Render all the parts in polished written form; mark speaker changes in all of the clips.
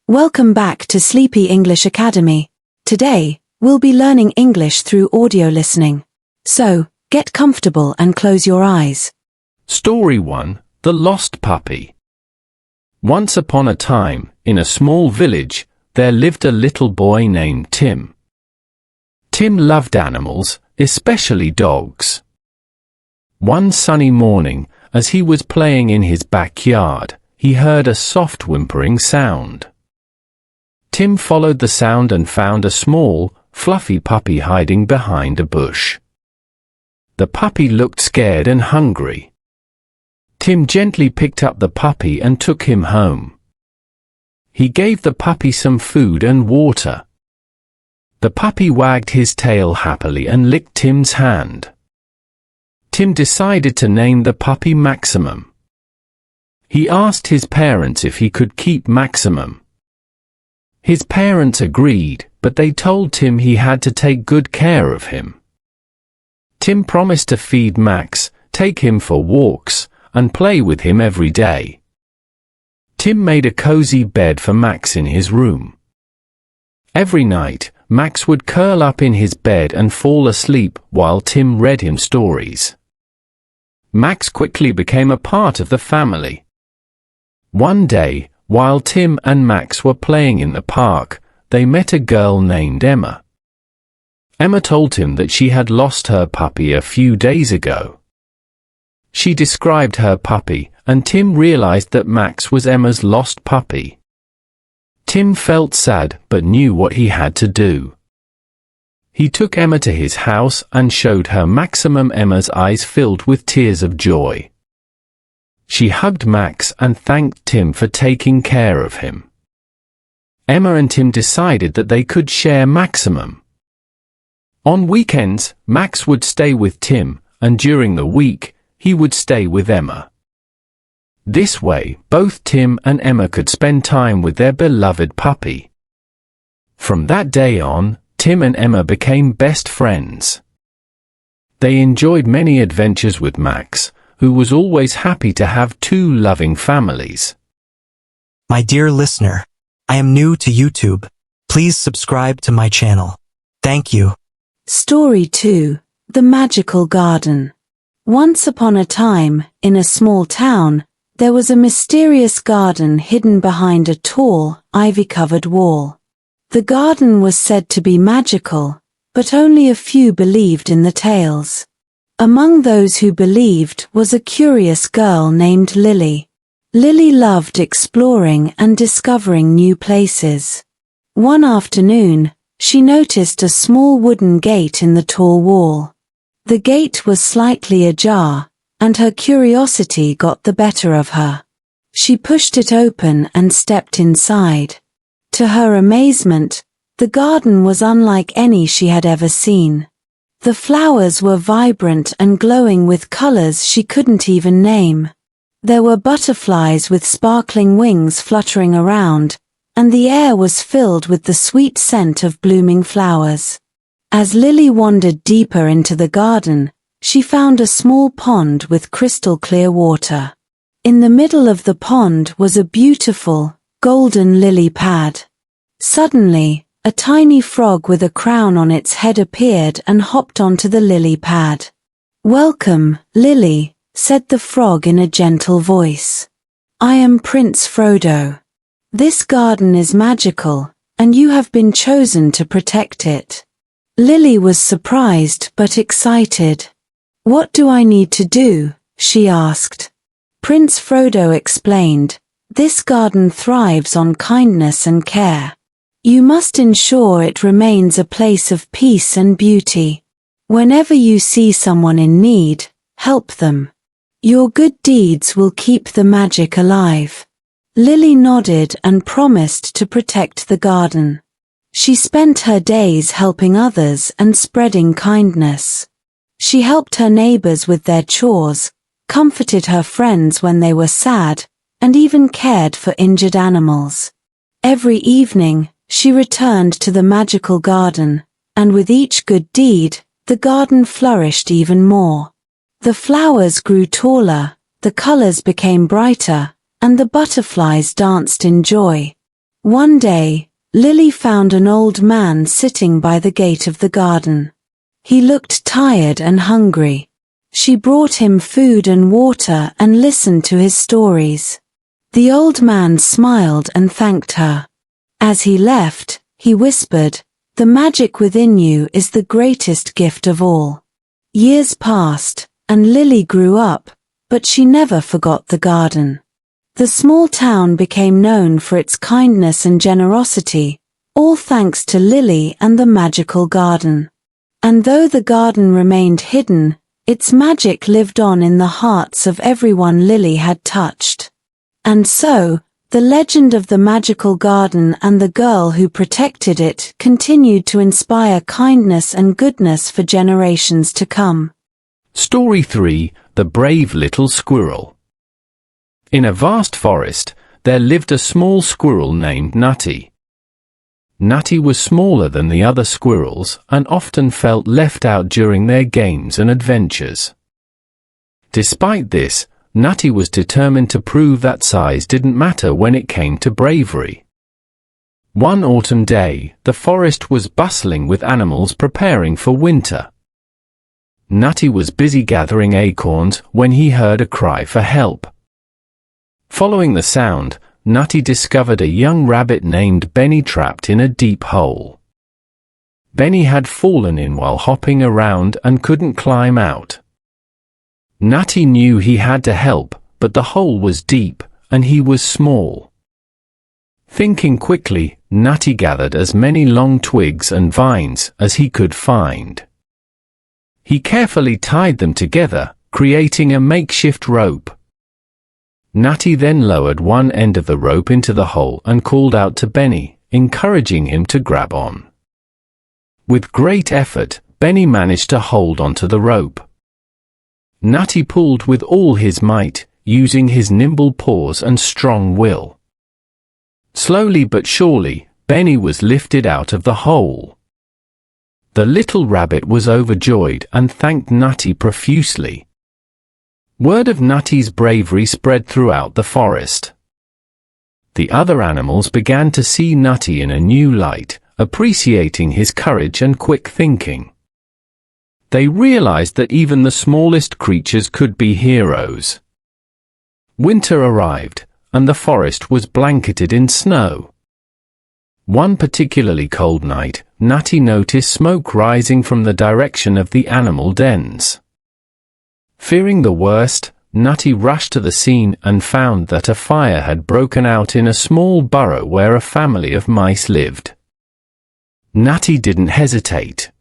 Speaker 1: Welcome back to Sleepy English Academy. Today, we'll be learning English through audio listening. So, get comfortable and close your eyes.
Speaker 2: Story 1, The Lost Puppy. Once upon a time, in a small village, there lived a little boy named Tim. Tim loved animals, especially dogs. One sunny morning, as he was playing in his backyard, he heard a soft whimpering sound. Tim followed the sound and found a small, fluffy puppy hiding behind a bush. The puppy looked scared and hungry. Tim gently picked up the puppy and took him home. He gave the puppy some food and water. The puppy wagged his tail happily and licked Tim's hand. Tim decided to name the puppy Maximum. He asked his parents if he could keep Maximum. His parents agreed, but they told Tim he had to take good care of him. Tim promised to feed Max, take him for walks, and play with him every day. Tim made a cozy bed for Max in his room. Every night, Max would curl up in his bed and fall asleep while Tim read him stories. Max quickly became a part of the family. One day, while Tim and Max were playing in the park, they met a girl named Emma. Emma told him that she had lost her puppy a few days ago. She described her puppy, and Tim realized that Max was Emma's lost puppy. Tim felt sad but knew what he had to do. He took Emma to his house and showed her Maximum. Emma's eyes filled with tears of joy. She hugged Max and thanked Tim for taking care of him. Emma and Tim decided that they could share Maximum. On weekends, Max would stay with Tim, and during the week, he would stay with Emma. This way, both Tim and Emma could spend time with their beloved puppy. From that day on, Tim and Emma became best friends. They enjoyed many adventures with Max, who was always happy to have two loving families.
Speaker 3: My dear listener, I am new to YouTube. Please subscribe to my channel. Thank you.
Speaker 1: Story 2, The Magical Garden. Once upon a time, in a small town, there was a mysterious garden hidden behind a tall, ivy-covered wall. The garden was said to be magical, but only a few believed in the tales. Among those who believed was a curious girl named Lily. Lily loved exploring and discovering new places. One afternoon, she noticed a small wooden gate in the tall wall. The gate was slightly ajar, and her curiosity got the better of her. She pushed it open and stepped inside. To her amazement, the garden was unlike any she had ever seen. The flowers were vibrant and glowing with colors she couldn't even name. There were butterflies with sparkling wings fluttering around, and the air was filled with the sweet scent of blooming flowers. As Lily wandered deeper into the garden, she found a small pond with crystal-clear water. In the middle of the pond was a beautiful, golden lily pad. Suddenly, a tiny frog with a crown on its head appeared and hopped onto the lily pad. "Welcome, Lily," said the frog in a gentle voice. "I am Prince Frodo. This garden is magical, and you have been chosen to protect it." Lily was surprised but excited. "What do I need to do?" she asked. Prince Frodo explained, "This garden thrives on kindness and care. You must ensure it remains a place of peace and beauty. Whenever you see someone in need, help them. Your good deeds will keep the magic alive." Lily nodded and promised to protect the garden. She spent her days helping others and spreading kindness. She helped her neighbors with their chores, comforted her friends when they were sad, and even cared for injured animals. Every evening, she returned to the magical garden, and with each good deed, the garden flourished even more. The flowers grew taller, the colors became brighter, and the butterflies danced in joy. One day, Lily found an old man sitting by the gate of the garden. He looked tired and hungry. She brought him food and water and listened to his stories. The old man smiled and thanked her. As he left, he whispered, "The magic within you is the greatest gift of all." Years passed, and Lily grew up, but she never forgot the garden. The small town became known for its kindness and generosity, all thanks to Lily and the magical garden. And though the garden remained hidden, its magic lived on in the hearts of everyone Lily had touched. And so, the legend of the magical garden and the girl who protected it continued to inspire kindness and goodness for generations to come.
Speaker 2: Story 3: The Brave Little Squirrel. In a vast forest, there lived a small squirrel named Nutty. Nutty was smaller than the other squirrels and often felt left out during their games and adventures. Despite this, Nutty was determined to prove that size didn't matter when it came to bravery. One autumn day, the forest was bustling with animals preparing for winter. Nutty was busy gathering acorns when he heard a cry for help. Following the sound, Nutty discovered a young rabbit named Benny trapped in a deep hole. Benny had fallen in while hopping around and couldn't climb out. Nutty knew he had to help, but the hole was deep, and he was small. Thinking quickly, Nutty gathered as many long twigs and vines as he could find. He carefully tied them together, creating a makeshift rope. Nutty then lowered one end of the rope into the hole and called out to Benny, encouraging him to grab on. With great effort, Benny managed to hold onto the rope. Nutty pulled with all his might, using his nimble paws and strong will. Slowly but surely, Benny was lifted out of the hole. The little rabbit was overjoyed and thanked Nutty profusely. Word of Nutty's bravery spread throughout the forest. The other animals began to see Nutty in a new light, appreciating his courage and quick thinking. They realized that even the smallest creatures could be heroes. Winter arrived, and the forest was blanketed in snow. One particularly cold night, Nutty noticed smoke rising from the direction of the animal dens. Fearing the worst, Nutty rushed to the scene and found that a fire had broken out in a small burrow where a family of mice lived. Nutty didn't hesitate.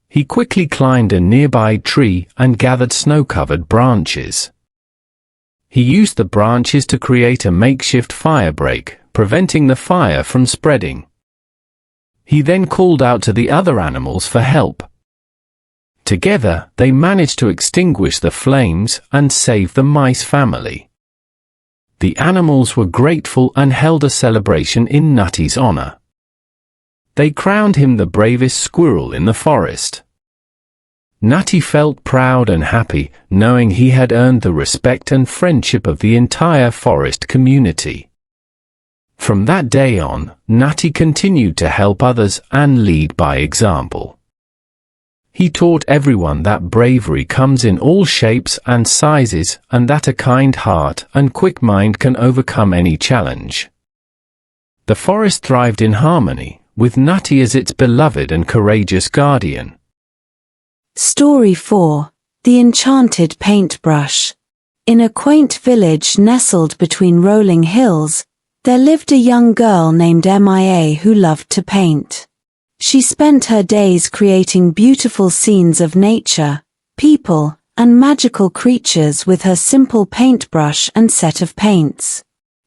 Speaker 2: He quickly climbed a nearby tree and gathered snow-covered branches. He used the branches to create a makeshift fire break, preventing the fire from spreading. He then called out to the other animals for help. Together, they managed to extinguish the flames and save the mice family. The animals were grateful and held a celebration in Nutty's honor. They crowned him the bravest squirrel in the forest. Nutty felt proud and happy, knowing he had earned the respect and friendship of the entire forest community. From that day on, Nutty continued to help others and lead by example. He taught everyone that bravery comes in all shapes and sizes, and that a kind heart and quick mind can overcome any challenge. The forest thrived in harmony, with Nutty as its beloved and courageous guardian.
Speaker 1: Story 4: The Enchanted Paintbrush. In a quaint village nestled between rolling hills, there lived a young girl named Mia who loved to paint. She spent her days creating beautiful scenes of nature, people, and magical creatures with her simple paintbrush and set of paints.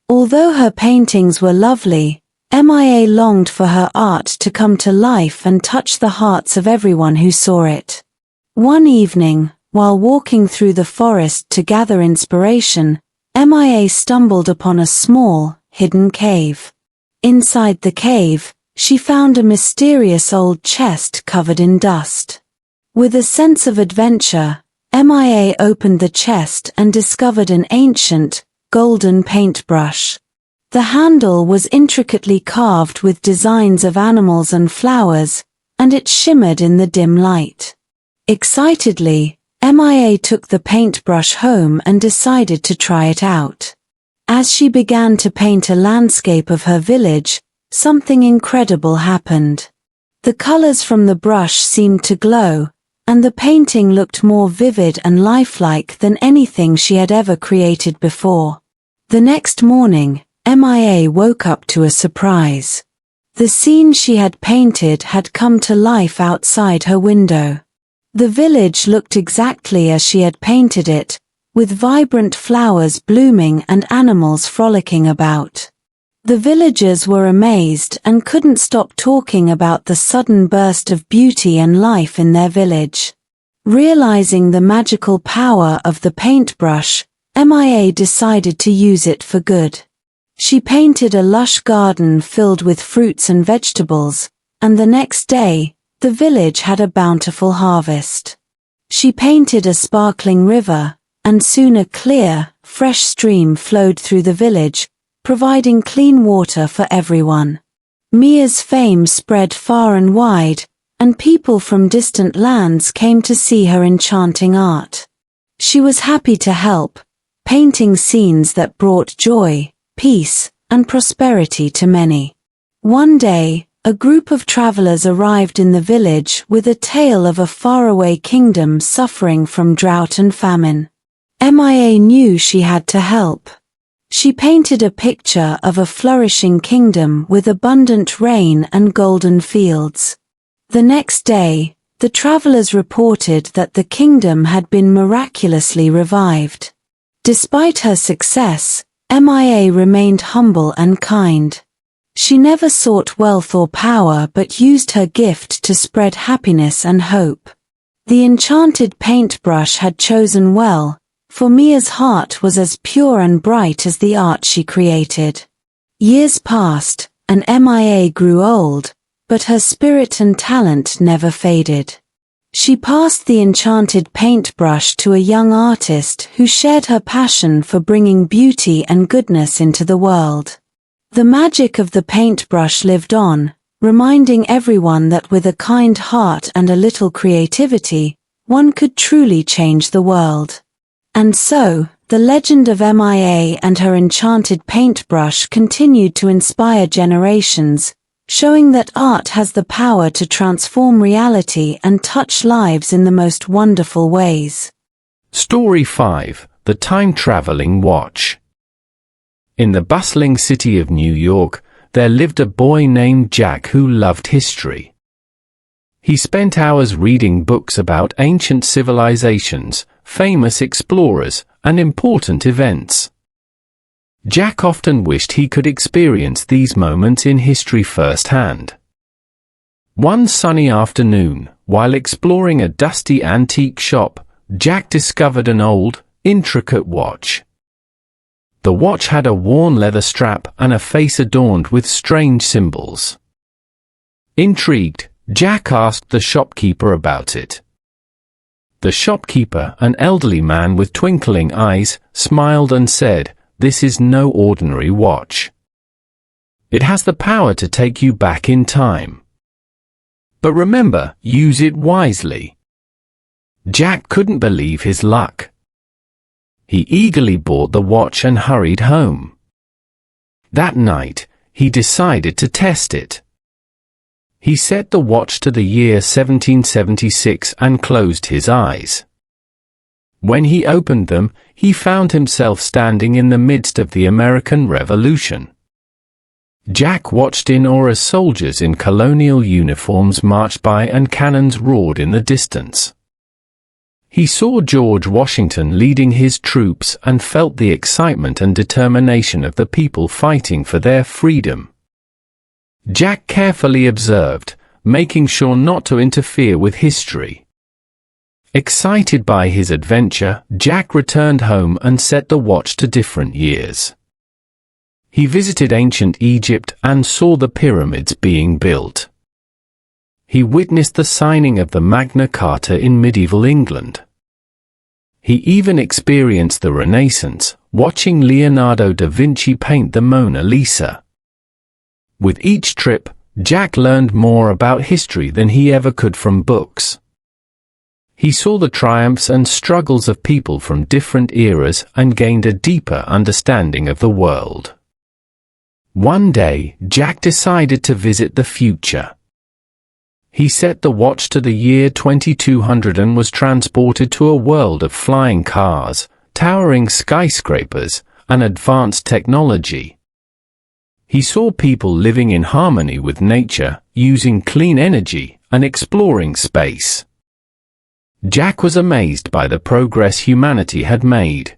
Speaker 1: Although her paintings were lovely, Mia longed for her art to come to life and touch the hearts of everyone who saw it. One evening, while walking through the forest to gather inspiration, Mia stumbled upon a small, hidden cave. Inside the cave, she found a mysterious old chest covered in dust. With a sense of adventure, Mia opened the chest and discovered an ancient, golden paintbrush. The handle was intricately carved with designs of animals and flowers, and it shimmered in the dim light. Excitedly, Mia took the paintbrush home and decided to try it out. As she began to paint a landscape of her village, something incredible happened. The colors from the brush seemed to glow, and the painting looked more vivid and lifelike than anything she had ever created before. The next morning, Mia woke up to a surprise. The scene she had painted had come to life outside her window. The village looked exactly as she had painted it, with vibrant flowers blooming and animals frolicking about. The villagers were amazed and couldn't stop talking about the sudden burst of beauty and life in their village. Realizing the magical power of the paintbrush, Mia decided to use it for good. She painted a lush garden filled with fruits and vegetables, and the next day, the village had a bountiful harvest. She painted a sparkling river, and soon a clear, fresh stream flowed through the village, providing clean water for everyone. Mia's fame spread far and wide, and people from distant lands came to see her enchanting art. She was happy to help, painting scenes that brought joy, peace, and prosperity to many. One day, a group of travelers arrived in the village with a tale of a faraway kingdom suffering from drought and famine. Mia knew she had to help. She painted a picture of a flourishing kingdom with abundant rain and golden fields. The next day, the travelers reported that the kingdom had been miraculously revived. Despite her success, Mia remained humble and kind. She never sought wealth or power but used her gift to spread happiness and hope. The enchanted paintbrush had chosen well, for Mia's heart was as pure and bright as the art she created. Years passed, and Mia grew old, but her spirit and talent never faded. She passed the enchanted paintbrush to a young artist who shared her passion for bringing beauty and goodness into the world. The magic of the paintbrush lived on, reminding everyone that with a kind heart and a little creativity, one could truly change the world. And so, the legend of Mia and her enchanted paintbrush continued to inspire generations, showing that art has the power to transform reality and touch lives in the most wonderful ways.
Speaker 2: Story 5: The Time-Traveling Watch. In the bustling city of New York, there lived a boy named Jack who loved history. He spent hours reading books about ancient civilizations, famous explorers, and important events. Jack often wished he could experience these moments in history firsthand. One sunny afternoon, while exploring a dusty antique shop, Jack discovered an old, intricate watch. The watch had a worn leather strap and a face adorned with strange symbols. Intrigued, Jack asked the shopkeeper about it. The shopkeeper, an elderly man with twinkling eyes, smiled and said, "This is no ordinary watch. It has the power to take you back in time. But remember, use it wisely." Jack couldn't believe his luck. He eagerly bought the watch and hurried home. That night, he decided to test it. He set the watch to the year 1776 and closed his eyes. When he opened them, he found himself standing in the midst of the American Revolution. Jack watched in awe as soldiers in colonial uniforms marched by and cannons roared in the distance. He saw George Washington leading his troops and felt the excitement and determination of the people fighting for their freedom. Jack carefully observed, making sure not to interfere with history. Excited by his adventure, Jack returned home and set the watch to different years. He visited ancient Egypt and saw the pyramids being built. He witnessed the signing of the Magna Carta in medieval England. He even experienced the Renaissance, watching Leonardo da Vinci paint the Mona Lisa. With each trip, Jack learned more about history than he ever could from books. He saw the triumphs and struggles of people from different eras and gained a deeper understanding of the world. One day, Jack decided to visit the future. He set the watch to the year 2200 and was transported to a world of flying cars, towering skyscrapers, and advanced technology. He saw people living in harmony with nature, using clean energy, and exploring space. Jack was amazed by the progress humanity had made.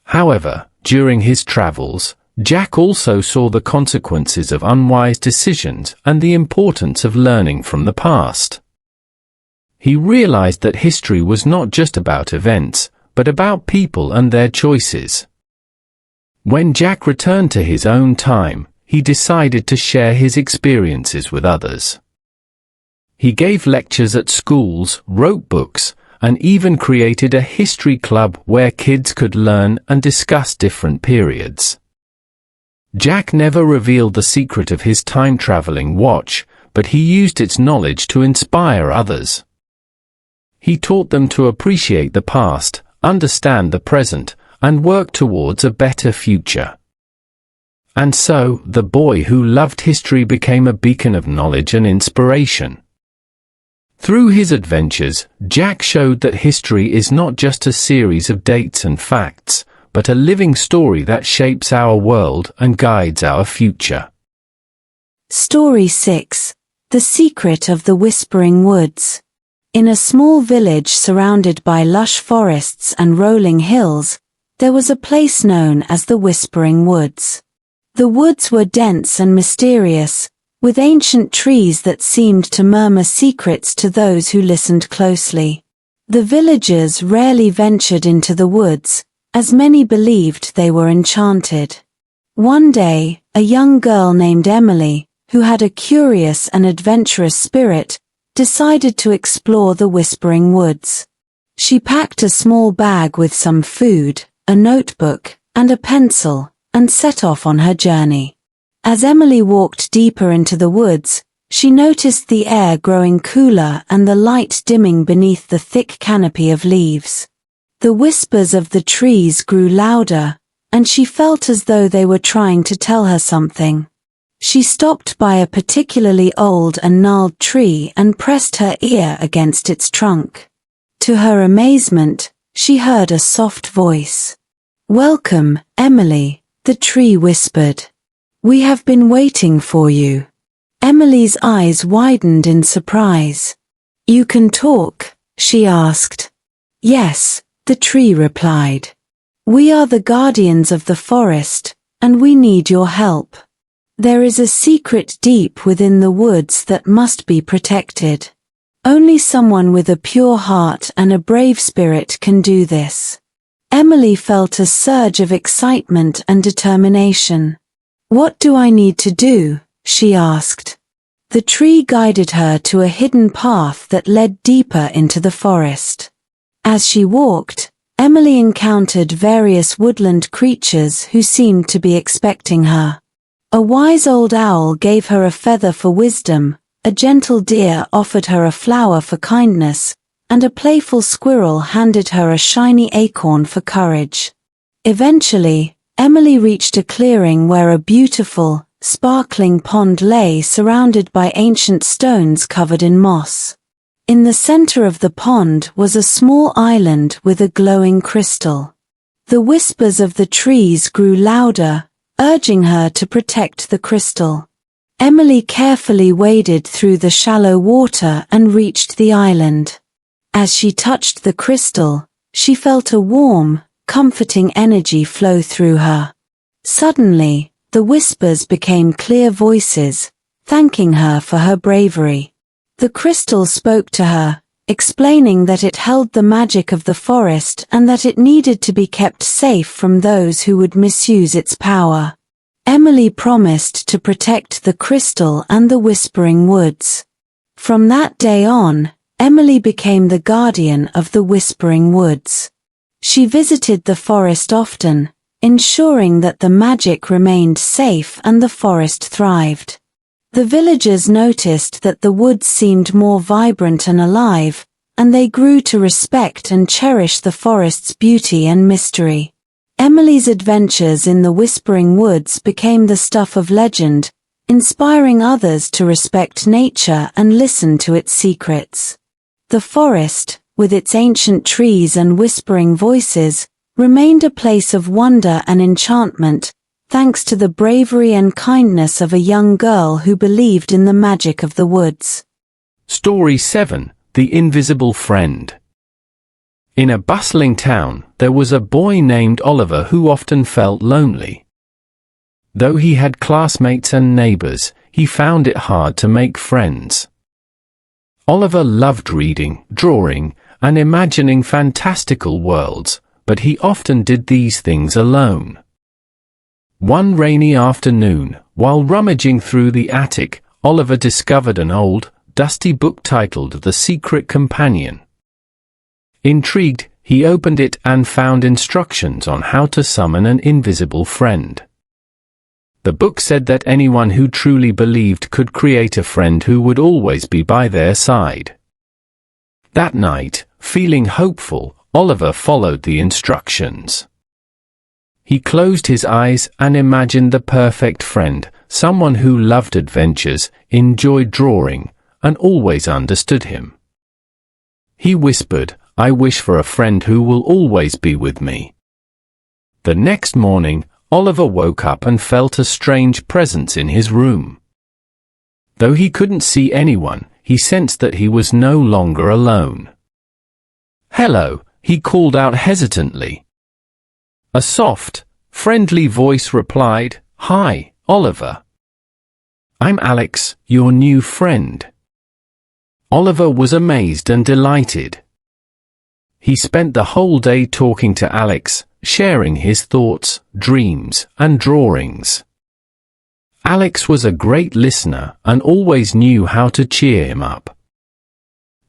Speaker 2: However, during his travels, Jack also saw the consequences of unwise decisions and the importance of learning from the past. He realized that history was not just about events, but about people and their choices. When Jack returned to his own time, he decided to share his experiences with others. He gave lectures at schools, wrote books, and even created a history club where kids could learn and discuss different periods. Jack never revealed the secret of his time-traveling watch, but he used its knowledge to inspire others. He taught them to appreciate the past, understand the present, and work towards a better future. And so, the boy who loved history became a beacon of knowledge and inspiration. Through his adventures, Jack showed that history is not just a series of dates and facts, but a living story that shapes our world and guides our future.
Speaker 1: Story 6. The Secret of the Whispering Woods. In a small village surrounded by lush forests and rolling hills, there was a place known as the Whispering Woods. The woods were dense and mysterious, with ancient trees that seemed to murmur secrets to those who listened closely. The villagers rarely ventured into the woods, as many believed they were enchanted. One day, a young girl named Emily, who had a curious and adventurous spirit, decided to explore the Whispering Woods. She packed a small bag with some food, a notebook, and a pencil, and set off on her journey. As Emily walked deeper into the woods, she noticed the air growing cooler and the light dimming beneath the thick canopy of leaves. The whispers of the trees grew louder, and she felt as though they were trying to tell her something. She stopped by a particularly old and gnarled tree and pressed her ear against its trunk. To her amazement, she heard a soft voice. "Welcome, Emily," the tree whispered. "We have been waiting for you." Emily's eyes widened in surprise. "You can talk?" she asked. "Yes," the tree replied. "We are the guardians of the forest, and we need your help. There is a secret deep within the woods that must be protected. Only someone with a pure heart and a brave spirit can do this." Emily felt a surge of excitement and determination. "What do I need to do?" she asked. The tree guided her to a hidden path that led deeper into the forest. As she walked, Emily encountered various woodland creatures who seemed to be expecting her. A wise old owl gave her a feather for wisdom, a gentle deer offered her a flower for kindness, and a playful squirrel handed her a shiny acorn for courage. Eventually, Emily reached a clearing where a beautiful, sparkling pond lay surrounded by ancient stones covered in moss. In the center of the pond was a small island with a glowing crystal. The whispers of the trees grew louder, urging her to protect the crystal. Emily carefully waded through the shallow water and reached the island. As she touched the crystal, she felt a warm, comforting energy flow through her. Suddenly, the whispers became clear voices, thanking her for her bravery. The crystal spoke to her, explaining that it held the magic of the forest and that it needed to be kept safe from those who would misuse its power. Emily promised to protect the crystal and the Whispering Woods. From that day on, Emily became the guardian of the Whispering Woods. She visited the forest often, ensuring that the magic remained safe and the forest thrived. The villagers noticed that the woods seemed more vibrant and alive, and they grew to respect and cherish the forest's beauty and mystery. Emily's adventures in the Whispering Woods became the stuff of legend, inspiring others to respect nature and listen to its secrets. The forest, with its ancient trees and whispering voices, remained a place of wonder and enchantment, thanks to the bravery and kindness of a young girl who believed in the magic of the woods.
Speaker 2: Story 7. The Invisible Friend. In a bustling town, there was a boy named Oliver who often felt lonely. Though he had classmates and neighbors, he found it hard to make friends. Oliver loved reading, drawing, and imagining fantastical worlds, but he often did these things alone. One rainy afternoon, while rummaging through the attic, Oliver discovered an old, dusty book titled The Secret Companion. Intrigued, he opened it and found instructions on how to summon an invisible friend. The book said that anyone who truly believed could create a friend who would always be by their side. That night, feeling hopeful, Oliver followed the instructions. He closed his eyes and imagined the perfect friend, someone who loved adventures, enjoyed drawing, and always understood him. He whispered, "I wish for a friend who will always be with me." The next morning, Oliver woke up and felt a strange presence in his room. Though he couldn't see anyone, he sensed that he was no longer alone. "Hello," he called out hesitantly. A soft, friendly voice replied, "Hi, Oliver. I'm Alex, your new friend." Oliver was amazed and delighted. He spent the whole day talking to Alex, sharing his thoughts, dreams, and drawings. Alex was a great listener and always knew how to cheer him up.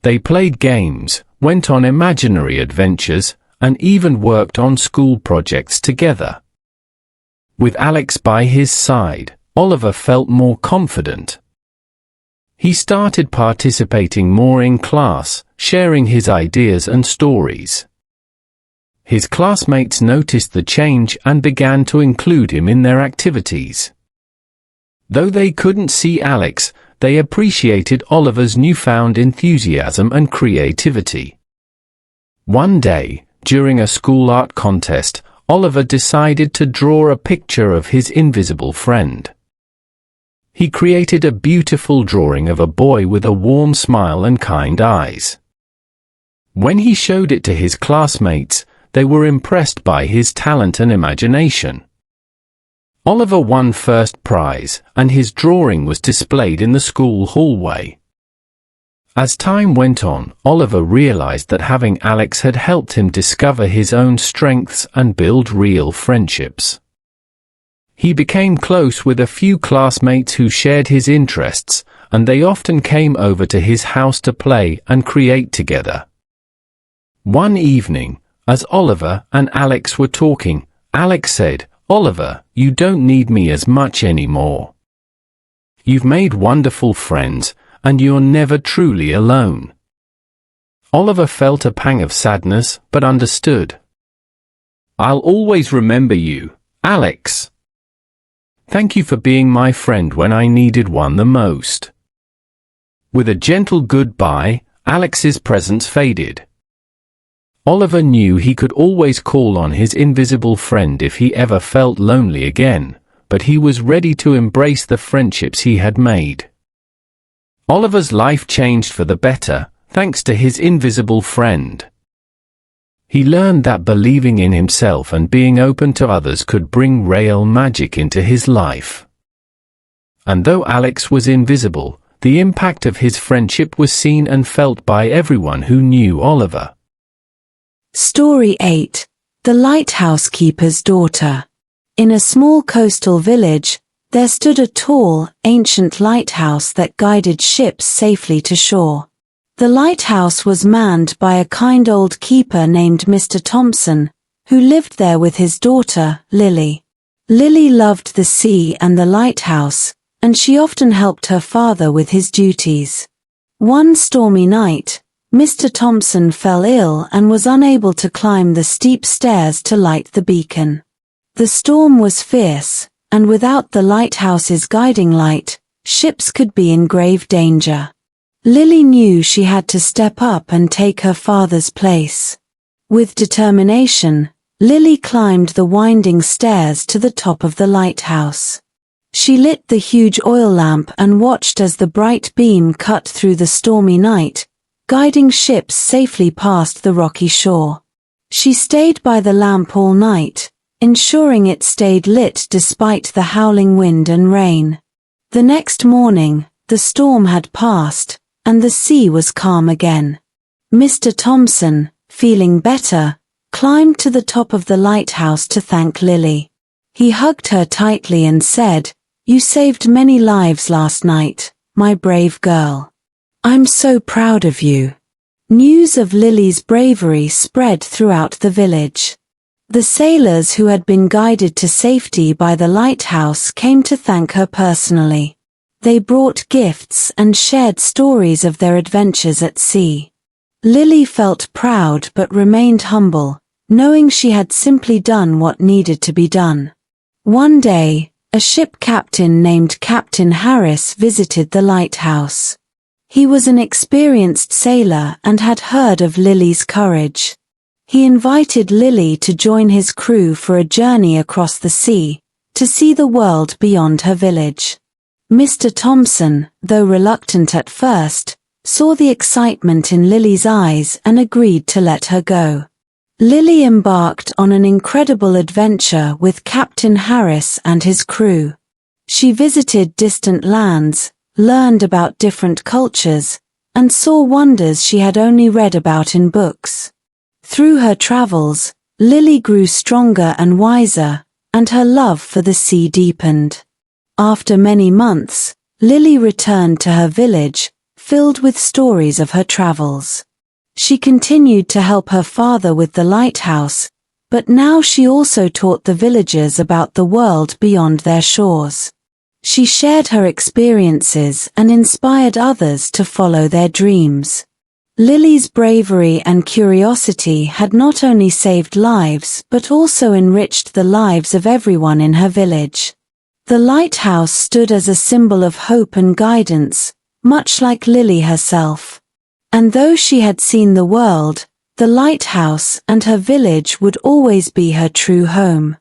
Speaker 2: They played games, went on imaginary adventures, and even worked on school projects together. With Alex by his side, Oliver felt more confident. He started participating more in class, sharing his ideas and stories. His classmates noticed the change and began to include him in their activities. Though they couldn't see Alex, they appreciated Oliver's newfound enthusiasm and creativity. One day, during a school art contest, Oliver decided to draw a picture of his invisible friend. He created a beautiful drawing of a boy with a warm smile and kind eyes. When he showed it to his classmates, they were impressed by his talent and imagination. Oliver won first prize, and his drawing was displayed in the school hallway. As time went on, Oliver realized that having Alex had helped him discover his own strengths and build real friendships. He became close with a few classmates who shared his interests, and they often came over to his house to play and create together. One evening, as Oliver and Alex were talking, Alex said, "Oliver, you don't need me as much anymore. You've made wonderful friends, and you're never truly alone." Oliver felt a pang of sadness, but understood. "I'll always remember you, Alex. Thank you for being my friend when I needed one the most." With a gentle goodbye, Alex's presence faded. Oliver knew he could always call on his invisible friend if he ever felt lonely again, but he was ready to embrace the friendships he had made. Oliver's life changed for the better, thanks to his invisible friend. He learned that believing in himself and being open to others could bring real magic into his life. And though Alex was invisible, the impact of his friendship was seen and felt by everyone who knew Oliver.
Speaker 1: Story 8. The Lighthouse Keeper's Daughter. In a small coastal village, there stood a tall, ancient lighthouse that guided ships safely to shore. The lighthouse was manned by a kind old keeper named Mr. Thompson, who lived there with his daughter, Lily. Lily loved the sea and the lighthouse, and she often helped her father with his duties. One stormy night, Mr. Thompson fell ill and was unable to climb the steep stairs to light the beacon. The storm was fierce, and without the lighthouse's guiding light, ships could be in grave danger. Lily knew she had to step up and take her father's place. With determination, Lily climbed the winding stairs to the top of the lighthouse. She lit the huge oil lamp and watched as the bright beam cut through the stormy night, guiding ships safely past the rocky shore. She stayed by the lamp all night, ensuring it stayed lit despite the howling wind and rain. The next morning, the storm had passed, and the sea was calm again. Mr. Thompson, feeling better, climbed to the top of the lighthouse to thank Lily. He hugged her tightly and said, "You saved many lives last night, my brave girl. I'm so proud of you." News of Lily's bravery spread throughout the village. The sailors who had been guided to safety by the lighthouse came to thank her personally. They brought gifts and shared stories of their adventures at sea. Lily felt proud but remained humble, knowing she had simply done what needed to be done. One day, a ship captain named Captain Harris visited the lighthouse. He was an experienced sailor and had heard of Lily's courage. He invited Lily to join his crew for a journey across the sea, to see the world beyond her village. Mr. Thompson, though reluctant at first, saw the excitement in Lily's eyes and agreed to let her go. Lily embarked on an incredible adventure with Captain Harris and his crew. She visited distant lands, learned about different cultures, and saw wonders she had only read about in books. Through her travels, Lily grew stronger and wiser, and her love for the sea deepened. After many months, Lily returned to her village, filled with stories of her travels. She continued to help her father with the lighthouse, but now she also taught the villagers about the world beyond their shores. She shared her experiences and inspired others to follow their dreams. Lily's bravery and curiosity had not only saved lives but also enriched the lives of everyone in her village. The lighthouse stood as a symbol of hope and guidance, much like Lily herself. And though she had seen the world, the lighthouse and her village would always be her true home.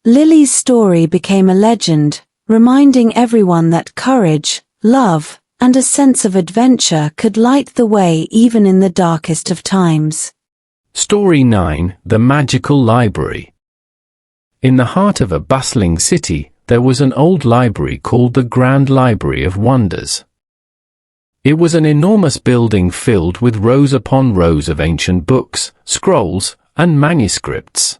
Speaker 1: Lily's story became a legend, reminding everyone that courage, love, and a sense of adventure could light the way even in the darkest of times.
Speaker 2: Story 9: The Magical Library. In the heart of a bustling city, there was an old library called the Grand Library of Wonders. It was an enormous building filled with rows upon rows of ancient books, scrolls, and manuscripts.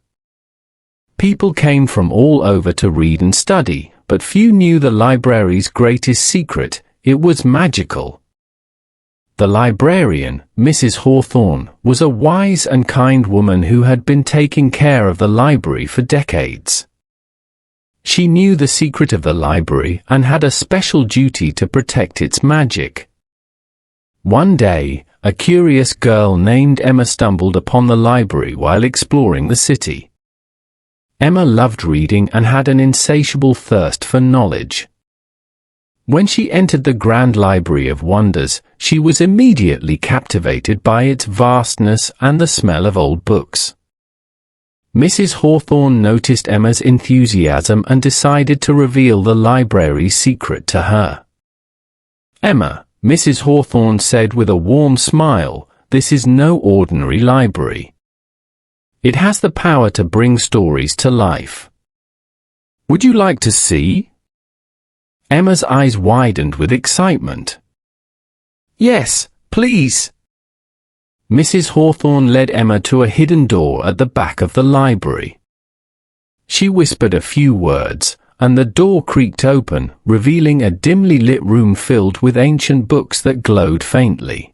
Speaker 2: People came from all over to read and study, but few knew the library's greatest secret: it was magical. The librarian, Mrs. Hawthorne, was a wise and kind woman who had been taking care of the library for decades. She knew the secret of the library and had a special duty to protect its magic. One day, a curious girl named Emma stumbled upon the library while exploring the city. Emma loved reading and had an insatiable thirst for knowledge. When she entered the Grand Library of Wonders, she was immediately captivated by its vastness and the smell of old books. Mrs. Hawthorne noticed Emma's enthusiasm and decided to reveal the library's secret to her. "Emma," Mrs. Hawthorne said with a warm smile, "this is no ordinary library. It has the power to bring stories to life. Would you like to see?" Emma's eyes widened with excitement. "Yes, please." Mrs. Hawthorne led Emma to a hidden door at the back of the library. She whispered a few words, and the door creaked open, revealing a dimly lit room filled with ancient books that glowed faintly.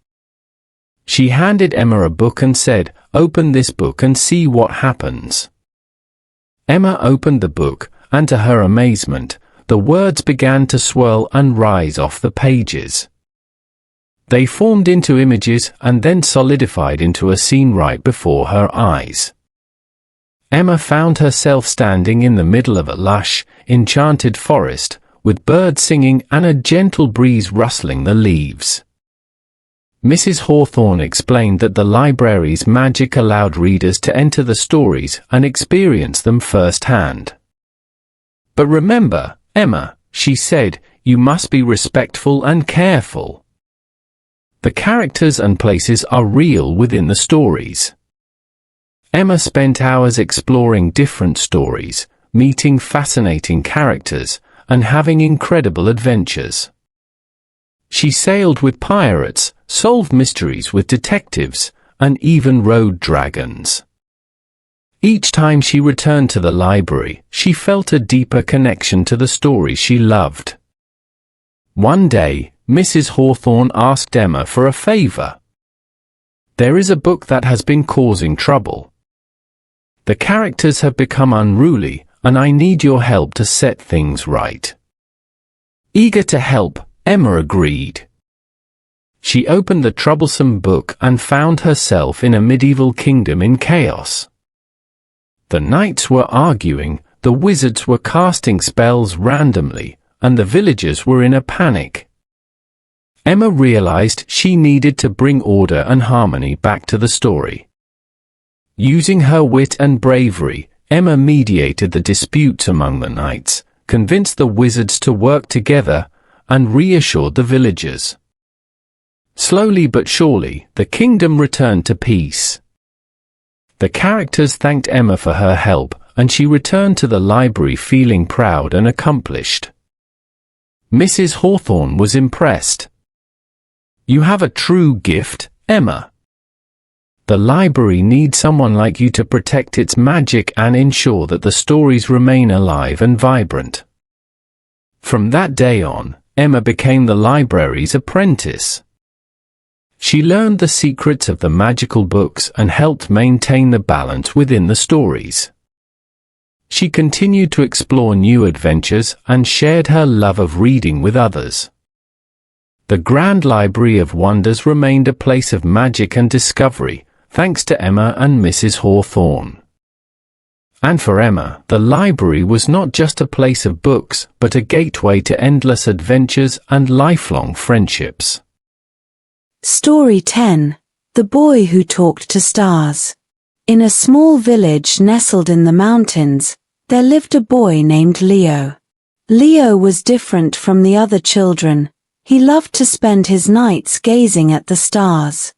Speaker 2: She handed Emma a book and said, "Open this book and see what happens." Emma opened the book, and to her amazement, the words began to swirl and rise off the pages. They formed into images and then solidified into a scene right before her eyes. Emma found herself standing in the middle of a lush, enchanted forest, with birds singing and a gentle breeze rustling the leaves. Mrs. Hawthorne explained that the library's magic allowed readers to enter the stories and experience them firsthand. "But remember, Emma," she said, "you must be respectful and careful. The characters and places are real within the stories." Emma spent hours exploring different stories, meeting fascinating characters, and having incredible adventures. She sailed with pirates, solved mysteries with detectives, and even rode dragons. Each time she returned to the library, she felt a deeper connection to the stories she loved. One day, Mrs. Hawthorne asked Emma for a favor. "There is a book that has been causing trouble. The characters have become unruly, and I need your help to set things right." Eager to help, Emma agreed. She opened the troublesome book and found herself in a medieval kingdom in chaos. The knights were arguing, the wizards were casting spells randomly, and the villagers were in a panic. Emma realized she needed to bring order and harmony back to the story. Using her wit and bravery, Emma mediated the disputes among the knights, convinced the wizards to work together, and reassured the villagers. Slowly but surely, the kingdom returned to peace. The characters thanked Emma for her help, and she returned to the library feeling proud and accomplished. Mrs. Hawthorne was impressed. "You have a true gift, Emma. The library needs someone like you to protect its magic and ensure that the stories remain alive and vibrant." From that day on, Emma became the library's apprentice. She learned the secrets of the magical books and helped maintain the balance within the stories. She continued to explore new adventures and shared her love of reading with others. The Grand Library of Wonders remained a place of magic and discovery, thanks to Emma and Mrs. Hawthorne. And for Emma, the library was not just a place of books, but a gateway to endless adventures and lifelong friendships.
Speaker 1: Story 10. The Boy Who Talked to Stars. In a small village nestled in the mountains, there lived a boy named Leo. Leo was different from the other children. He loved to spend his nights gazing at the stars.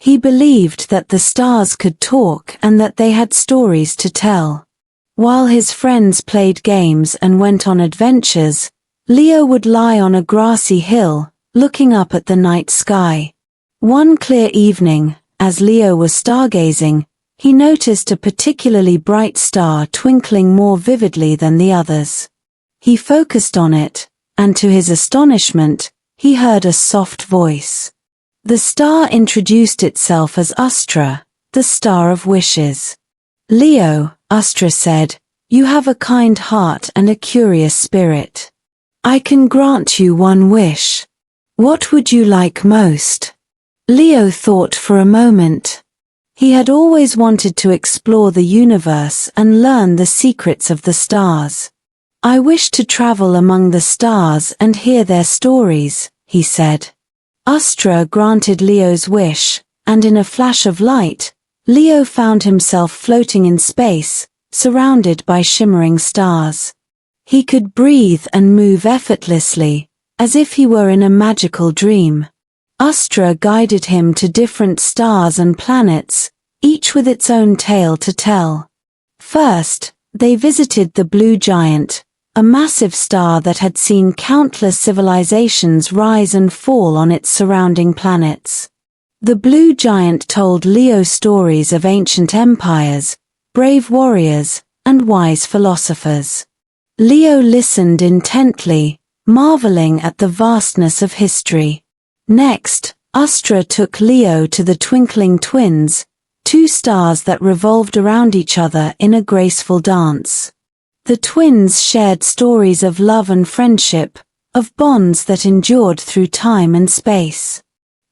Speaker 1: He believed that the stars could talk and that they had stories to tell. While his friends played games and went on adventures, Leo would lie on a grassy hill, looking up at the night sky. One clear evening, as Leo was stargazing, he noticed a particularly bright star twinkling more vividly than the others. He focused on it, and to his astonishment, he heard a soft voice. The star introduced itself as Ustra, the star of wishes. "Leo," Ustra said, "you have a kind heart and a curious spirit. I can grant you one wish. What would you like most?" Leo thought for a moment. He had always wanted to explore the universe and learn the secrets of the stars. "I wish to travel among the stars and hear their stories," he said. Ustra granted Leo's wish, and in a flash of light, Leo found himself floating in space, surrounded by shimmering stars. He could breathe and move effortlessly, as if he were in a magical dream. Ustra guided him to different stars and planets, each with its own tale to tell. First, they visited the Blue Giant, a massive star that had seen countless civilizations rise and fall on its surrounding planets. The Blue Giant told Leo stories of ancient empires, brave warriors, and wise philosophers. Leo listened intently, marveling at the vastness of history. Next, Astra took Leo to the twinkling twins, two stars that revolved around each other in a graceful dance. The twins shared stories of love and friendship, of bonds that endured through time and space.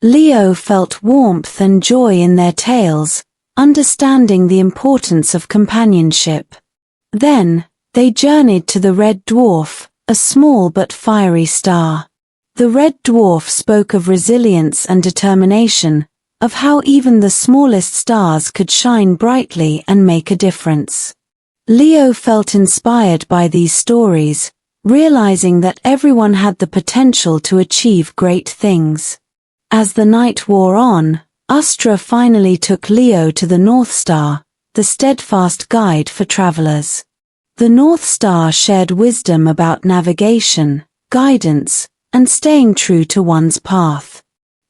Speaker 1: Leo felt warmth and joy in their tales, understanding the importance of companionship. Then, they journeyed to the Red Dwarf, a small but fiery star. The Red Dwarf spoke of resilience and determination, of how even the smallest stars could shine brightly and make a difference. Leo felt inspired by these stories, realizing that everyone had the potential to achieve great things. As the night wore on, Astra finally took Leo to the North Star, the steadfast guide for travelers. The North Star shared wisdom about navigation, guidance, and staying true to one's path.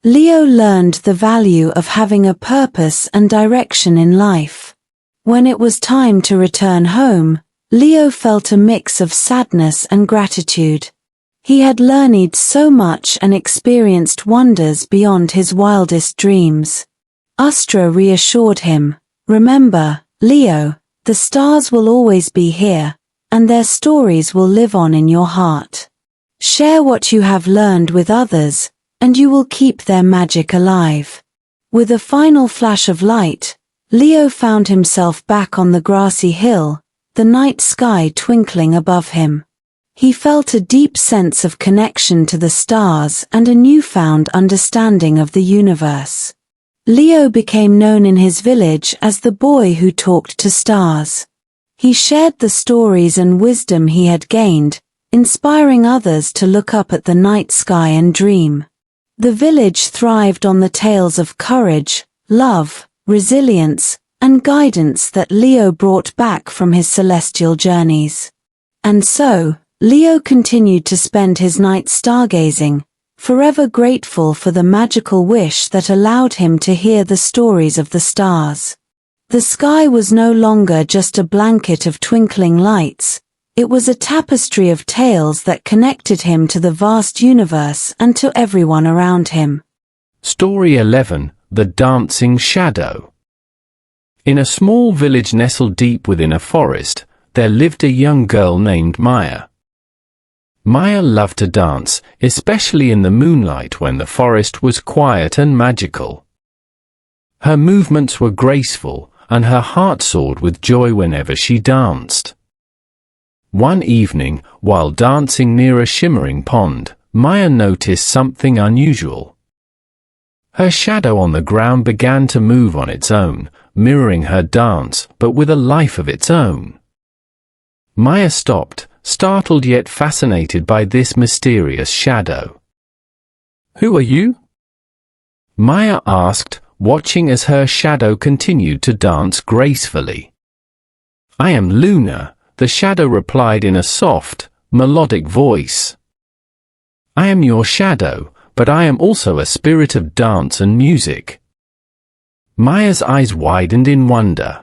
Speaker 1: Leo learned the value of having a purpose and direction in life. When it was time to return home, Leo felt a mix of sadness and gratitude. He had learned so much and experienced wonders beyond his wildest dreams. Astra reassured him, "Remember, Leo, the stars will always be here, and their stories will live on in your heart. Share what you have learned with others, and you will keep their magic alive." With a final flash of light, Leo found himself back on the grassy hill, the night sky twinkling above him. He felt a deep sense of connection to the stars and a newfound understanding of the universe. Leo became known in his village as the boy who talked to stars. He shared the stories and wisdom he had gained, inspiring others to look up at the night sky and dream. The village thrived on the tales of courage, love, resilience, and guidance that Leo brought back from his celestial journeys. And so, Leo continued to spend his nights stargazing, forever grateful for the magical wish that allowed him to hear the stories of the stars. The sky was no longer just a blanket of twinkling lights, it was a tapestry of tales that connected him to the vast universe and to everyone around him.
Speaker 2: Story 11, The Dancing Shadow. In a small village nestled deep within a forest, there lived a young girl named Maya. Maya loved to dance, especially in the moonlight when the forest was quiet and magical. Her movements were graceful, and her heart soared with joy whenever she danced. One evening, while dancing near a shimmering pond, Maya noticed something unusual. Her shadow on the ground began to move on its own, mirroring her dance, but with a life of its own. Maya stopped, startled yet fascinated by this mysterious shadow. "Who are you?" Maya asked, watching as her shadow continued to dance gracefully. "I am Luna," the shadow replied in a soft, melodic voice. "I am your shadow, but I am also a spirit of dance and music." Maya's eyes widened in wonder.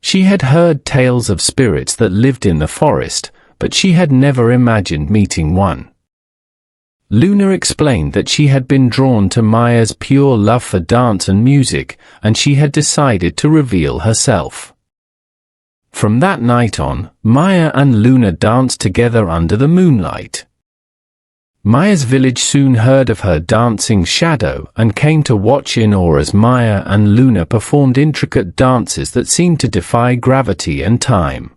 Speaker 2: She had heard tales of spirits that lived in the forest, but she had never imagined meeting one. Luna explained that she had been drawn to Maya's pure love for dance and music, and she had decided to reveal herself. From that night on, Maya and Luna danced together under the moonlight. Maya's village soon heard of her dancing shadow and came to watch in awe as Maya and Luna performed intricate dances that seemed to defy gravity and time.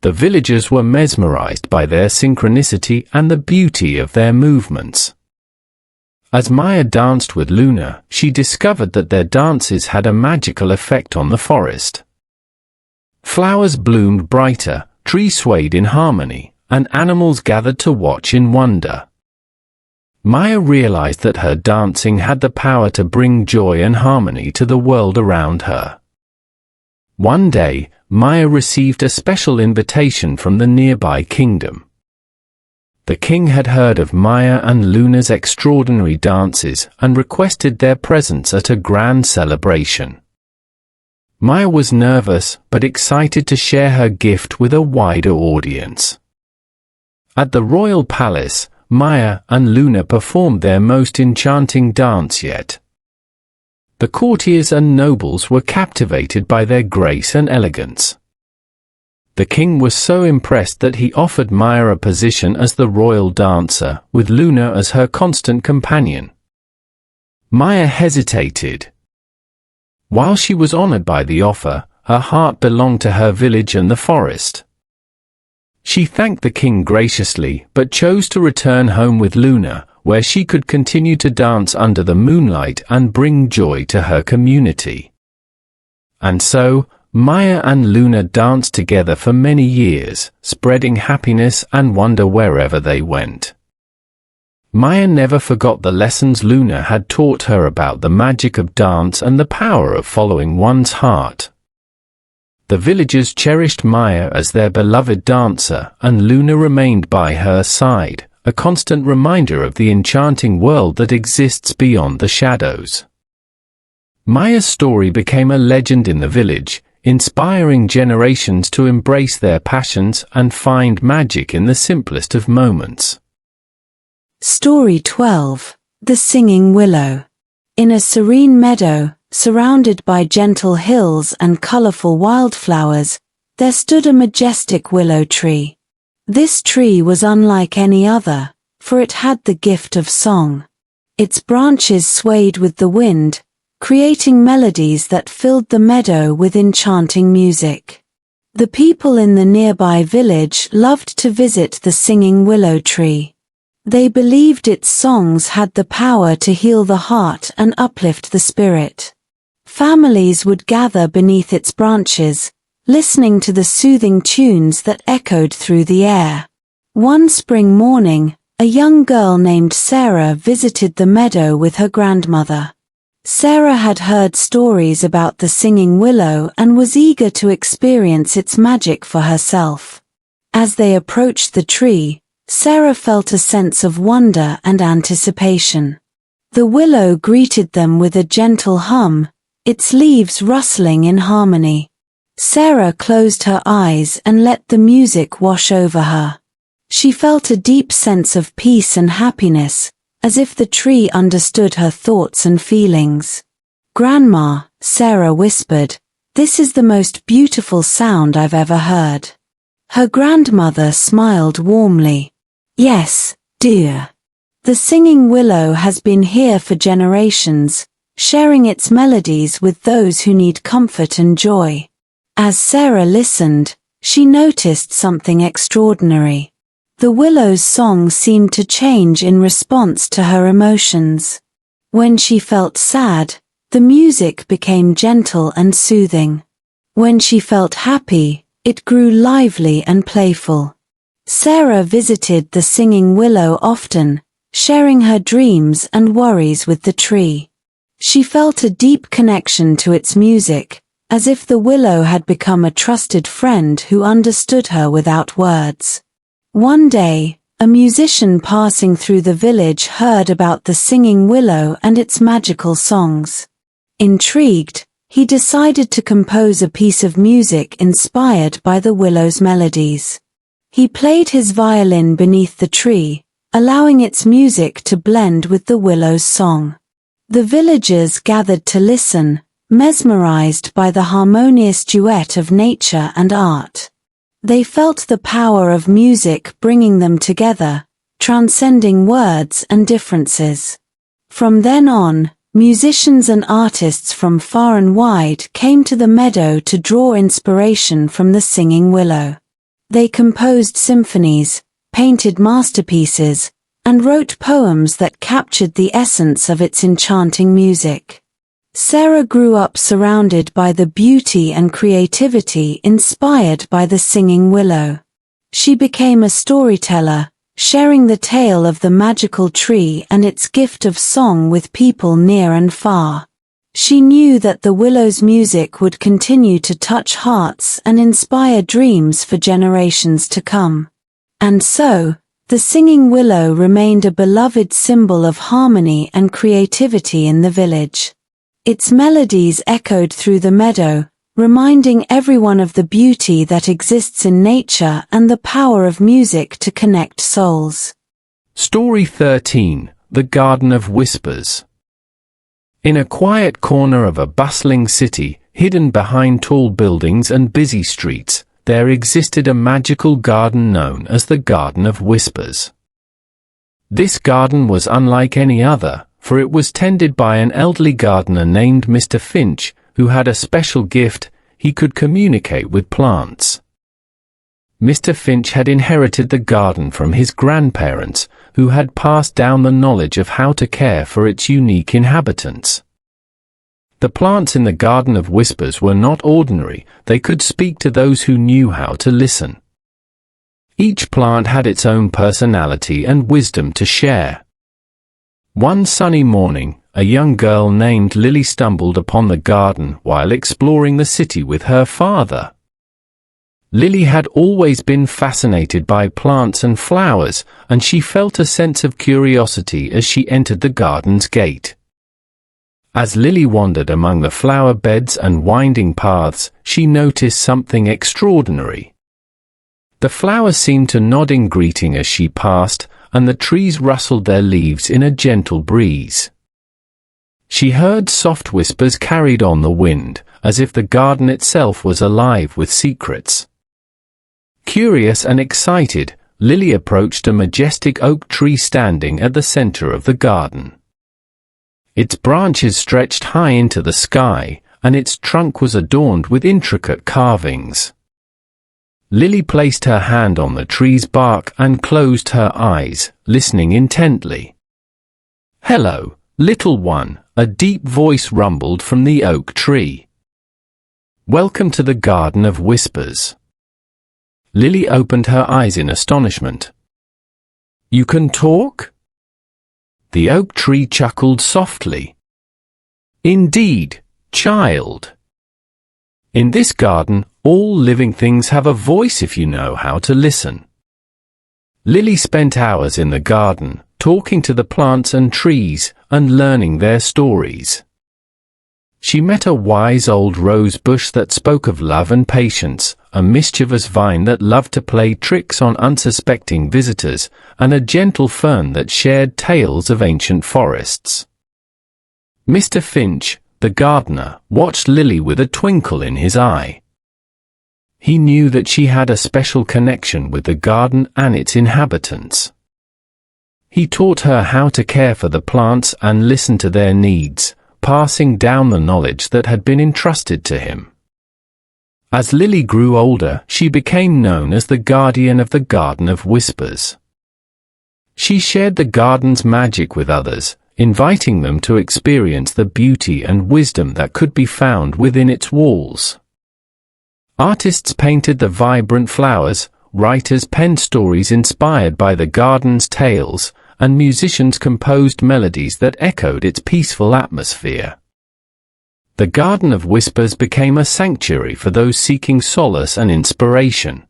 Speaker 2: The villagers were mesmerized by their synchronicity and the beauty of their movements. As Maya danced with Luna, she discovered that their dances had a magical effect on the forest. Flowers bloomed brighter, trees swayed in harmony, and animals gathered to watch in wonder. Maya realized that her dancing had the power to bring joy and harmony to the world around her. One day, Maya received a special invitation from the nearby kingdom. The king had heard of Maya and Luna's extraordinary dances and requested their presence at a grand celebration. Maya was nervous but excited to share her gift with a wider audience. At the royal palace, Maya and Luna performed their most enchanting dance yet. The courtiers and nobles were captivated by their grace and elegance. The king was so impressed that he offered Maya a position as the royal dancer, with Luna as her constant companion. Maya hesitated. While she was honored by the offer, her heart belonged to her village and the forest. She thanked the king graciously, but chose to return home with Luna, where she could continue to dance under the moonlight and bring joy to her community. And so, Maya and Luna danced together for many years, spreading happiness and wonder wherever they went. Maya never forgot the lessons Luna had taught her about the magic of dance and the power of following one's heart. The villagers cherished Maya as their beloved dancer, and Luna remained by her side, a constant reminder of the enchanting world that exists beyond the shadows. Maya's story became a legend in the village, inspiring generations to embrace their passions and find magic in the simplest of moments.
Speaker 1: Story 12. The Singing Willow. In a serene meadow, surrounded by gentle hills and colorful wildflowers, there stood a majestic willow tree. This tree was unlike any other, for it had the gift of song. Its branches swayed with the wind, creating melodies that filled the meadow with enchanting music. The people in the nearby village loved to visit the singing willow tree. They believed its songs had the power to heal the heart and uplift the spirit. Families would gather beneath its branches, listening to the soothing tunes that echoed through the air. One spring morning, a young girl named Sarah visited the meadow with her grandmother. Sarah had heard stories about the singing willow and was eager to experience its magic for herself. As they approached the tree, Sarah felt a sense of wonder and anticipation. The willow greeted them with a gentle hum, its leaves rustling in harmony. Sarah closed her eyes and let the music wash over her. She felt a deep sense of peace and happiness, as if the tree understood her thoughts and feelings. "Grandma," Sarah whispered, "this is the most beautiful sound I've ever heard." Her grandmother smiled warmly. "Yes, dear. The singing willow has been here for generations, sharing its melodies with those who need comfort and joy." As Sarah listened, she noticed something extraordinary. The willow's song seemed to change in response to her emotions. When she felt sad, the music became gentle and soothing. When she felt happy, it grew lively and playful. Sarah visited the singing willow often, sharing her dreams and worries with the tree. She felt a deep connection to its music, as if the willow had become a trusted friend who understood her without words. One day, a musician passing through the village heard about the singing willow and its magical songs. Intrigued, he decided to compose a piece of music inspired by the willow's melodies. He played his violin beneath the tree, allowing its music to blend with the willow's song. The villagers gathered to listen, mesmerized by the harmonious duet of nature and art. They felt the power of music bringing them together, transcending words and differences. From then on, musicians and artists from far and wide came to the meadow to draw inspiration from the singing willow. They composed symphonies, painted masterpieces, and wrote poems that captured the essence of its enchanting music. Sarah grew up surrounded by the beauty and creativity inspired by the singing willow. She became a storyteller, sharing the tale of the magical tree and its gift of song with people near and far. She knew that the willow's music would continue to touch hearts and inspire dreams for generations to come. And so, the singing willow remained a beloved symbol of harmony and creativity in the village. Its melodies echoed through the meadow, reminding everyone of the beauty that exists in nature and the power of music to connect souls.
Speaker 2: Story 13, The Garden of Whispers. In a quiet corner of a bustling city, hidden behind tall buildings and busy streets, there existed a magical garden known as the Garden of Whispers. This garden was unlike any other, for it was tended by an elderly gardener named Mr. Finch, who had a special gift: he could communicate with plants. Mr. Finch had inherited the garden from his grandparents, who had passed down the knowledge of how to care for its unique inhabitants. The plants in the Garden of Whispers were not ordinary; they could speak to those who knew how to listen. Each plant had its own personality and wisdom to share. One sunny morning, a young girl named Lily stumbled upon the garden while exploring the city with her father. Lily had always been fascinated by plants and flowers, and she felt a sense of curiosity as she entered the garden's gate. As Lily wandered among the flower beds and winding paths, she noticed something extraordinary. The flowers seemed to nod in greeting as she passed, and the trees rustled their leaves in a gentle breeze. She heard soft whispers carried on the wind, as if the garden itself was alive with secrets. Curious and excited, Lily approached a majestic oak tree standing at the center of the garden. Its branches stretched high into the sky, and its trunk was adorned with intricate carvings. Lily placed her hand on the tree's bark and closed her eyes, listening intently. "Hello, little one," a deep voice rumbled from the oak tree. "Welcome to the Garden of Whispers." Lily opened her eyes in astonishment. "You can talk?" The oak tree chuckled softly. "Indeed, child. In this garden, all living things have a voice if you know how to listen." Lily spent hours in the garden, talking to the plants and trees, and learning their stories. She met a wise old rose bush that spoke of love and patience, a mischievous vine that loved to play tricks on unsuspecting visitors, and a gentle fern that shared tales of ancient forests. Mr. Finch, the gardener, watched Lily with a twinkle in his eye. He knew that she had a special connection with the garden and its inhabitants. He taught her how to care for the plants and listen to their needs, passing down the knowledge that had been entrusted to him. As Lily grew older, she became known as the guardian of the Garden of Whispers. She shared the garden's magic with others, inviting them to experience the beauty and wisdom that could be found within its walls. Artists painted the vibrant flowers, writers penned stories inspired by the garden's tales, and musicians composed melodies that echoed its peaceful atmosphere. The Garden of Whispers became a sanctuary for those seeking solace and inspiration.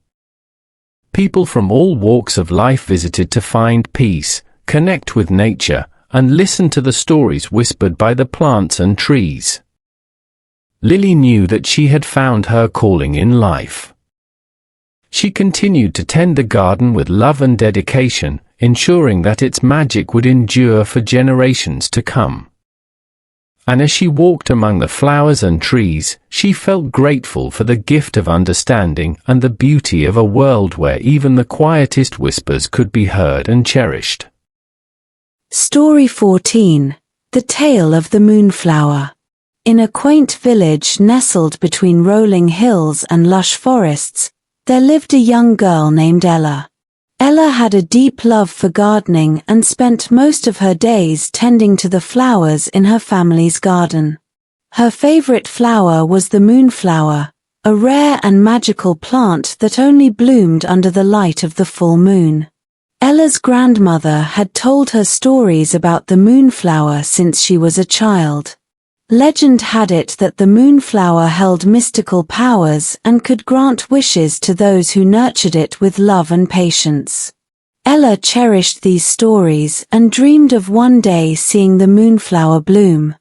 Speaker 2: People from all walks of life visited to find peace, connect with nature, and listen to the stories whispered by the plants and trees. Lily knew that she had found her calling in life. She continued to tend the garden with love and dedication, ensuring that its magic would endure for generations to come. And as she walked among the flowers and trees, she felt grateful for the gift of understanding and the beauty of a world where even the quietest whispers could be heard and cherished.
Speaker 1: Story 14. The Tale of the Moonflower. In a quaint village nestled between rolling hills and lush forests, there lived a young girl named Ella. Ella had a deep love for gardening and spent most of her days tending to the flowers in her family's garden. Her favorite flower was the moonflower, a rare and magical plant that only bloomed under the light of the full moon. Ella's grandmother had told her stories about the moonflower since she was a child. Legend had it that the moonflower held mystical powers and could grant wishes to those who nurtured it with love and patience. Ella cherished these stories and dreamed of one day seeing the moonflower bloom.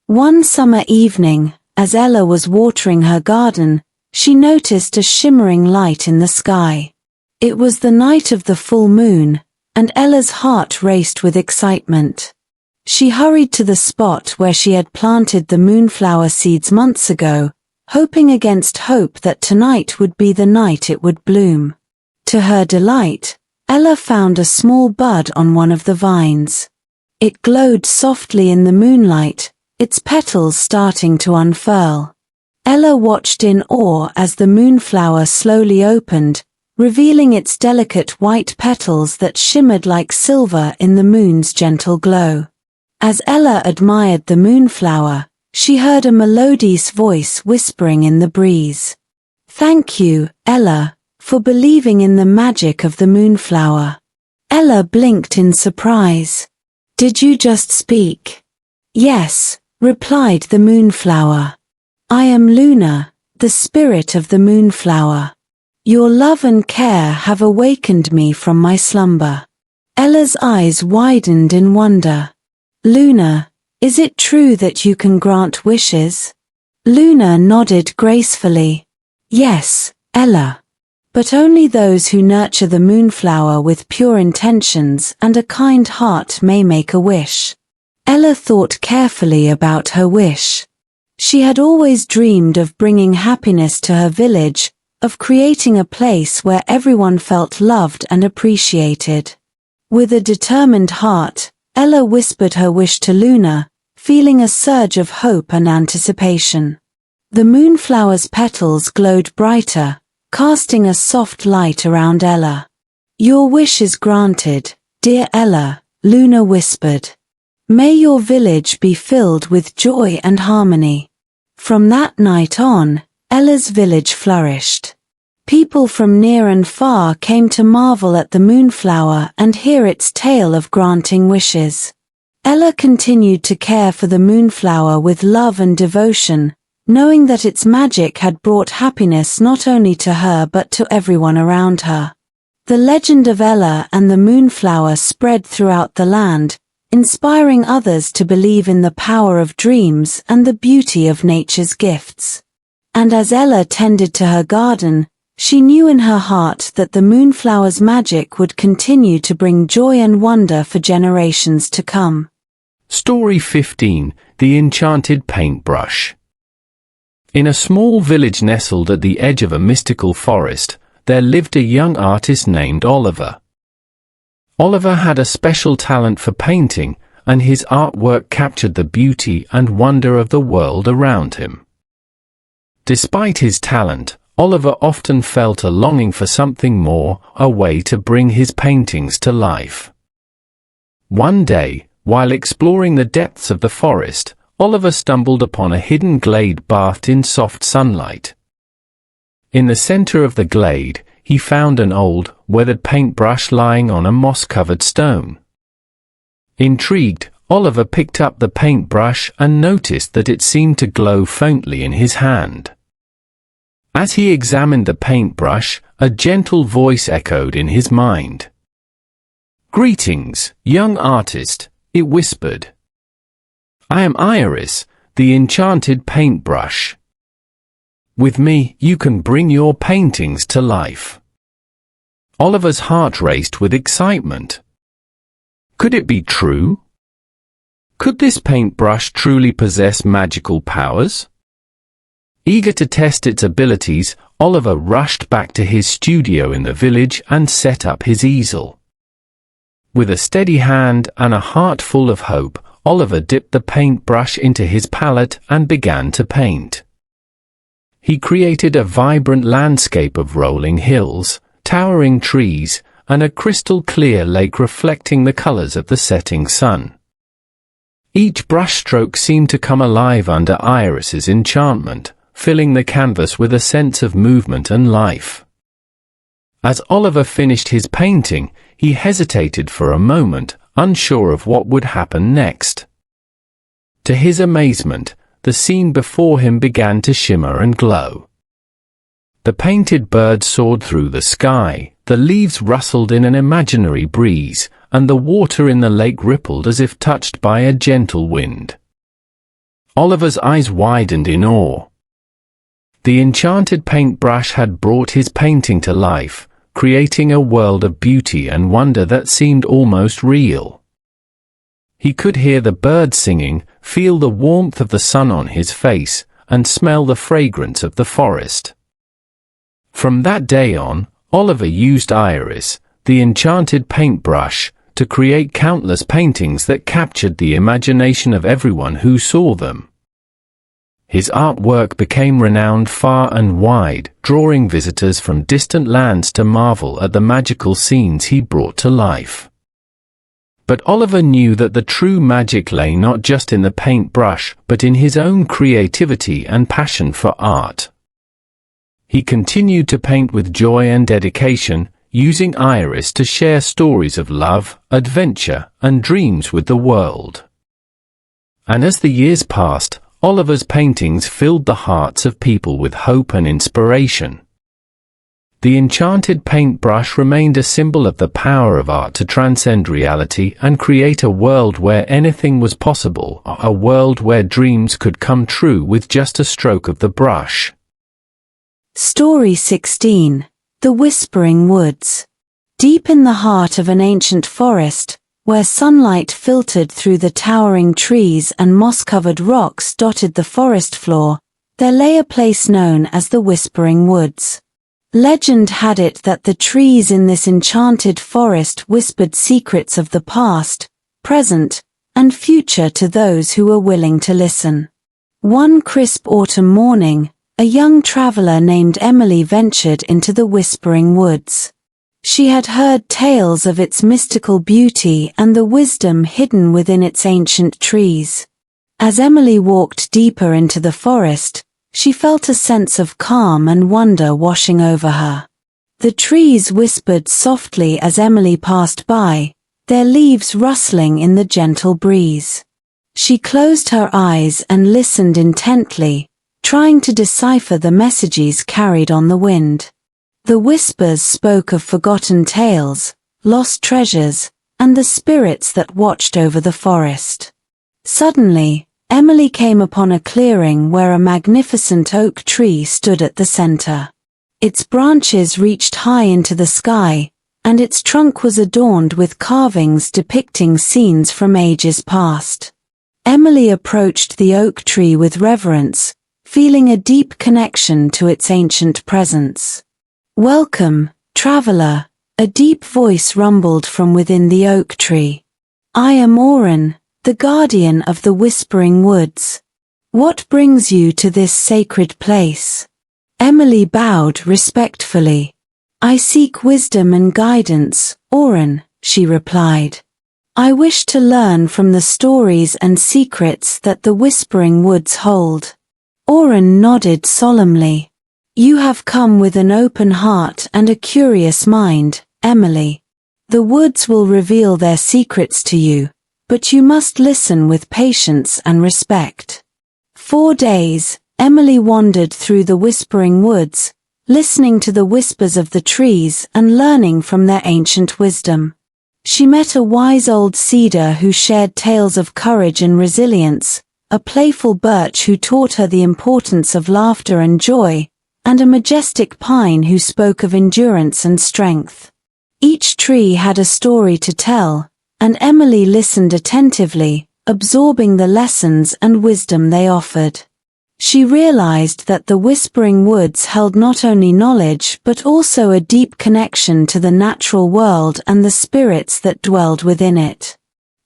Speaker 1: One summer evening, as Ella was watering her garden, she noticed a shimmering light in the sky. It was the night of the full moon, and Ella's heart raced with excitement. She hurried to the spot where she had planted the moonflower seeds months ago, hoping against hope that tonight would be the night it would bloom. To her delight, Ella found a small bud on one of the vines. It glowed softly in the moonlight, its petals starting to unfurl. Ella watched in awe as the moonflower slowly opened, revealing its delicate white petals that shimmered like silver in the moon's gentle glow. As Ella admired the moonflower, she heard a melodious voice whispering in the breeze. "Thank you, Ella, for believing in the magic of the moonflower." Ella blinked in surprise. "Did you just speak?" "Yes," replied the moonflower. "I am Luna, the spirit of the moonflower. Your love and care have awakened me from my slumber." Ella's eyes widened in wonder. "Luna, is it true that you can grant wishes?" Luna nodded gracefully. "Yes, Ella. But only those who nurture the moonflower with pure intentions and a kind heart may make a wish." Ella thought carefully about her wish. She had always dreamed of bringing happiness to her village, of creating a place where everyone felt loved and appreciated. With a determined heart, Ella whispered her wish to Luna, feeling a surge of hope and anticipation. The moonflower's petals glowed brighter, casting a soft light around Ella. "Your wish is granted, dear Ella," Luna whispered. "May your village be filled with joy and harmony." From that night on, Ella's village flourished. People from near and far came to marvel at the moonflower and hear its tale of granting wishes. Ella continued to care for the moonflower with love and devotion, knowing that its magic had brought happiness not only to her but to everyone around her. The legend of Ella and the moonflower spread throughout the land, inspiring others to believe in the power of dreams and the beauty of nature's gifts. And as Ella tended to her garden, she knew in her heart that the moonflower's magic would continue to bring joy and wonder for generations to come.
Speaker 2: Story 15, The Enchanted Paintbrush. In a small village nestled at the edge of a mystical forest, there lived a young artist named Oliver. Oliver had a special talent for painting, and his artwork captured the beauty and wonder of the world around him. Despite his talent, Oliver often felt a longing for something more, a way to bring his paintings to life. One day, while exploring the depths of the forest, Oliver stumbled upon a hidden glade bathed in soft sunlight. In the center of the glade, he found an old, weathered paintbrush lying on a moss-covered stone. Intrigued, Oliver picked up the paintbrush and noticed that it seemed to glow faintly in his hand. As he examined the paintbrush, a gentle voice echoed in his mind. "Greetings, young artist," it whispered. "I am Iris, the enchanted paintbrush. With me, you can bring your paintings to life." Oliver's heart raced with excitement. Could it be true? Could this paintbrush truly possess magical powers? Eager to test its abilities, Oliver rushed back to his studio in the village and set up his easel. With a steady hand and a heart full of hope, Oliver dipped the paintbrush into his palette and began to paint. He created a vibrant landscape of rolling hills, towering trees, and a crystal-clear lake reflecting the colors of the setting sun. Each brushstroke seemed to come alive under Iris's enchantment, filling the canvas with a sense of movement and life. As Oliver finished his painting, he hesitated for a moment, unsure of what would happen next. To his amazement, the scene before him began to shimmer and glow. The painted bird soared through the sky, the leaves rustled in an imaginary breeze, and the water in the lake rippled as if touched by a gentle wind. Oliver's eyes widened in awe. The enchanted paintbrush had brought his painting to life, creating a world of beauty and wonder that seemed almost real. He could hear the birds singing, feel the warmth of the sun on his face, and smell the fragrance of the forest. From that day on, Oliver used Iris, the enchanted paintbrush, to create countless paintings that captured the imagination of everyone who saw them. His artwork became renowned far and wide, drawing visitors from distant lands to marvel at the magical scenes he brought to life. But Oliver knew that the true magic lay not just in the paintbrush, but in his own creativity and passion for art. He continued to paint with joy and dedication, using Iris to share stories of love, adventure, and dreams with the world. And as the years passed, Oliver's paintings filled the hearts of people with hope and inspiration. The enchanted paintbrush remained a symbol of the power of art to transcend reality and create a world where anything was possible, a world where dreams could come true with just a stroke of the brush.
Speaker 1: Story 16. The Whispering Woods. Deep in the heart of an ancient forest, where sunlight filtered through the towering trees and moss-covered rocks dotted the forest floor, there lay a place known as the Whispering Woods. Legend had it that the trees in this enchanted forest whispered secrets of the past, present, and future to those who were willing to listen. One crisp autumn morning, a young traveler named Emily ventured into the Whispering Woods. She had heard tales of its mystical beauty and the wisdom hidden within its ancient trees. As Emily walked deeper into the forest, she felt a sense of calm and wonder washing over her. The trees whispered softly as Emily passed by, their leaves rustling in the gentle breeze. She closed her eyes and listened intently, trying to decipher the messages carried on the wind. The whispers spoke of forgotten tales, lost treasures, and the spirits that watched over the forest. Suddenly, Emily came upon a clearing where a magnificent oak tree stood at the center. Its branches reached high into the sky, and its trunk was adorned with carvings depicting scenes from ages past. Emily approached the oak tree with reverence, feeling a deep connection to its ancient presence. "Welcome, traveler," a deep voice rumbled from within the oak tree. "I am Oren, the guardian of the Whispering Woods. What brings you to this sacred place?" Emily bowed respectfully. "I seek wisdom and guidance, Oren," she replied. "I wish to learn from the stories and secrets that the Whispering Woods hold." Oren nodded solemnly. "You have come with an open heart and a curious mind, Emily. The woods will reveal their secrets to you, but you must listen with patience and respect." 4 days, Emily wandered through the Whispering Woods, listening to the whispers of the trees and learning from their ancient wisdom. She met a wise old cedar who shared tales of courage and resilience, a playful birch who taught her the importance of laughter and joy, and a majestic pine who spoke of endurance and strength. Each tree had a story to tell, and Emily listened attentively, absorbing the lessons and wisdom they offered. She realized that the Whispering Woods held not only knowledge but also a deep connection to the natural world and the spirits that dwelled within it.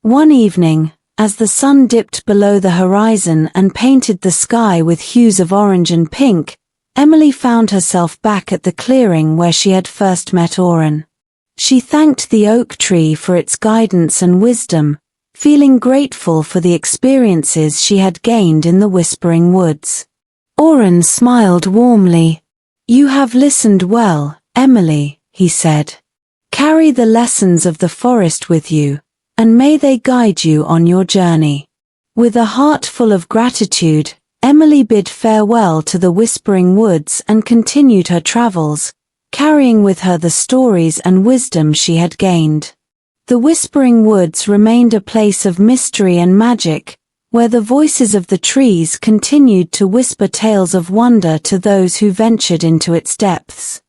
Speaker 1: One evening, as the sun dipped below the horizon and painted the sky with hues of orange and pink, Emily found herself back at the clearing where she had first met Oren. She thanked the oak tree for its guidance and wisdom, feeling grateful for the experiences she had gained in the Whispering Woods. Oren smiled warmly. "You have listened well, Emily," he said. "Carry the lessons of the forest with you, and may they guide you on your journey." With a heart full of gratitude, Emily bid farewell to the Whispering Woods and continued her travels, carrying with her the stories and wisdom she had gained. The Whispering Woods remained a place of mystery and magic, where the voices of the trees continued to whisper tales of wonder to those who ventured into its depths.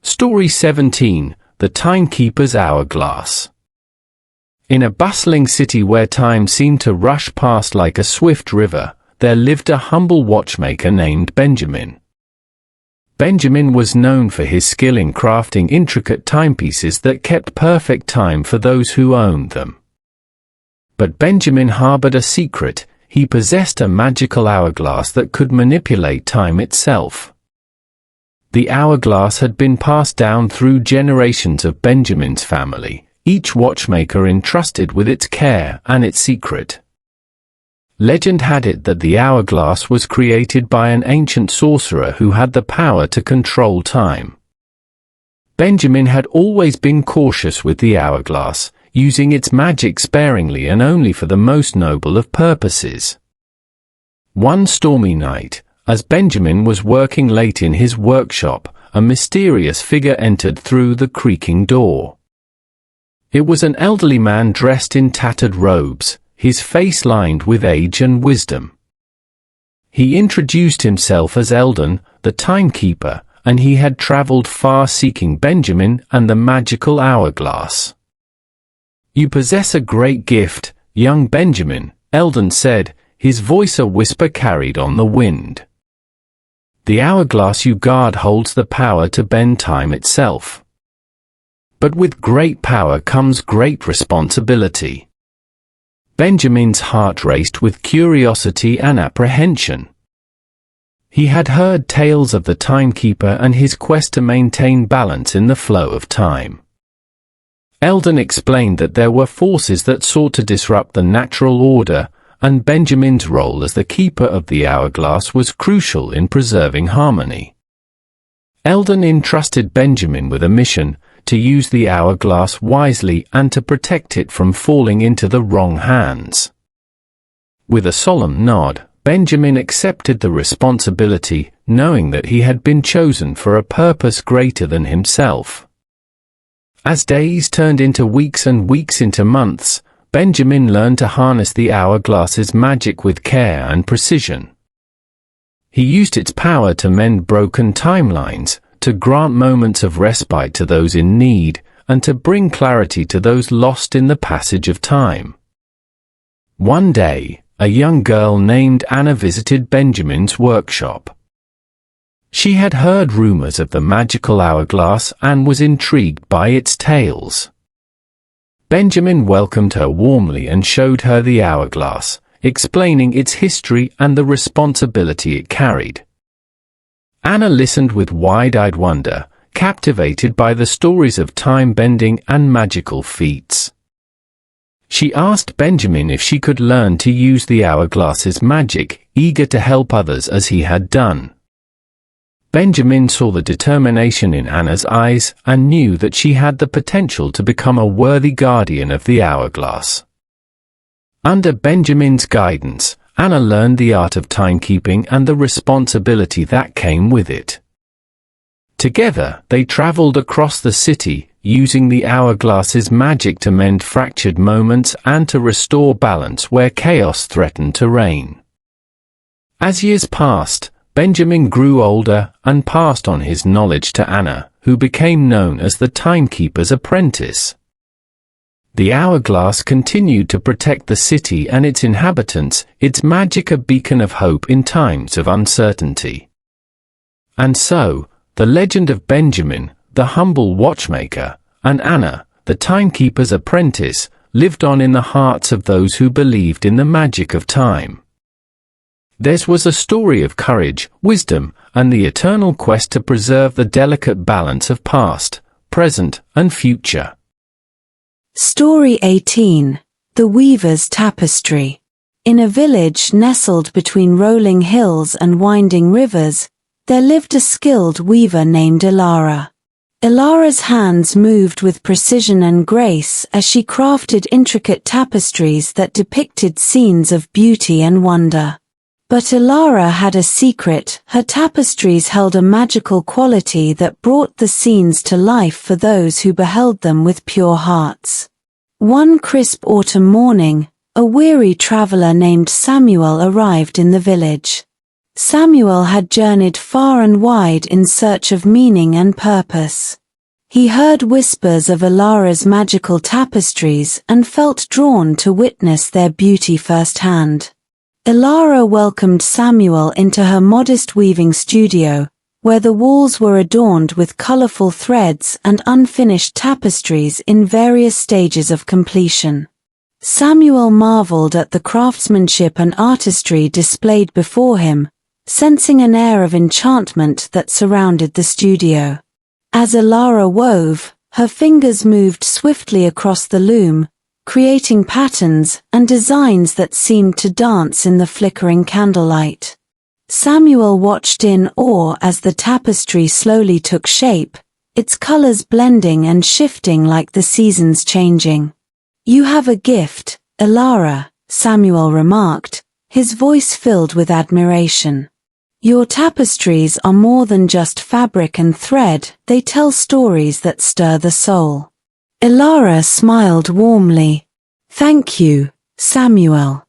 Speaker 2: Story 17, The Timekeeper's Hourglass. In a bustling city where time seemed to rush past like a swift river, there lived a humble watchmaker named Benjamin. Benjamin was known for his skill in crafting intricate timepieces that kept perfect time for those who owned them. But Benjamin harbored a secret. He possessed a magical hourglass that could manipulate time itself. The hourglass had been passed down through generations of Benjamin's family, each watchmaker entrusted with its care and its secret. Legend had it that the hourglass was created by an ancient sorcerer who had the power to control time. Benjamin had always been cautious with the hourglass, using its magic sparingly and only for the most noble of purposes. One stormy night, as Benjamin was working late in his workshop, a mysterious figure entered through the creaking door. It was an elderly man dressed in tattered robes, his face lined with age and wisdom. He introduced himself as Eldon, the Timekeeper, and he had traveled far seeking Benjamin and the magical hourglass. "You possess a great gift, young Benjamin," Eldon said, his voice a whisper carried on the wind. "The hourglass you guard holds the power to bend time itself. But with great power comes great responsibility." Benjamin's heart raced with curiosity and apprehension. He had heard tales of the Timekeeper and his quest to maintain balance in the flow of time. Eldon explained that there were forces that sought to disrupt the natural order, and Benjamin's role as the keeper of the hourglass was crucial in preserving harmony. Eldon entrusted Benjamin with a mission: to use the hourglass wisely and to protect it from falling into the wrong hands. With a solemn nod, Benjamin accepted the responsibility, knowing that he had been chosen for a purpose greater than himself. As days turned into weeks and weeks into months, Benjamin learned to harness the hourglass's magic with care and precision. He used its power to mend broken timelines, to grant moments of respite to those in need, and to bring clarity to those lost in the passage of time. One day, a young girl named Anna visited Benjamin's workshop. She had heard rumors of the magical hourglass and was intrigued by its tales. Benjamin welcomed her warmly and showed her the hourglass, explaining its history and the responsibility it carried. Anna listened with wide-eyed wonder, captivated by the stories of time-bending and magical feats. She asked Benjamin if she could learn to use the hourglass's magic, eager to help others as he had done. Benjamin saw the determination in Anna's eyes and knew that she had the potential to become a worthy guardian of the hourglass. Under Benjamin's guidance, Anna learned the art of timekeeping and the responsibility that came with it. Together, they traveled across the city, using the hourglass's magic to mend fractured moments and to restore balance where chaos threatened to reign. As years passed, Benjamin grew older and passed on his knowledge to Anna, who became known as the Timekeeper's apprentice. The hourglass continued to protect the city and its inhabitants, its magic a beacon of hope in times of uncertainty. And so, the legend of Benjamin, the humble watchmaker, and Anna, the Timekeeper's apprentice, lived on in the hearts of those who believed in the magic of time. Theirs was a story of courage, wisdom, and the eternal quest to preserve the delicate balance of past, present, and future.
Speaker 1: Story 18. The Weaver's Tapestry. In a village nestled between rolling hills and winding rivers, there lived a skilled weaver named Ilara. Ilara's hands moved with precision and grace as she crafted intricate tapestries that depicted scenes of beauty and wonder. But Ilara had a secret: her tapestries held a magical quality that brought the scenes to life for those who beheld them with pure hearts. One crisp autumn morning, a weary traveler named Samuel arrived in the village. Samuel had journeyed far and wide in search of meaning and purpose. He heard whispers of Ilara's magical tapestries and felt drawn to witness their beauty firsthand. Ilara welcomed Samuel into her modest weaving studio, where the walls were adorned with colorful threads and unfinished tapestries in various stages of completion. Samuel marveled at the craftsmanship and artistry displayed before him, sensing an air of enchantment that surrounded the studio. As Ilara wove, her fingers moved swiftly across the loom, creating patterns and designs that seemed to dance in the flickering candlelight. Samuel watched in awe as the tapestry slowly took shape, its colors blending and shifting like the seasons changing. "You have a gift, Ilara," Samuel remarked, his voice filled with admiration. "Your tapestries are more than just fabric and thread, they tell stories that stir the soul." Ilara smiled warmly. "Thank you, Samuel.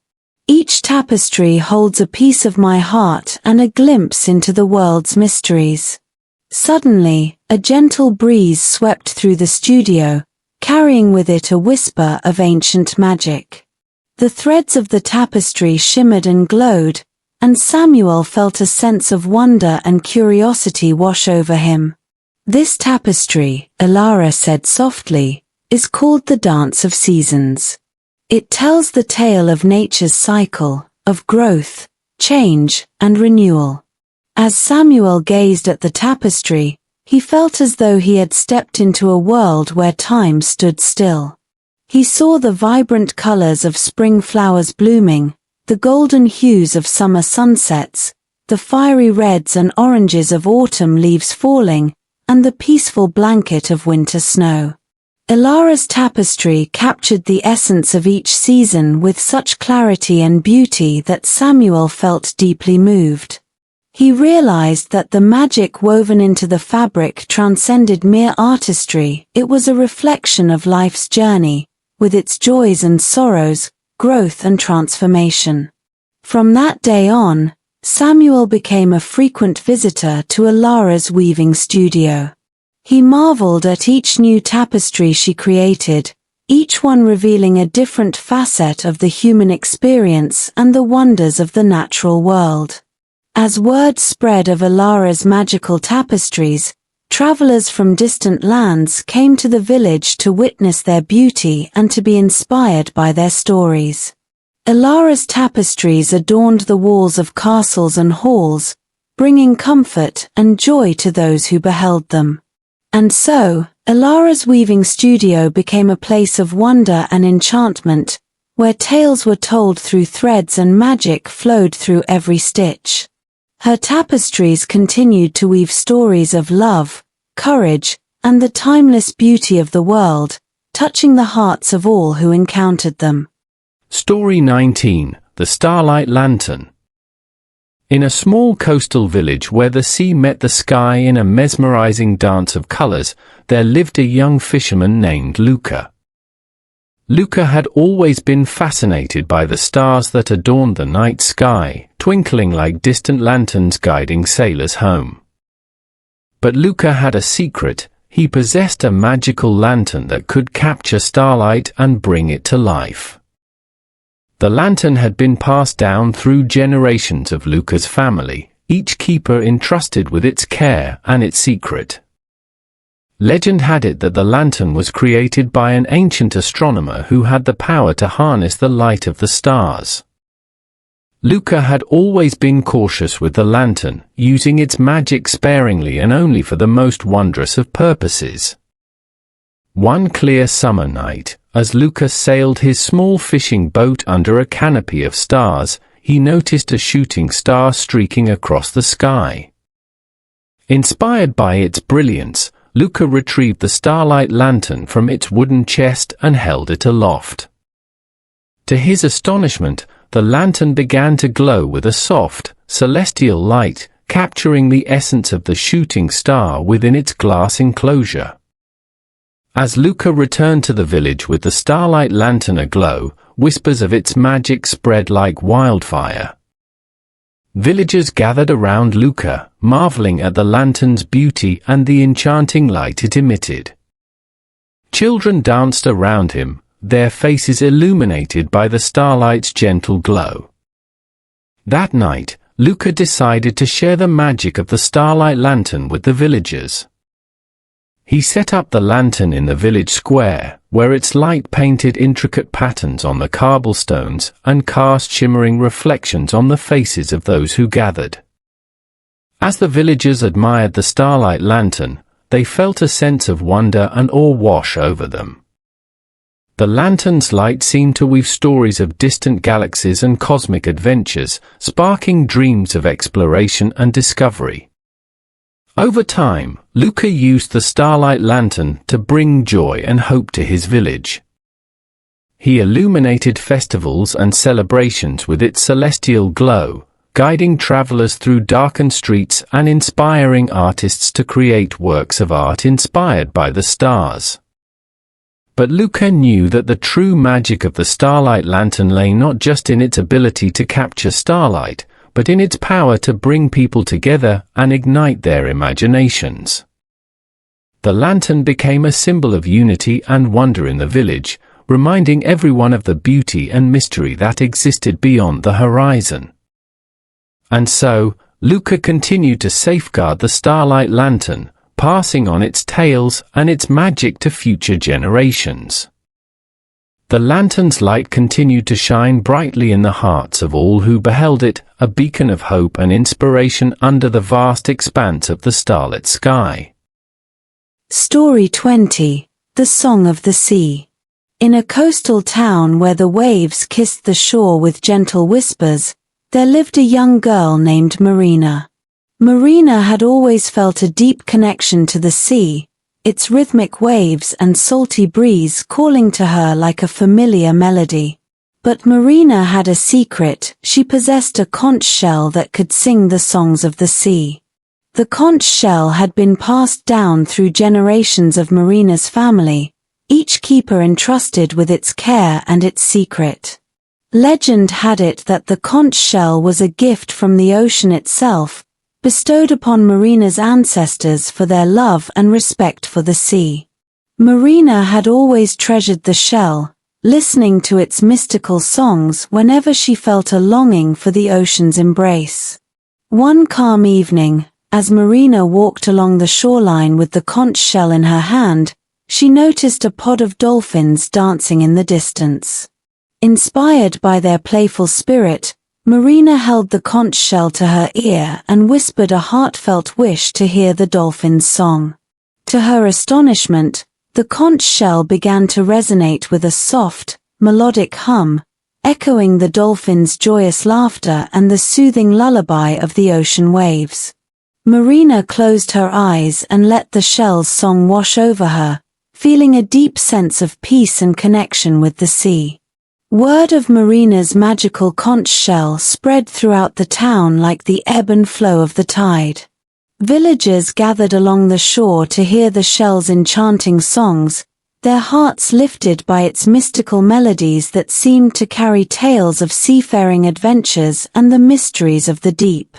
Speaker 1: Each tapestry holds a piece of my heart and a glimpse into the world's mysteries." Suddenly, a gentle breeze swept through the studio, carrying with it a whisper of ancient magic. The threads of the tapestry shimmered and glowed, and Samuel felt a sense of wonder and curiosity wash over him. "This tapestry," Ilara said softly, "is called the Dance of Seasons. It tells the tale of nature's cycle, of growth, change, and renewal." As Samuel gazed at the tapestry, he felt as though he had stepped into a world where time stood still. He saw the vibrant colors of spring flowers blooming, the golden hues of summer sunsets, the fiery reds and oranges of autumn leaves falling, and the peaceful blanket of winter snow. Ilara's tapestry captured the essence of each season with such clarity and beauty that Samuel felt deeply moved. He realized that the magic woven into the fabric transcended mere artistry. It was a reflection of life's journey, with its joys and sorrows, growth and transformation. From that day on, Samuel became a frequent visitor to Ilara's weaving studio. He marveled at each new tapestry she created, each one revealing a different facet of the human experience and the wonders of the natural world. As word spread of Ilara's magical tapestries, travelers from distant lands came to the village to witness their beauty and to be inspired by their stories. Ilara's tapestries adorned the walls of castles and halls, bringing comfort and joy to those who beheld them. And so, Ilara's weaving studio became a place of wonder and enchantment, where tales were told through threads and magic flowed through every stitch. Her tapestries continued to weave stories of love, courage, and the timeless beauty of the world, touching the hearts of all who encountered them.
Speaker 2: Story 19, The Starlight Lantern. In a small coastal village where the sea met the sky in a mesmerizing dance of colors, there lived a young fisherman named Luca. Luca had always been fascinated by the stars that adorned the night sky, twinkling like distant lanterns guiding sailors home. But Luca had a secret. He possessed a magical lantern that could capture starlight and bring it to life. The lantern had been passed down through generations of Luca's family, each keeper entrusted with its care and its secret. Legend had it that the lantern was created by an ancient astronomer who had the power to harness the light of the stars. Luca had always been cautious with the lantern, using its magic sparingly and only for the most wondrous of purposes. One clear summer night, as Luca sailed his small fishing boat under a canopy of stars, he noticed a shooting star streaking across the sky. Inspired by its brilliance, Luca retrieved the starlight lantern from its wooden chest and held it aloft. To his astonishment, the lantern began to glow with a soft, celestial light, capturing the essence of the shooting star within its glass enclosure. As Luca returned to the village with the starlight lantern aglow, whispers of its magic spread like wildfire. Villagers gathered around Luca, marveling at the lantern's beauty and the enchanting light it emitted. Children danced around him, their faces illuminated by the starlight's gentle glow. That night, Luca decided to share the magic of the starlight lantern with the villagers. He set up the lantern in the village square, where its light painted intricate patterns on the cobblestones and cast shimmering reflections on the faces of those who gathered. As the villagers admired the starlight lantern, they felt a sense of wonder and awe wash over them. The lantern's light seemed to weave stories of distant galaxies and cosmic adventures, sparking dreams of exploration and discovery. Over time, Luca used the starlight lantern to bring joy and hope to his village. He illuminated festivals and celebrations with its celestial glow, guiding travelers through darkened streets and inspiring artists to create works of art inspired by the stars. But Luca knew that the true magic of the starlight lantern lay not just in its ability to capture starlight, but in its power to bring people together and ignite their imaginations. The lantern became a symbol of unity and wonder in the village, reminding everyone of the beauty and mystery that existed beyond the horizon. And so, Luca continued to safeguard the starlight lantern, passing on its tales and its magic to future generations. The lantern's light continued to shine brightly in the hearts of all who beheld it, a beacon of hope and inspiration under the vast expanse of the starlit sky.
Speaker 1: Story 20. The Song of the Sea. In a coastal town where the waves kissed the shore with gentle whispers, there lived a young girl named Marina. Marina had always felt a deep connection to the sea, its rhythmic waves and salty breeze calling to her like a familiar melody. But Marina had a secret. She possessed a conch shell that could sing the songs of the sea. The conch shell had been passed down through generations of Marina's family, each keeper entrusted with its care and its secret. Legend had it that the conch shell was a gift from the ocean itself, bestowed upon Marina's ancestors for their love and respect for the sea. Marina had always treasured the shell, listening to its mystical songs whenever she felt a longing for the ocean's embrace. One calm evening, as Marina walked along the shoreline with the conch shell in her hand, she noticed a pod of dolphins dancing in the distance. Inspired by their playful spirit, Marina held the conch shell to her ear and whispered a heartfelt wish to hear the dolphins' song. To her astonishment, the conch shell began to resonate with a soft, melodic hum, echoing the dolphins' joyous laughter and the soothing lullaby of the ocean waves. Marina closed her eyes and let the shell's song wash over her, feeling a deep sense of peace and connection with the sea. Word of Marina's magical conch shell spread throughout the town like the ebb and flow of the tide. Villagers gathered along the shore to hear the shell's enchanting songs, their hearts lifted by its mystical melodies that seemed to carry tales of seafaring adventures and the mysteries of the deep.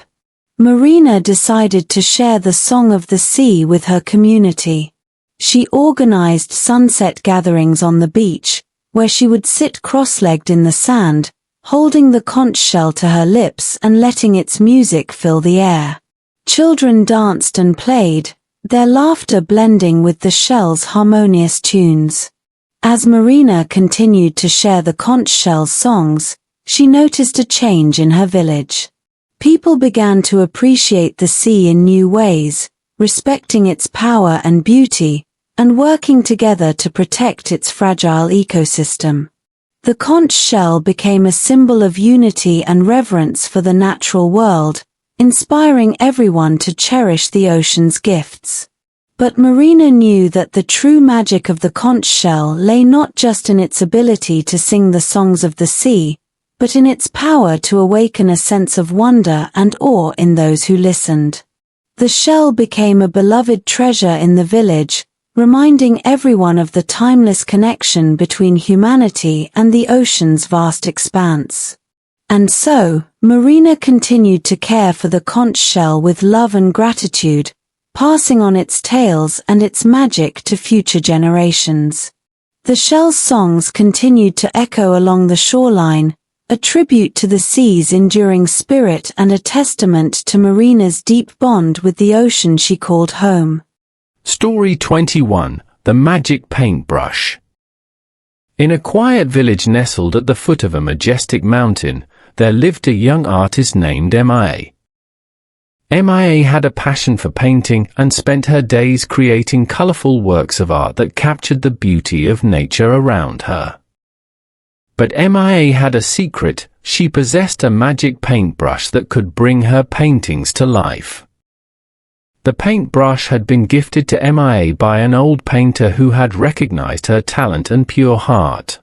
Speaker 1: Marina decided to share the song of the sea with her community. She organized sunset gatherings on the beach, where she would sit cross-legged in the sand, holding the conch shell to her lips and letting its music fill the air. Children danced and played, their laughter blending with the shell's harmonious tunes. As Marina continued to share the conch shell's songs, she noticed a change in her village. People began to appreciate the sea in new ways, respecting its power and beauty, and working together to protect its fragile ecosystem. The conch shell became a symbol of unity and reverence for the natural world, inspiring everyone to cherish the ocean's gifts. But Marina knew that the true magic of the conch shell lay not just in its ability to sing the songs of the sea, but in its power to awaken a sense of wonder and awe in those who listened. The shell became a beloved treasure in the village, reminding everyone of the timeless connection between humanity and the ocean's vast expanse. And so, Marina continued to care for the conch shell with love and gratitude, passing on its tales and its magic to future generations. The shell's songs continued to echo along the shoreline, a tribute to the sea's enduring spirit and a testament to Marina's deep bond with the ocean she called home.
Speaker 2: Story 21. The Magic Paintbrush. In a quiet village nestled at the foot of a majestic mountain, there lived a young artist named Mia. Mia had a passion for painting and spent her days creating colorful works of art that captured the beauty of nature around her. But Mia had a secret: she possessed a magic paintbrush that could bring her paintings to life. The paintbrush had been gifted to Mia by an old painter who had recognized her talent and pure heart.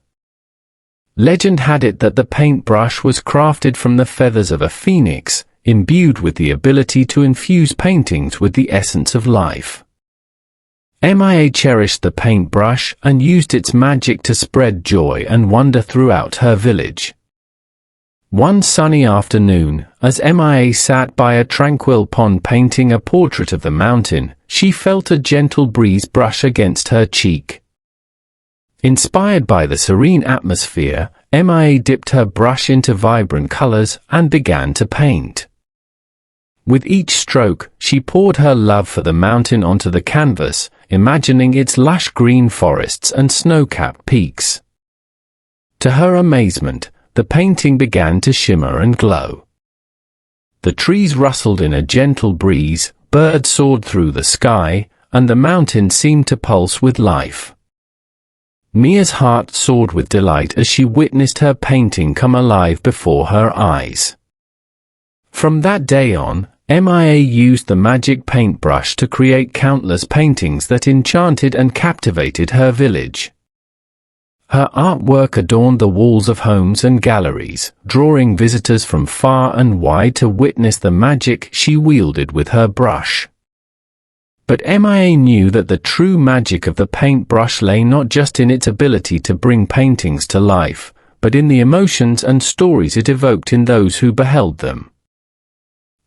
Speaker 2: Legend had it that the paintbrush was crafted from the feathers of a phoenix, imbued with the ability to infuse paintings with the essence of life. Mia cherished the paintbrush and used its magic to spread joy and wonder throughout her village. One sunny afternoon, as Mia sat by a tranquil pond painting a portrait of the mountain, she felt a gentle breeze brush against her cheek. Inspired by the serene atmosphere, Mia dipped her brush into vibrant colors and began to paint. With each stroke, she poured her love for the mountain onto the canvas, imagining its lush green forests and snow-capped peaks. To her amazement, the painting began to shimmer and glow. The trees rustled in a gentle breeze, birds soared through the sky, and the mountain seemed to pulse with life. Mia's heart soared with delight as she witnessed her painting come alive before her eyes. From that day on, Mia used the magic paintbrush to create countless paintings that enchanted and captivated her village. Her artwork adorned the walls of homes and galleries, drawing visitors from far and wide to witness the magic she wielded with her brush. But Mia knew that the true magic of the paintbrush lay not just in its ability to bring paintings to life, but in the emotions and stories it evoked in those who beheld them.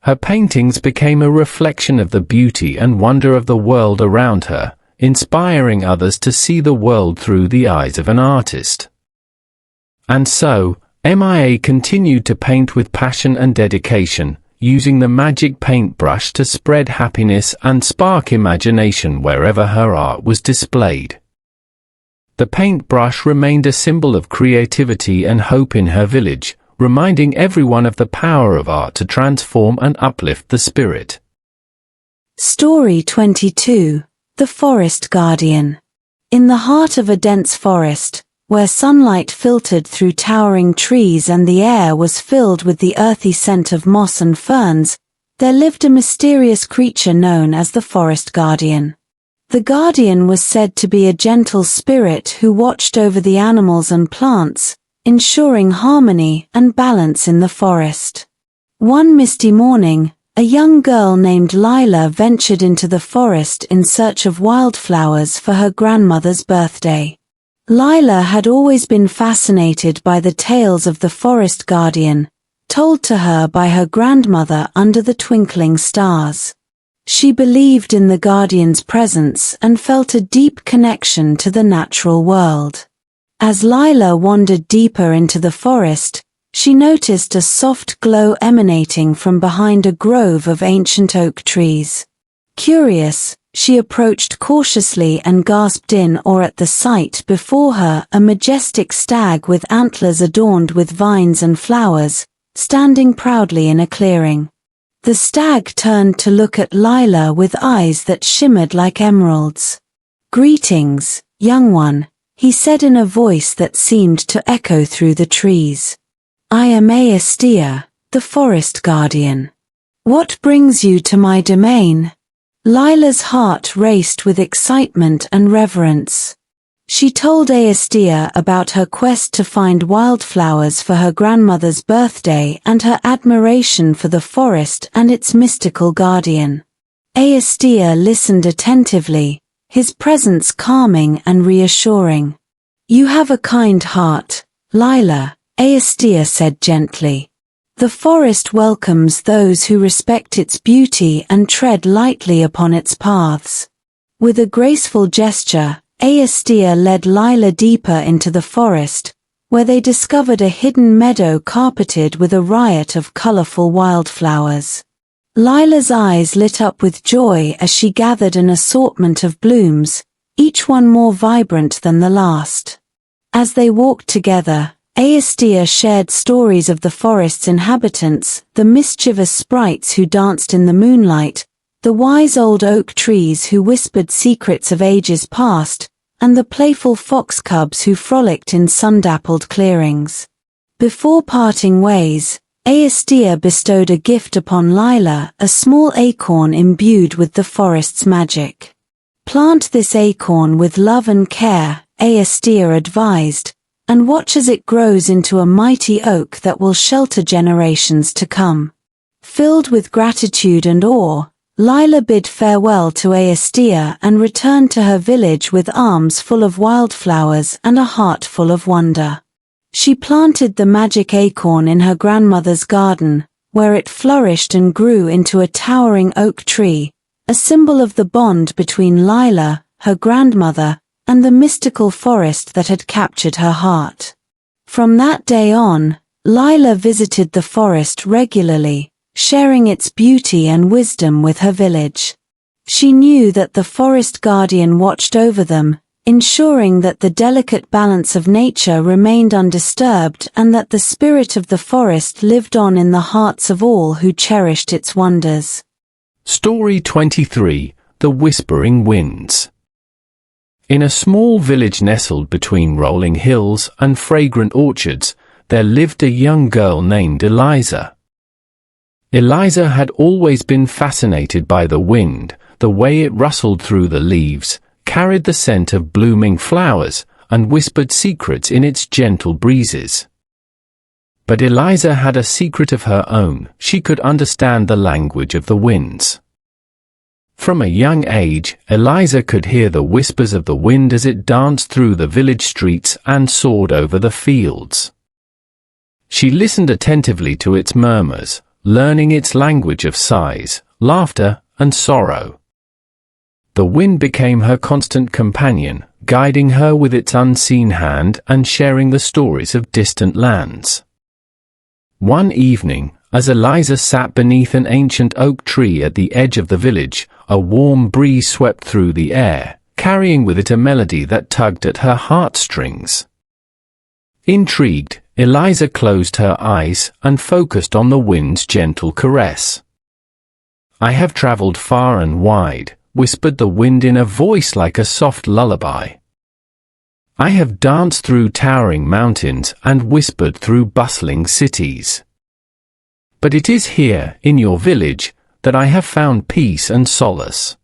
Speaker 2: Her paintings became a reflection of the beauty and wonder of the world around her, inspiring others to see the world through the eyes of an artist. And so, Mia continued to paint with passion and dedication, using the magic paintbrush to spread happiness and spark imagination wherever her art was displayed. The paintbrush remained a symbol of creativity and hope in her village, reminding everyone of the power of art to transform and uplift the spirit.
Speaker 1: Story 22. The Forest Guardian. In the heart of a dense forest, where sunlight filtered through towering trees and the air was filled with the earthy scent of moss and ferns, there lived a mysterious creature known as the Forest Guardian. The Guardian was said to be a gentle spirit who watched over the animals and plants, ensuring harmony and balance in the forest. One misty morning, a young girl named Lila ventured into the forest in search of wildflowers for her grandmother's birthday. Lila had always been fascinated by the tales of the Forest Guardian, told to her by her grandmother under the twinkling stars. She believed in the Guardian's presence and felt a deep connection to the natural world. As Lila wandered deeper into the forest, she noticed a soft glow emanating from behind a grove of ancient oak trees. Curious, she approached cautiously and gasped in awe at the sight before her: a majestic stag with antlers adorned with vines and flowers, standing proudly in a clearing. The stag turned to look at Lila with eyes that shimmered like emeralds. "Greetings, young one," he said in a voice that seemed to echo through the trees. "I am Aestia, the Forest Guardian. What brings you to my domain?" Lila's heart raced with excitement and reverence. She told Aestia about her quest to find wildflowers for her grandmother's birthday and her admiration for the forest and its mystical guardian. Aestia listened attentively, his presence calming and reassuring. "You have a kind heart, Lila," Aestia said gently. The forest welcomes those who respect its beauty and tread lightly upon its paths. With a graceful gesture, Aestia led Lila deeper into the forest, where they discovered a hidden meadow carpeted with a riot of colorful wildflowers. Lila's eyes lit up with joy as she gathered an assortment of blooms, each one more vibrant than the last. As they walked together, Aestia shared stories of the forest's inhabitants, the mischievous sprites who danced in the moonlight, the wise old oak trees who whispered secrets of ages past, and the playful fox cubs who frolicked in sun-dappled clearings. Before parting ways, Aestia bestowed a gift upon Lila, a small acorn imbued with the forest's magic. Plant this acorn with love and care, Aestia advised, and watch as it grows into a mighty oak that will shelter generations to come. Filled with gratitude and awe, Lila bid farewell to Aestia and returned to her village with arms full of wildflowers and a heart full of wonder. She planted the magic acorn in her grandmother's garden, where it flourished and grew into a towering oak tree, a symbol of the bond between Lila, her grandmother, and the mystical forest that had captured her heart. From that day on, Lila visited the forest regularly, sharing its beauty and wisdom with her village. She knew that the forest guardian watched over them, ensuring that the delicate balance of nature remained undisturbed and that the spirit of the forest lived on in the hearts of all who cherished its wonders.
Speaker 2: Story 23: The Whispering Winds. In a small village nestled between rolling hills and fragrant orchards, there lived a young girl named Eliza. Eliza had always been fascinated by the wind, the way it rustled through the leaves, carried the scent of blooming flowers, and whispered secrets in its gentle breezes. But Eliza had a secret of her own: she could understand the language of the winds. From a young age, Eliza could hear the whispers of the wind as it danced through the village streets and soared over the fields. She listened attentively to its murmurs, learning its language of sighs, laughter, and sorrow. The wind became her constant companion, guiding her with its unseen hand and sharing the stories of distant lands. One evening, as Eliza sat beneath an ancient oak tree at the edge of the village, a warm breeze swept through the air, carrying with it a melody that tugged at her heartstrings. Intrigued, Eliza closed her eyes and focused on the wind's gentle caress. "I have traveled far and wide," whispered the wind in a voice like a soft lullaby. "I have danced through towering mountains and whispered through bustling cities. But it is here, in your village, that I have found peace and solace."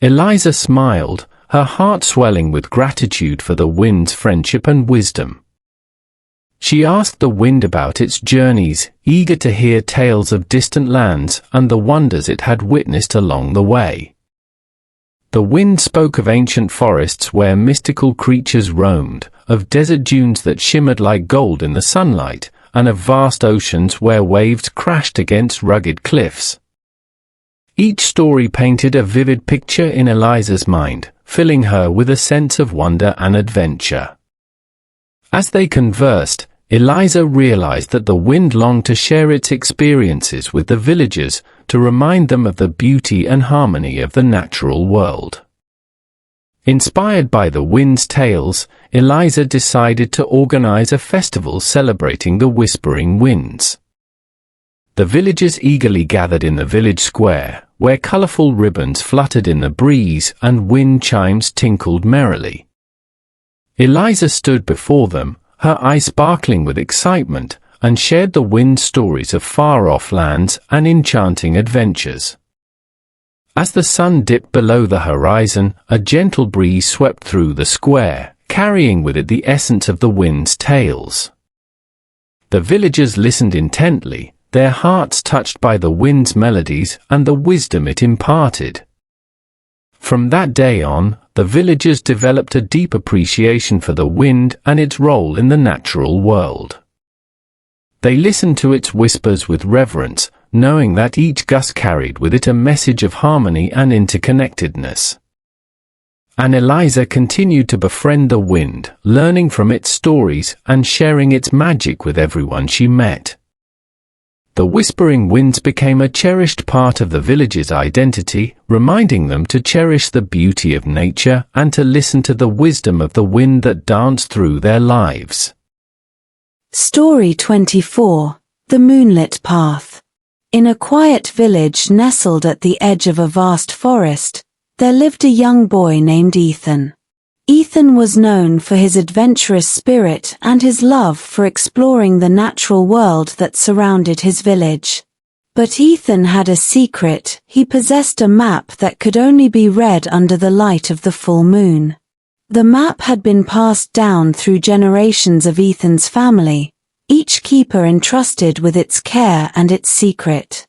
Speaker 2: Eliza smiled, her heart swelling with gratitude for the wind's friendship and wisdom. She asked the wind about its journeys, eager to hear tales of distant lands and the wonders it had witnessed along the way. The wind spoke of ancient forests where mystical creatures roamed, of desert dunes that shimmered like gold in the sunlight, and of vast oceans where waves crashed against rugged cliffs. Each story painted a vivid picture in Eliza's mind, filling her with a sense of wonder and adventure. As they conversed, Eliza realized that the wind longed to share its experiences with the villagers, to remind them of the beauty and harmony of the natural world. Inspired by the wind's tales, Eliza decided to organize a festival celebrating the whispering winds. The villagers eagerly gathered in the village square, where colorful ribbons fluttered in the breeze and wind chimes tinkled merrily. Eliza stood before them, her eyes sparkling with excitement, and shared the wind stories of far-off lands and enchanting adventures. As the sun dipped below the horizon, a gentle breeze swept through the square, carrying with it the essence of the wind's tales. The villagers listened intently, their hearts touched by the wind's melodies and the wisdom it imparted. From that day on, the villagers developed a deep appreciation for the wind and its role in the natural world. They listened to its whispers with reverence, knowing that each gust carried with it a message of harmony and interconnectedness. And Eliza continued to befriend the wind, learning from its stories and sharing its magic with everyone she met. The whispering winds became a cherished part of the village's identity, reminding them to cherish the beauty of nature and to listen to the wisdom of the wind that danced through their lives.
Speaker 1: Story 24. The Moonlit Path. In a quiet village nestled at the edge of a vast forest, there lived a young boy named Ethan. Ethan was known for his adventurous spirit and his love for exploring the natural world that surrounded his village. But Ethan had a secret. He possessed a map that could only be read under the light of the full moon. The map had been passed down through generations of Ethan's family, each keeper entrusted with its care and its secret.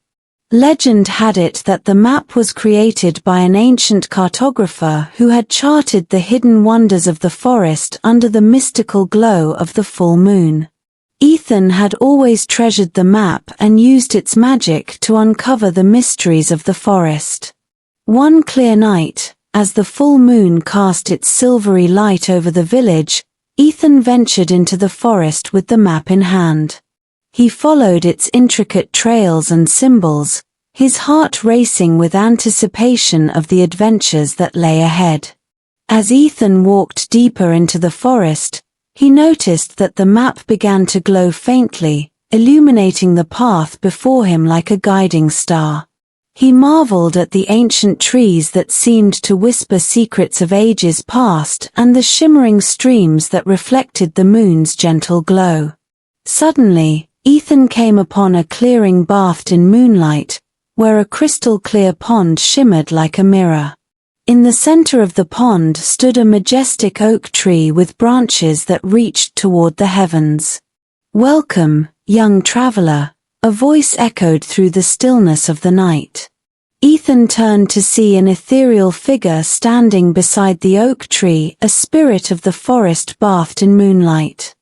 Speaker 1: Legend had it that the map was created by an ancient cartographer who had charted the hidden wonders of the forest under the mystical glow of the full moon. Ethan had always treasured the map and used its magic to uncover the mysteries of the forest. One clear night, as the full moon cast its silvery light over the village, Ethan ventured into the forest with the map in hand. He followed its intricate trails and symbols, his heart racing with anticipation of the adventures that lay ahead. As Ethan walked deeper into the forest, he noticed that the map began to glow faintly, illuminating the path before him like a guiding star. He marveled at the ancient trees that seemed to whisper secrets of ages past and the shimmering streams that reflected the moon's gentle glow. Suddenly, Ethan came upon a clearing bathed in moonlight, where a crystal-clear pond shimmered like a mirror. In the center of the pond stood a majestic oak tree with branches that reached toward the heavens. "Welcome, young traveler," a voice echoed through the stillness of the night. Ethan turned to see an ethereal figure standing beside the oak tree, a spirit of the forest bathed in moonlight.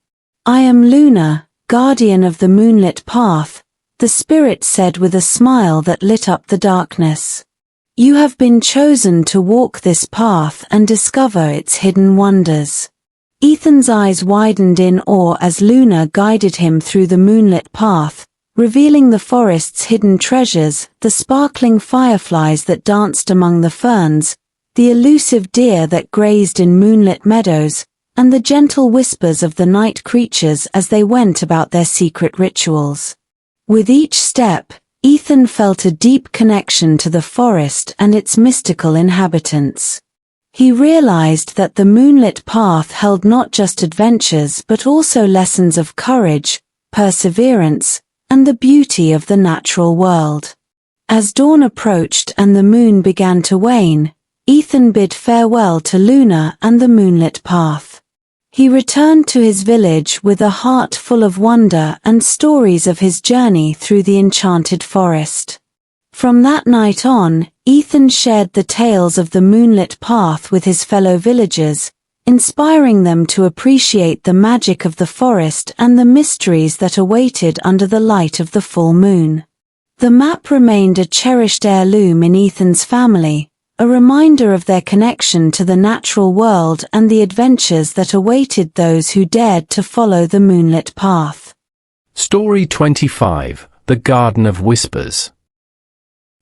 Speaker 1: "I am Luna, guardian of the moonlit path," the spirit said with a smile that lit up the darkness. "You have been chosen to walk this path and discover its hidden wonders." Ethan's eyes widened in awe as Luna guided him through the moonlit path, revealing the forest's hidden treasures, the sparkling fireflies that danced among the ferns, the elusive deer that grazed in moonlit meadows, and the gentle whispers of the night creatures as they went about their secret rituals. With each step, Ethan felt a deep connection to the forest and its mystical inhabitants. He realized that the moonlit path held not just adventures but also lessons of courage, perseverance, and the beauty of the natural world. As dawn approached and the moon began to wane, Ethan bid farewell to Luna and the moonlit path. He returned to his village with a heart full of wonder and stories of his journey through the enchanted forest. From that night on, Ethan shared the tales of the moonlit path with his fellow villagers, inspiring them to appreciate the magic of the forest and the mysteries that awaited under the light of the full moon. The map remained a cherished heirloom in Ethan's family, a reminder of their connection to the natural world and the adventures that awaited those who dared to follow the moonlit path.
Speaker 2: Story 25. The Garden of Whispers.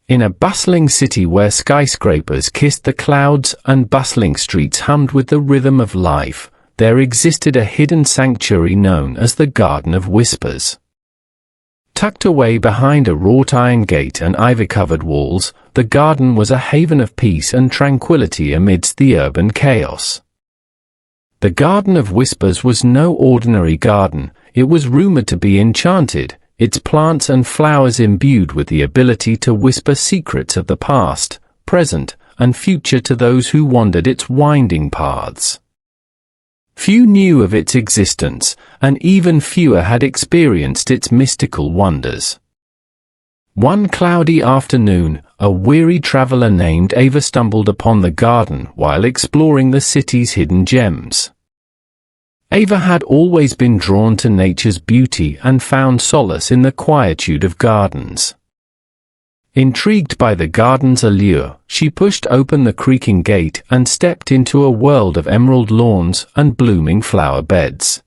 Speaker 2: In a bustling city where skyscrapers kissed the clouds and bustling streets hummed with the rhythm of life, there existed a hidden sanctuary known as the Garden of Whispers. Tucked away behind a wrought iron gate and ivy-covered walls, the garden was a haven of peace and tranquility amidst the urban chaos. The Garden of Whispers was no ordinary garden. It was rumored to be enchanted, its plants and flowers imbued with the ability to whisper secrets of the past, present, and future to those who wandered its winding paths. Few knew of its existence, and even fewer had experienced its mystical wonders. One cloudy afternoon, a weary traveler named Ava stumbled upon the garden while exploring the city's hidden gems. Ava had always been drawn to nature's beauty and found solace in the quietude of gardens. Intrigued by the garden's allure, she pushed open the creaking gate and stepped into a world of emerald lawns and blooming flower beds.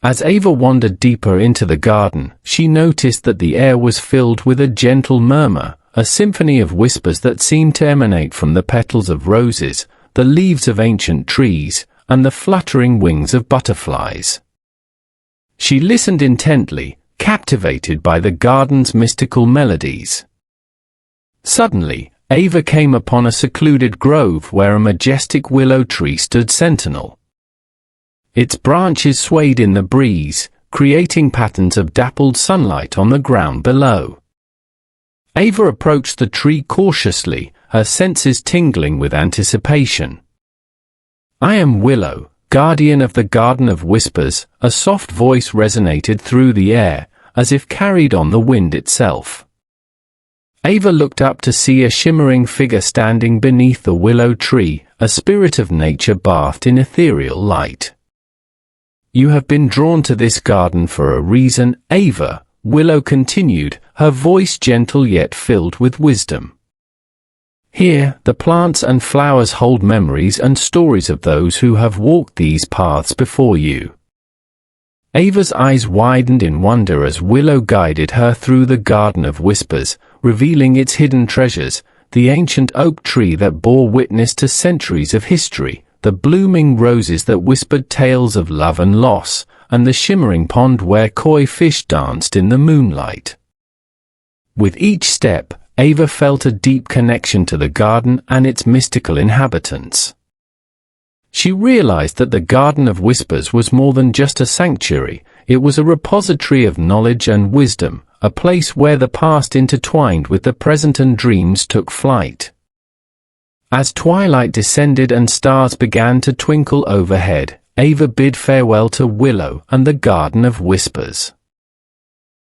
Speaker 2: As Ava wandered deeper into the garden, she noticed that the air was filled with a gentle murmur, a symphony of whispers that seemed to emanate from the petals of roses, the leaves of ancient trees, and the fluttering wings of butterflies. She listened intently, captivated by the garden's mystical melodies. Suddenly, Ava came upon a secluded grove where a majestic willow tree stood sentinel. Its branches swayed in the breeze, creating patterns of dappled sunlight on the ground below. Ava approached the tree cautiously, her senses tingling with anticipation. "I am Willow, guardian of the Garden of Whispers," a soft voice resonated through the air, as if carried on the wind itself. Ava looked up to see a shimmering figure standing beneath the willow tree, a spirit of nature bathed in ethereal light. "You have been drawn to this garden for a reason, Ava," Willow continued, her voice gentle yet filled with wisdom. "Here, the plants and flowers hold memories and stories of those who have walked these paths before you." Ava's eyes widened in wonder as Willow guided her through the Garden of Whispers, revealing its hidden treasures, the ancient oak tree that bore witness to centuries of history, the blooming roses that whispered tales of love and loss, and the shimmering pond where koi fish danced in the moonlight. With each step, Ava felt a deep connection to the garden and its mystical inhabitants. She realized that the Garden of Whispers was more than just a sanctuary, it was a repository of knowledge and wisdom, a place where the past intertwined with the present and dreams took flight. As twilight descended and stars began to twinkle overhead, Ava bid farewell to Willow and the Garden of Whispers.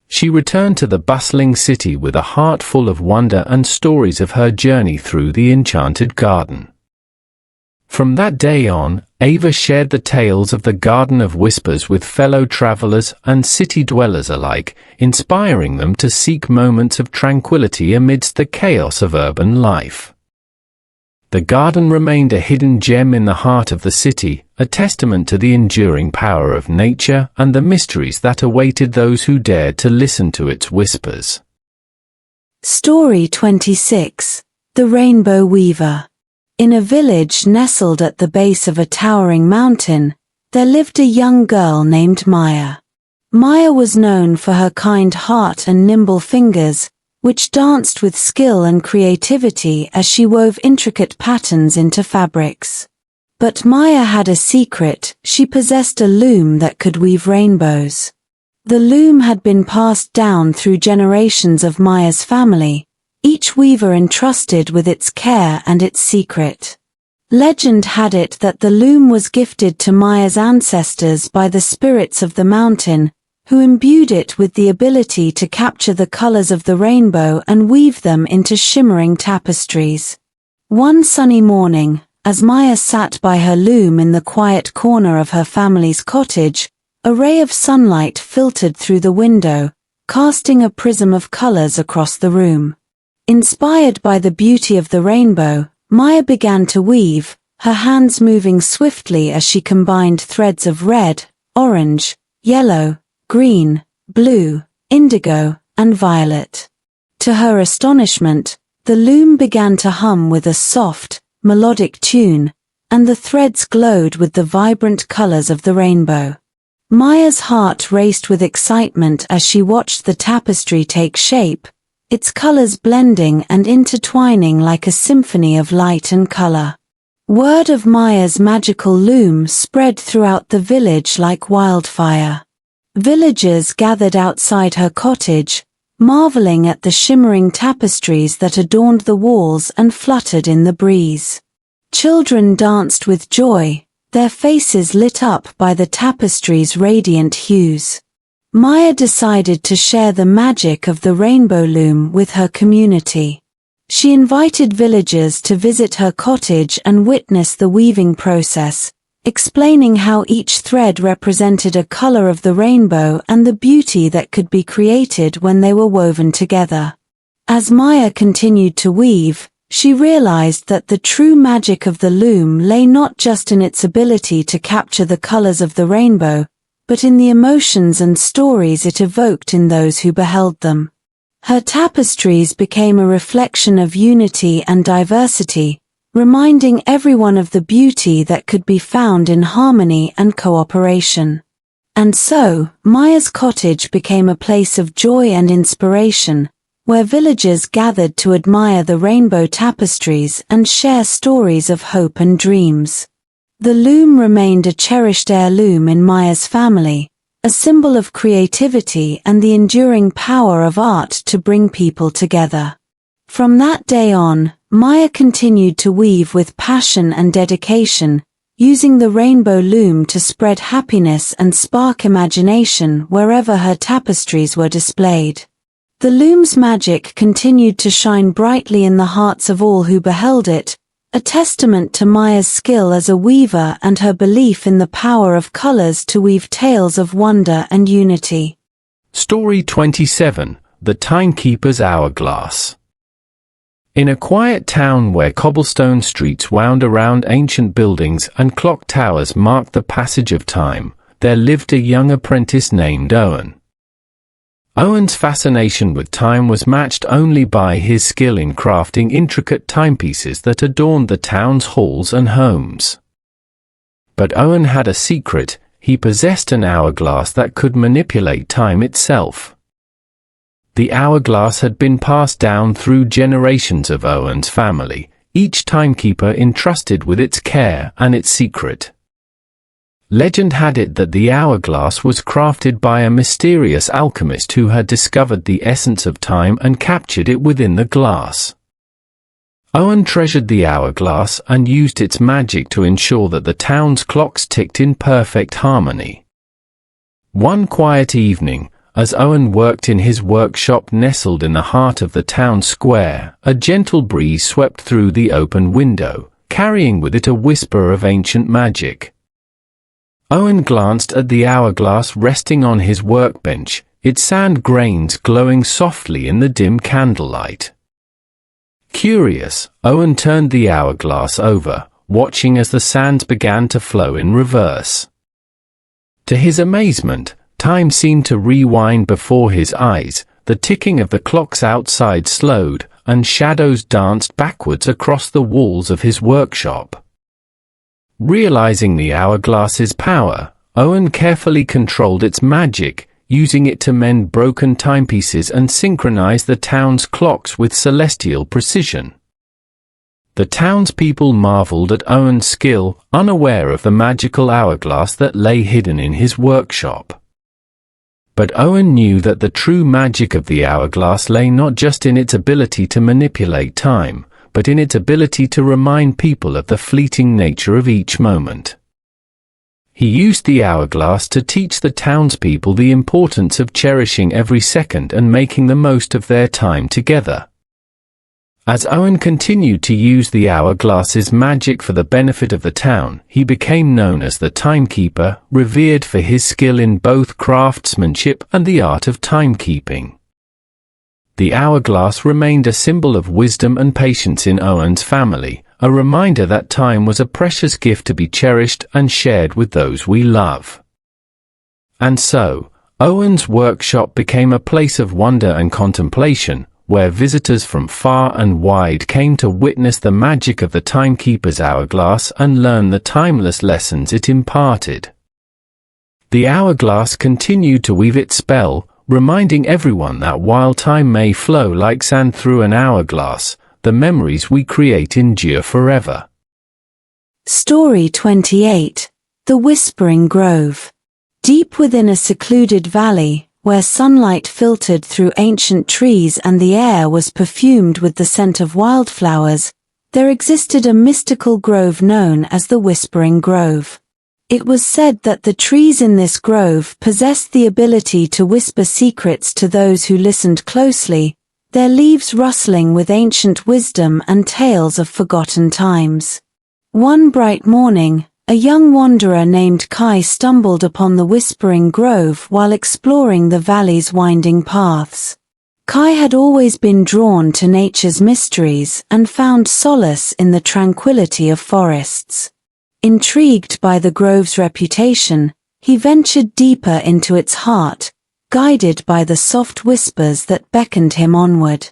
Speaker 2: She returned to the bustling city with a heart full of wonder and stories of her journey through the enchanted garden. From that day on, Ava shared the tales of the Garden of Whispers with fellow travelers and city dwellers alike, inspiring them to seek moments of tranquility amidst the chaos of urban life. The garden remained a hidden gem in the heart of the city, a testament to the enduring power of nature and the mysteries that awaited those who dared to listen to its whispers.
Speaker 1: Story 26. The Rainbow Weaver. In a village nestled at the base of a towering mountain, there lived a young girl named Maya. Maya was known for her kind heart and nimble fingers, which danced with skill and creativity as she wove intricate patterns into fabrics. But Maya had a secret: she possessed a loom that could weave rainbows. The loom had been passed down through generations of Maya's family, each weaver entrusted with its care and its secret. Legend had it that the loom was gifted to Maya's ancestors by the spirits of the mountain, who imbued it with the ability to capture the colors of the rainbow and weave them into shimmering tapestries. One sunny morning, as Maya sat by her loom in the quiet corner of her family's cottage, a ray of sunlight filtered through the window, casting a prism of colors across the room. Inspired by the beauty of the rainbow, Maya began to weave, her hands moving swiftly as she combined threads of red, orange, yellow, green, blue, indigo, and violet. To her astonishment, the loom began to hum with a soft, melodic tune, and the threads glowed with the vibrant colors of the rainbow. Maya's heart raced with excitement as she watched the tapestry take shape, its colors blending and intertwining like a symphony of light and color. Word of Maya's magical loom spread throughout the village like wildfire. Villagers gathered outside her cottage, marveling at the shimmering tapestries that adorned the walls and fluttered in the breeze. Children danced with joy, their faces lit up by the tapestry's radiant hues. Maya decided to share the magic of the rainbow loom with her community. She invited villagers to visit her cottage and witness the weaving process, explaining how each thread represented a color of the rainbow and the beauty that could be created when they were woven together. As Maya continued to weave, she realized that the true magic of the loom lay not just in its ability to capture the colors of the rainbow, but in the emotions and stories it evoked in those who beheld them. Her tapestries became a reflection of unity and diversity, reminding everyone of the beauty that could be found in harmony and cooperation. And so, Maya's cottage became a place of joy and inspiration, where villagers gathered to admire the rainbow tapestries and share stories of hope and dreams. The loom remained a cherished heirloom in Maya's family, a symbol of creativity and the enduring power of art to bring people together. From that day on, Maya continued to weave with passion and dedication, using the rainbow loom to spread happiness and spark imagination wherever her tapestries were displayed. The loom's magic continued to shine brightly in the hearts of all who beheld it, a testament to Maya's skill as a weaver and her belief in the power of colors to weave tales of wonder and unity.
Speaker 2: Story 27, The Timekeeper's Hourglass. In a quiet town where cobblestone streets wound around ancient buildings and clock towers marked the passage of time, there lived a young apprentice named Owen. Owen's fascination with time was matched only by his skill in crafting intricate timepieces that adorned the town's halls and homes. But Owen had a secret: he possessed an hourglass that could manipulate time itself. The hourglass had been passed down through generations of Owen's family, each timekeeper entrusted with its care and its secret. Legend had it that the hourglass was crafted by a mysterious alchemist who had discovered the essence of time and captured it within the glass. Owen treasured the hourglass and used its magic to ensure that the town's clocks ticked in perfect harmony. One quiet evening, as Owen worked in his workshop nestled in the heart of the town square, a gentle breeze swept through the open window, carrying with it a whisper of ancient magic. Owen glanced at the hourglass resting on his workbench, its sand grains glowing softly in the dim candlelight. Curious, Owen turned the hourglass over, watching as the sands began to flow in reverse. To his amazement, time seemed to rewind before his eyes, the ticking of the clocks outside slowed, and shadows danced backwards across the walls of his workshop. Realizing the hourglass's power, Owen carefully controlled its magic, using it to mend broken timepieces and synchronize the town's clocks with celestial precision. The townspeople marveled at Owen's skill, unaware of the magical hourglass that lay hidden in his workshop. But Owen knew that the true magic of the hourglass lay not just in its ability to manipulate time, but in its ability to remind people of the fleeting nature of each moment. He used the hourglass to teach the townspeople the importance of cherishing every second and making the most of their time together. As Owen continued to use the hourglass's magic for the benefit of the town, he became known as the Timekeeper, revered for his skill in both craftsmanship and the art of timekeeping. The hourglass remained a symbol of wisdom and patience in Owen's family, a reminder that time was a precious gift to be cherished and shared with those we love. And so, Owen's workshop became a place of wonder and contemplation, where visitors from far and wide came to witness the magic of the Timekeeper's hourglass and learn the timeless lessons it imparted. The hourglass continued to weave its spell, reminding everyone that while time may flow like sand through an hourglass, the memories we create endure forever.
Speaker 1: Story 28, The Whispering Grove. Deep within a secluded valley, where sunlight filtered through ancient trees and the air was perfumed with the scent of wildflowers, there existed a mystical grove known as the Whispering Grove. It was said that the trees in this grove possessed the ability to whisper secrets to those who listened closely, their leaves rustling with ancient wisdom and tales of forgotten times. One bright morning, A young wanderer named Kai stumbled upon the Whispering Grove while exploring the valley's winding paths. Kai had always been drawn to nature's mysteries and found solace in the tranquility of forests. Intrigued by the grove's reputation, he ventured deeper into its heart, guided by the soft whispers that beckoned him onward.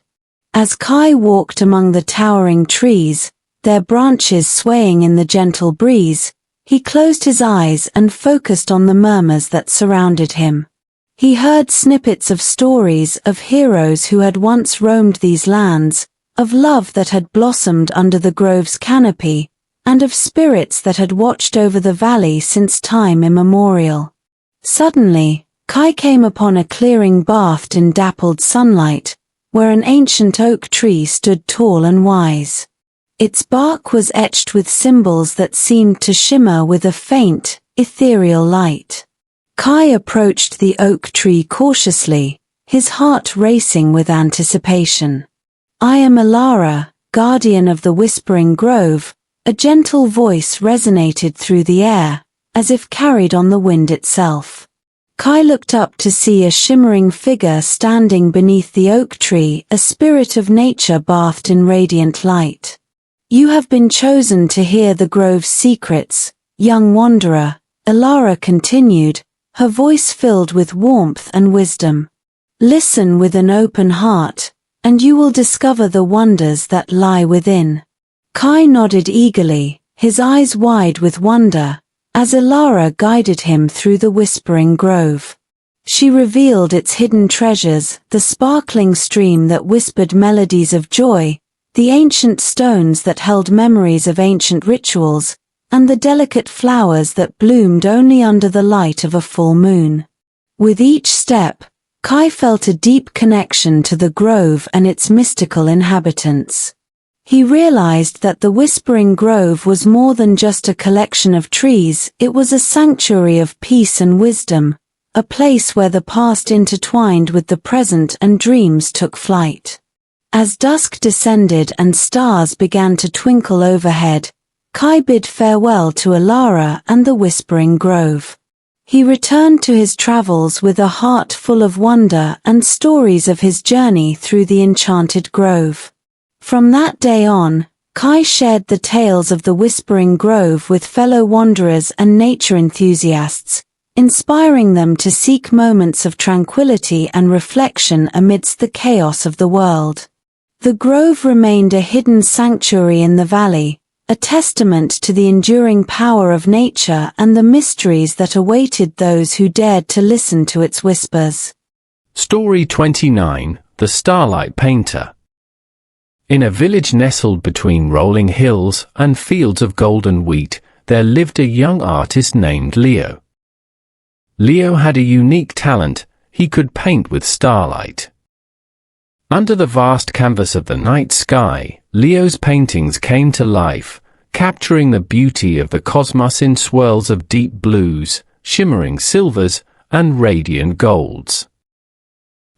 Speaker 1: As Kai walked among the towering trees, their branches swaying in the gentle breeze, he closed his eyes and focused on the murmurs that surrounded him. He heard snippets of stories of heroes who had once roamed these lands, of love that had blossomed under the grove's canopy, and of spirits that had watched over the valley since time immemorial. Suddenly, Kai came upon a clearing bathed in dappled sunlight, where an ancient oak tree stood tall and wise. Its bark was etched with symbols that seemed to shimmer with a faint, ethereal light. Kai approached the oak tree cautiously, his heart racing with anticipation. "I am Alara, guardian of the Whispering Grove," a gentle voice resonated through the air, as if carried on the wind itself. Kai looked up to see a shimmering figure standing beneath the oak tree, a spirit of nature bathed in radiant light. "You have been chosen to hear the grove's secrets, young wanderer," Alara continued, her voice filled with warmth and wisdom. "Listen with an open heart, and you will discover the wonders that lie within." Kai nodded eagerly, his eyes wide with wonder, as Alara guided him through the Whispering Grove. She revealed its hidden treasures, the sparkling stream that whispered melodies of joy, the ancient stones that held memories of ancient rituals, and the delicate flowers that bloomed only under the light of a full moon. With each step, Kai felt a deep connection to the grove and its mystical inhabitants. He realized that the Whispering Grove was more than just a collection of trees, it was a sanctuary of peace and wisdom, a place where the past intertwined with the present and dreams took flight. As dusk descended and stars began to twinkle overhead, Kai bid farewell to Alara and the Whispering Grove. He returned to his travels with a heart full of wonder and stories of his journey through the Enchanted Grove. From that day on, Kai shared the tales of the Whispering Grove with fellow wanderers and nature enthusiasts, inspiring them to seek moments of tranquility and reflection amidst the chaos of the world. The grove remained a hidden sanctuary in the valley, a testament to the enduring power of nature and the mysteries that awaited those who dared to listen to its whispers.
Speaker 2: Story 29, The Starlight Painter. In a village nestled between rolling hills and fields of golden wheat, there lived a young artist named Leo. Leo had a unique talent, he could paint with starlight. Under the vast canvas of the night sky, Leo's paintings came to life, capturing the beauty of the cosmos in swirls of deep blues, shimmering silvers, and radiant golds.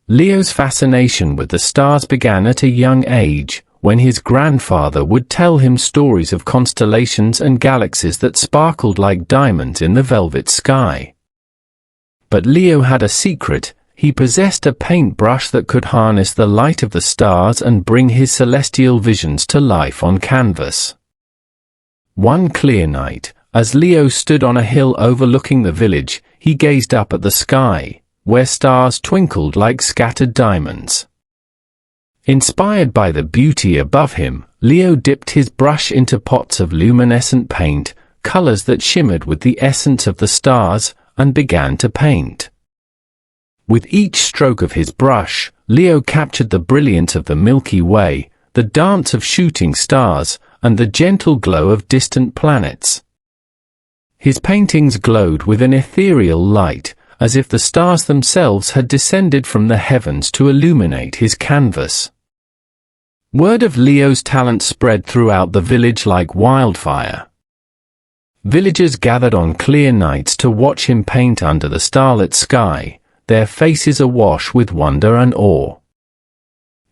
Speaker 2: Leo's fascination with the stars began at a young age, when his grandfather would tell him stories of constellations and galaxies that sparkled like diamonds in the velvet sky. But Leo had a secret. He possessed a paintbrush that could harness the light of the stars and bring his celestial visions to life on canvas. One clear night, as Leo stood on a hill overlooking the village, he gazed up at the sky, where stars twinkled like scattered diamonds. Inspired by the beauty above him, Leo dipped his brush into pots of luminescent paint, colors that shimmered with the essence of the stars, and began to paint. With each stroke of his brush, Leo captured the brilliance of the Milky Way, the dance of shooting stars, and the gentle glow of distant planets. His paintings glowed with an ethereal light, as if the stars themselves had descended from the heavens to illuminate his canvas. Word of Leo's talent spread throughout the village like wildfire. Villagers gathered on clear nights to watch him paint under the starlit sky, their faces awash with wonder and awe.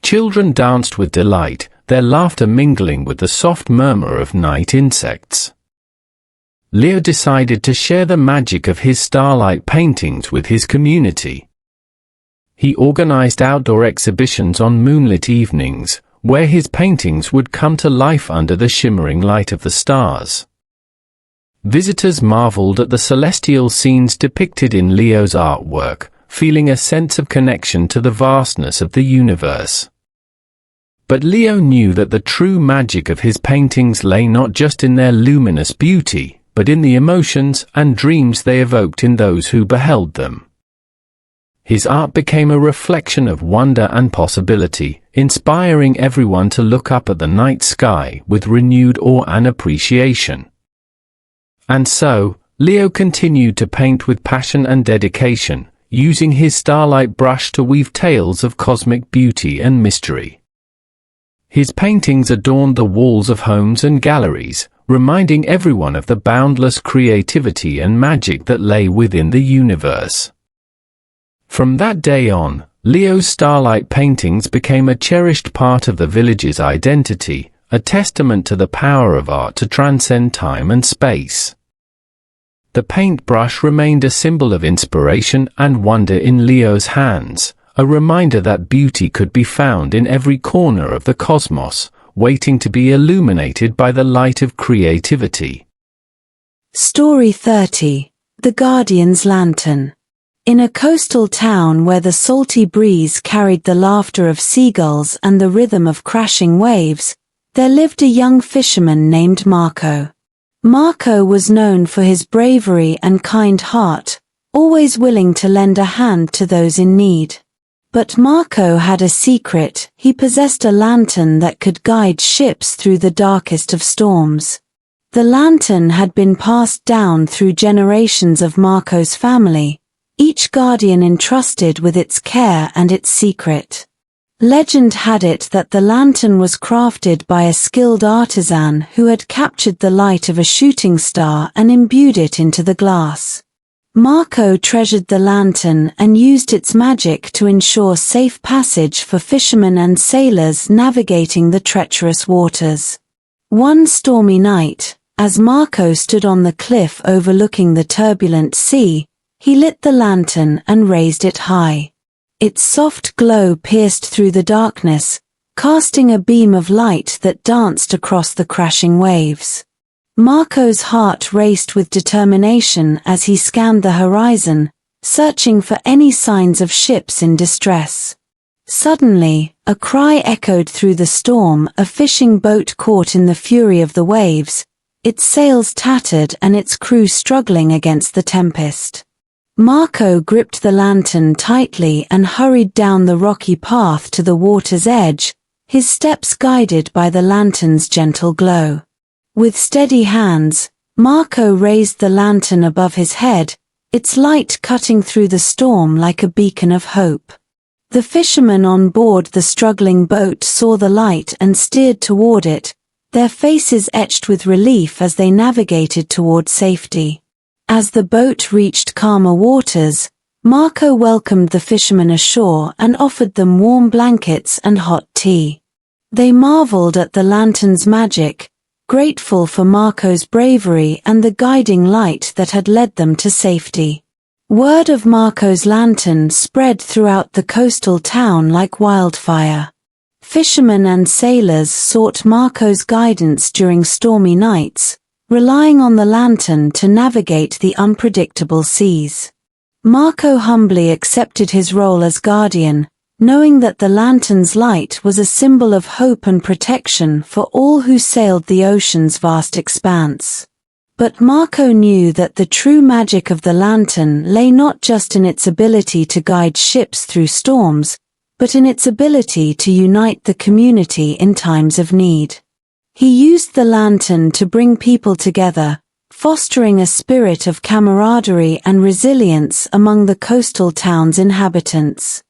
Speaker 2: Children danced with delight, their laughter mingling with the soft murmur of night insects. Leo decided to share the magic of his Starlight paintings with his community. He organized outdoor exhibitions on moonlit evenings, where his paintings would come to life under the shimmering light of the stars. Visitors marveled at the celestial scenes depicted in Leo's artwork, feeling a sense of connection to the vastness of the universe. But Leo knew that the true magic of his paintings lay not just in their luminous beauty, but in the emotions and dreams they evoked in those who beheld them. His art became a reflection of wonder and possibility, inspiring everyone to look up at the night sky with renewed awe and appreciation. And so, Leo continued to paint with passion and dedication, using his Starlight brush to weave tales of cosmic beauty and mystery. His paintings adorned the walls of homes and galleries, reminding everyone of the boundless creativity and magic that lay within the universe. From that day on, Leo's Starlight paintings became a cherished part of the village's identity, a testament to the power of art to transcend time and space. The paintbrush remained a symbol of inspiration and wonder in Leo's hands, a reminder that beauty could be found in every corner of the cosmos, waiting to be illuminated by the light of creativity.
Speaker 1: Story 30. The Guardian's Lantern. In a coastal town where the salty breeze carried the laughter of seagulls and the rhythm of crashing waves, there lived a young fisherman named Marco. Marco was known for his bravery and kind heart, always willing to lend a hand to those in need. But Marco had a secret. He possessed a lantern that could guide ships through the darkest of storms. The lantern had been passed down through generations of Marco's family, each guardian entrusted with its care and its secret. Legend had it that the lantern was crafted by a skilled artisan who had captured the light of a shooting star and imbued it into the glass. Marco treasured the lantern and used its magic to ensure safe passage for fishermen and sailors navigating the treacherous waters. One stormy night, as Marco stood on the cliff overlooking the turbulent sea, he lit the lantern and raised it high. Its soft glow pierced through the darkness, casting a beam of light that danced across the crashing waves. Marco's heart raced with determination as he scanned the horizon, searching for any signs of ships in distress. Suddenly, a cry echoed through the storm, a fishing boat caught in the fury of the waves, its sails tattered and its crew struggling against the tempest. Marco gripped the lantern tightly and hurried down the rocky path to the water's edge, his steps guided by the lantern's gentle glow. With steady hands, Marco raised the lantern above his head, its light cutting through the storm like a beacon of hope. The fishermen on board the struggling boat saw the light and steered toward it, their faces etched with relief as they navigated toward safety. As the boat reached calmer waters, Marco welcomed the fishermen ashore and offered them warm blankets and hot tea. They marveled at the lantern's magic, grateful for Marco's bravery and the guiding light that had led them to safety. Word of Marco's lantern spread throughout the coastal town like wildfire. Fishermen and sailors sought Marco's guidance during stormy nights, relying on the lantern to navigate the unpredictable seas. Marco humbly accepted his role as guardian, knowing that the lantern's light was a symbol of hope and protection for all who sailed the ocean's vast expanse. But Marco knew that the true magic of the lantern lay not just in its ability to guide ships through storms, but in its ability to unite the community in times of need. He used the lantern to bring people together, fostering a spirit of camaraderie and resilience among the coastal town's inhabitants.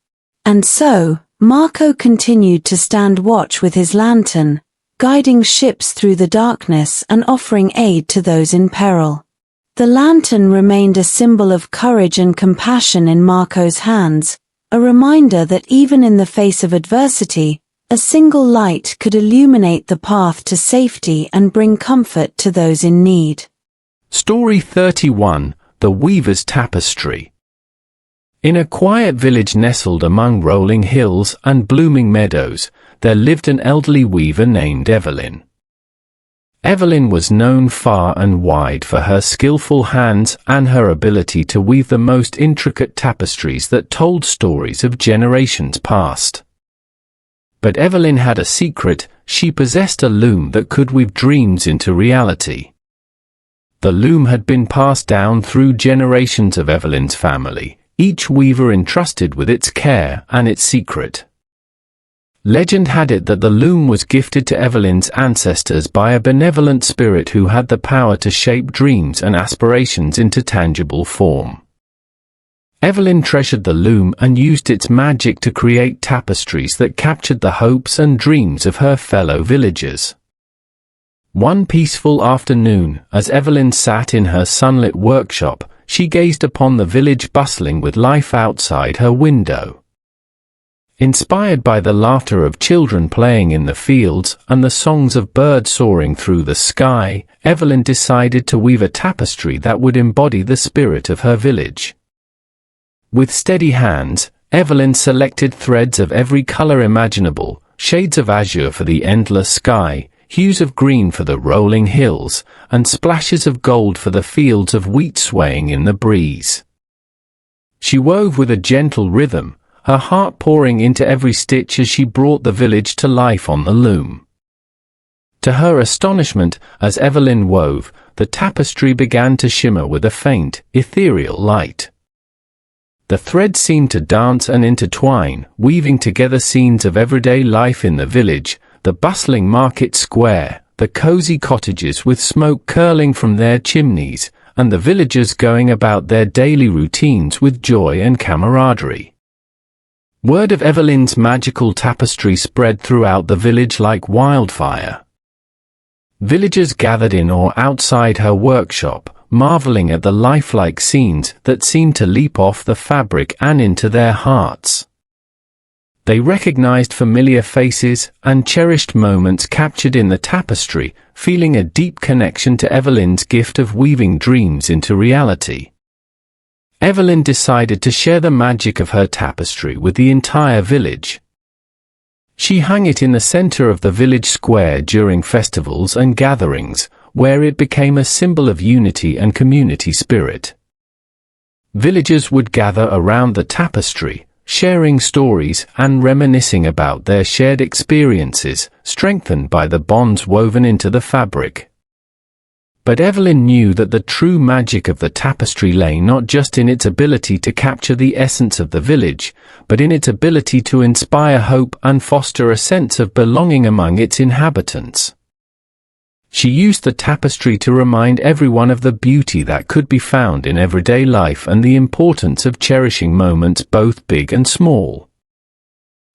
Speaker 1: And so, Marco continued to stand watch with his lantern, guiding ships through the darkness and offering aid to those in peril. The lantern remained a symbol of courage and compassion in Marco's hands, a reminder that even in the face of adversity, a single light could illuminate the path to safety and bring comfort to those in need.
Speaker 2: Story 31, The Weaver's Tapestry. In a quiet village nestled among rolling hills and blooming meadows, there lived an elderly weaver named Evelyn. Evelyn was known far and wide for her skillful hands and her ability to weave the most intricate tapestries that told stories of generations past. But Evelyn had a secret: she possessed a loom that could weave dreams into reality. The loom had been passed down through generations of Evelyn's family, each weaver entrusted with its care and its secret. Legend had it that the loom was gifted to Evelyn's ancestors by a benevolent spirit who had the power to shape dreams and aspirations into tangible form. Evelyn treasured the loom and used its magic to create tapestries that captured the hopes and dreams of her fellow villagers. One peaceful afternoon, as Evelyn sat in her sunlit workshop, she gazed upon the village bustling with life outside her window. Inspired by the laughter of children playing in the fields and the songs of birds soaring through the sky, Evelyn decided to weave a tapestry that would embody the spirit of her village. With steady hands, Evelyn selected threads of every color imaginable: shades of azure for the endless sky, hues of green for the rolling hills, and splashes of gold for the fields of wheat swaying in the breeze. She wove with a gentle rhythm, her heart pouring into every stitch as she brought the village to life on the loom. To her astonishment, as Evelyn wove, the tapestry began to shimmer with a faint, ethereal light. The threads seemed to dance and intertwine, weaving together scenes of everyday life in the village: the bustling market square, the cozy cottages with smoke curling from their chimneys, and the villagers going about their daily routines with joy and camaraderie. Word of Evelyn's magical tapestry spread throughout the village like wildfire. Villagers gathered in or outside her workshop, marveling at the lifelike scenes that seemed to leap off the fabric and into their hearts. They recognized familiar faces and cherished moments captured in the tapestry, feeling a deep connection to Evelyn's gift of weaving dreams into reality. Evelyn decided to share the magic of her tapestry with the entire village. She hung it in the center of the village square during festivals and gatherings, where it became a symbol of unity and community spirit. Villagers would gather around the tapestry, sharing stories and reminiscing about their shared experiences, strengthened by the bonds woven into the fabric. But Evelyn knew that the true magic of the tapestry lay not just in its ability to capture the essence of the village, but in its ability to inspire hope and foster a sense of belonging among its inhabitants. She used the tapestry to remind everyone of the beauty that could be found in everyday life and the importance of cherishing moments both big and small.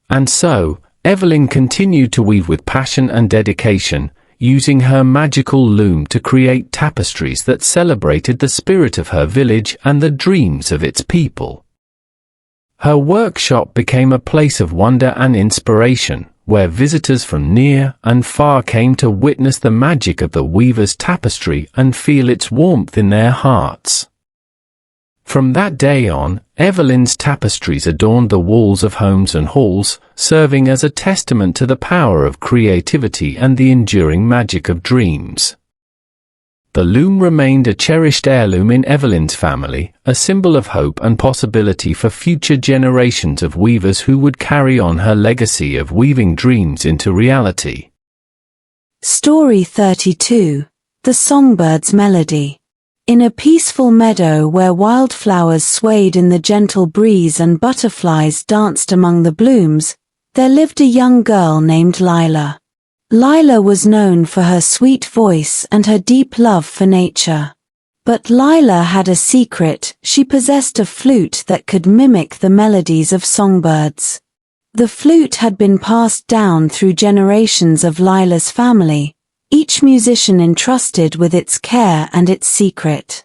Speaker 2: And so, Evelyn continued to weave with passion and dedication, using her magical loom to create tapestries that celebrated the spirit of her village and the dreams of its people. Her workshop became a place of wonder and inspiration, where visitors from near and far came to witness the magic of the weaver's tapestry and feel its warmth in their hearts. From that day on, Evelyn's tapestries adorned the walls of homes and halls, serving as a testament to the power of creativity and the enduring magic of dreams. The loom remained a cherished heirloom in Evelyn's family, a symbol of hope and possibility for future generations of weavers who would carry on her legacy of weaving dreams into reality.
Speaker 1: Story 32. The Songbird's Melody. In a peaceful meadow where wildflowers swayed in the gentle breeze and butterflies danced among the blooms, there lived a young girl named Lila. Lila was known for her sweet voice and her deep love for nature. But Lila had a secret: she possessed a flute that could mimic the melodies of songbirds. The flute had been passed down through generations of Lila's family, each musician entrusted with its care and its secret.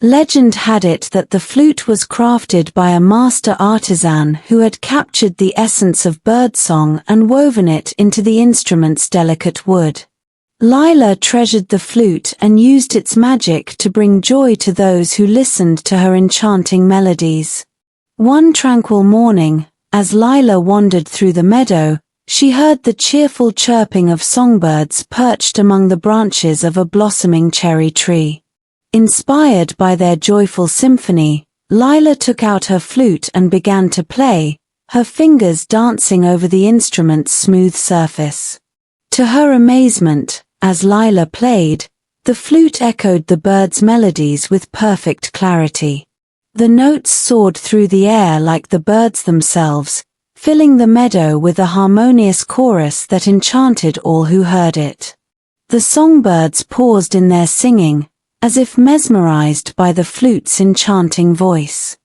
Speaker 1: Legend had it that the flute was crafted by a master artisan who had captured the essence of birdsong and woven it into the instrument's delicate wood. Lila treasured the flute and used its magic to bring joy to those who listened to her enchanting melodies. One tranquil morning, as Lila wandered through the meadow, she heard the cheerful chirping of songbirds perched among the branches of a blossoming cherry tree. Inspired by their joyful symphony, Lila took out her flute and began to play, her fingers dancing over the instrument's smooth surface. To her amazement, as Lila played, the flute echoed the birds' melodies with perfect clarity. The notes soared through the air like the birds themselves, filling the meadow with a harmonious chorus that enchanted all who heard it. The songbirds paused in their singing, as if mesmerized by the flute's enchanting voice.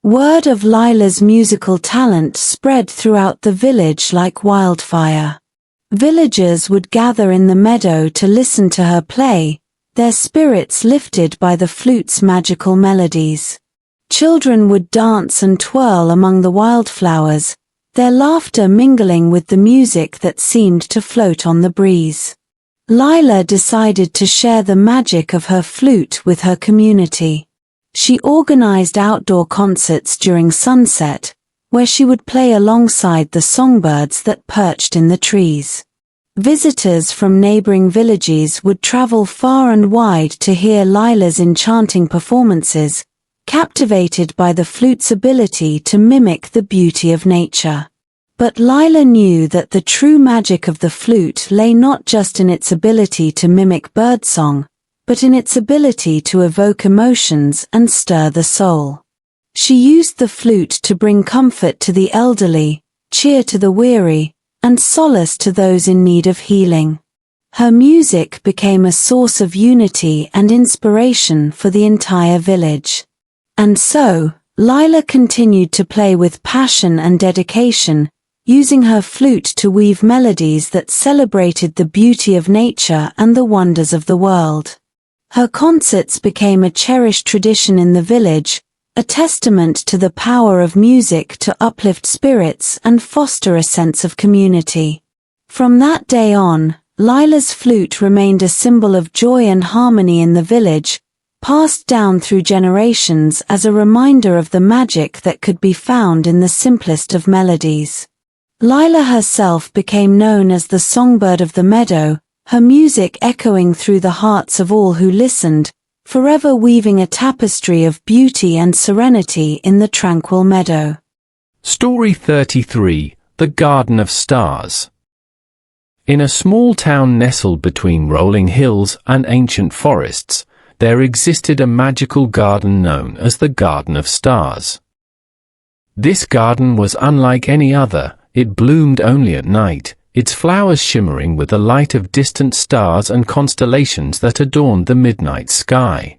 Speaker 1: Word of Lila's musical talent spread throughout the village like wildfire. Villagers would gather in the meadow to listen to her play, their spirits lifted by the flute's magical melodies. Children would dance and twirl among the wildflowers, their laughter mingling with the music that seemed to float on the breeze. Lila decided to share the magic of her flute with her community. She organized outdoor concerts during sunset, where she would play alongside the songbirds that perched in the trees. Visitors from neighboring villages would travel far and wide to hear Lila's enchanting performances, captivated by the flute's ability to mimic the beauty of nature. But Lila knew that the true magic of the flute lay not just in its ability to mimic birdsong, but in its ability to evoke emotions and stir the soul. She used the flute to bring comfort to the elderly, cheer to the weary, and solace to those in need of healing. Her music became a source of unity and inspiration for the entire village. And so, Lila continued to play with passion and dedication, using her flute to weave melodies that celebrated the beauty of nature and the wonders of the world. Her concerts became a cherished tradition in the village, a testament to the power of music to uplift spirits and foster a sense of community. From that day on, Lila's flute remained a symbol of joy and harmony in the village, passed down through generations as a reminder of the magic that could be found in the simplest of melodies. Lila herself became known as the Songbird of the Meadow, her music echoing through the hearts of all who listened, forever weaving a tapestry of beauty and serenity in the tranquil meadow.
Speaker 2: Story 33, The Garden of Stars. In a small town nestled between rolling hills and ancient forests, there existed a magical garden known as the Garden of Stars. This garden was unlike any other. It bloomed only at night, its flowers shimmering with the light of distant stars and constellations that adorned the midnight sky.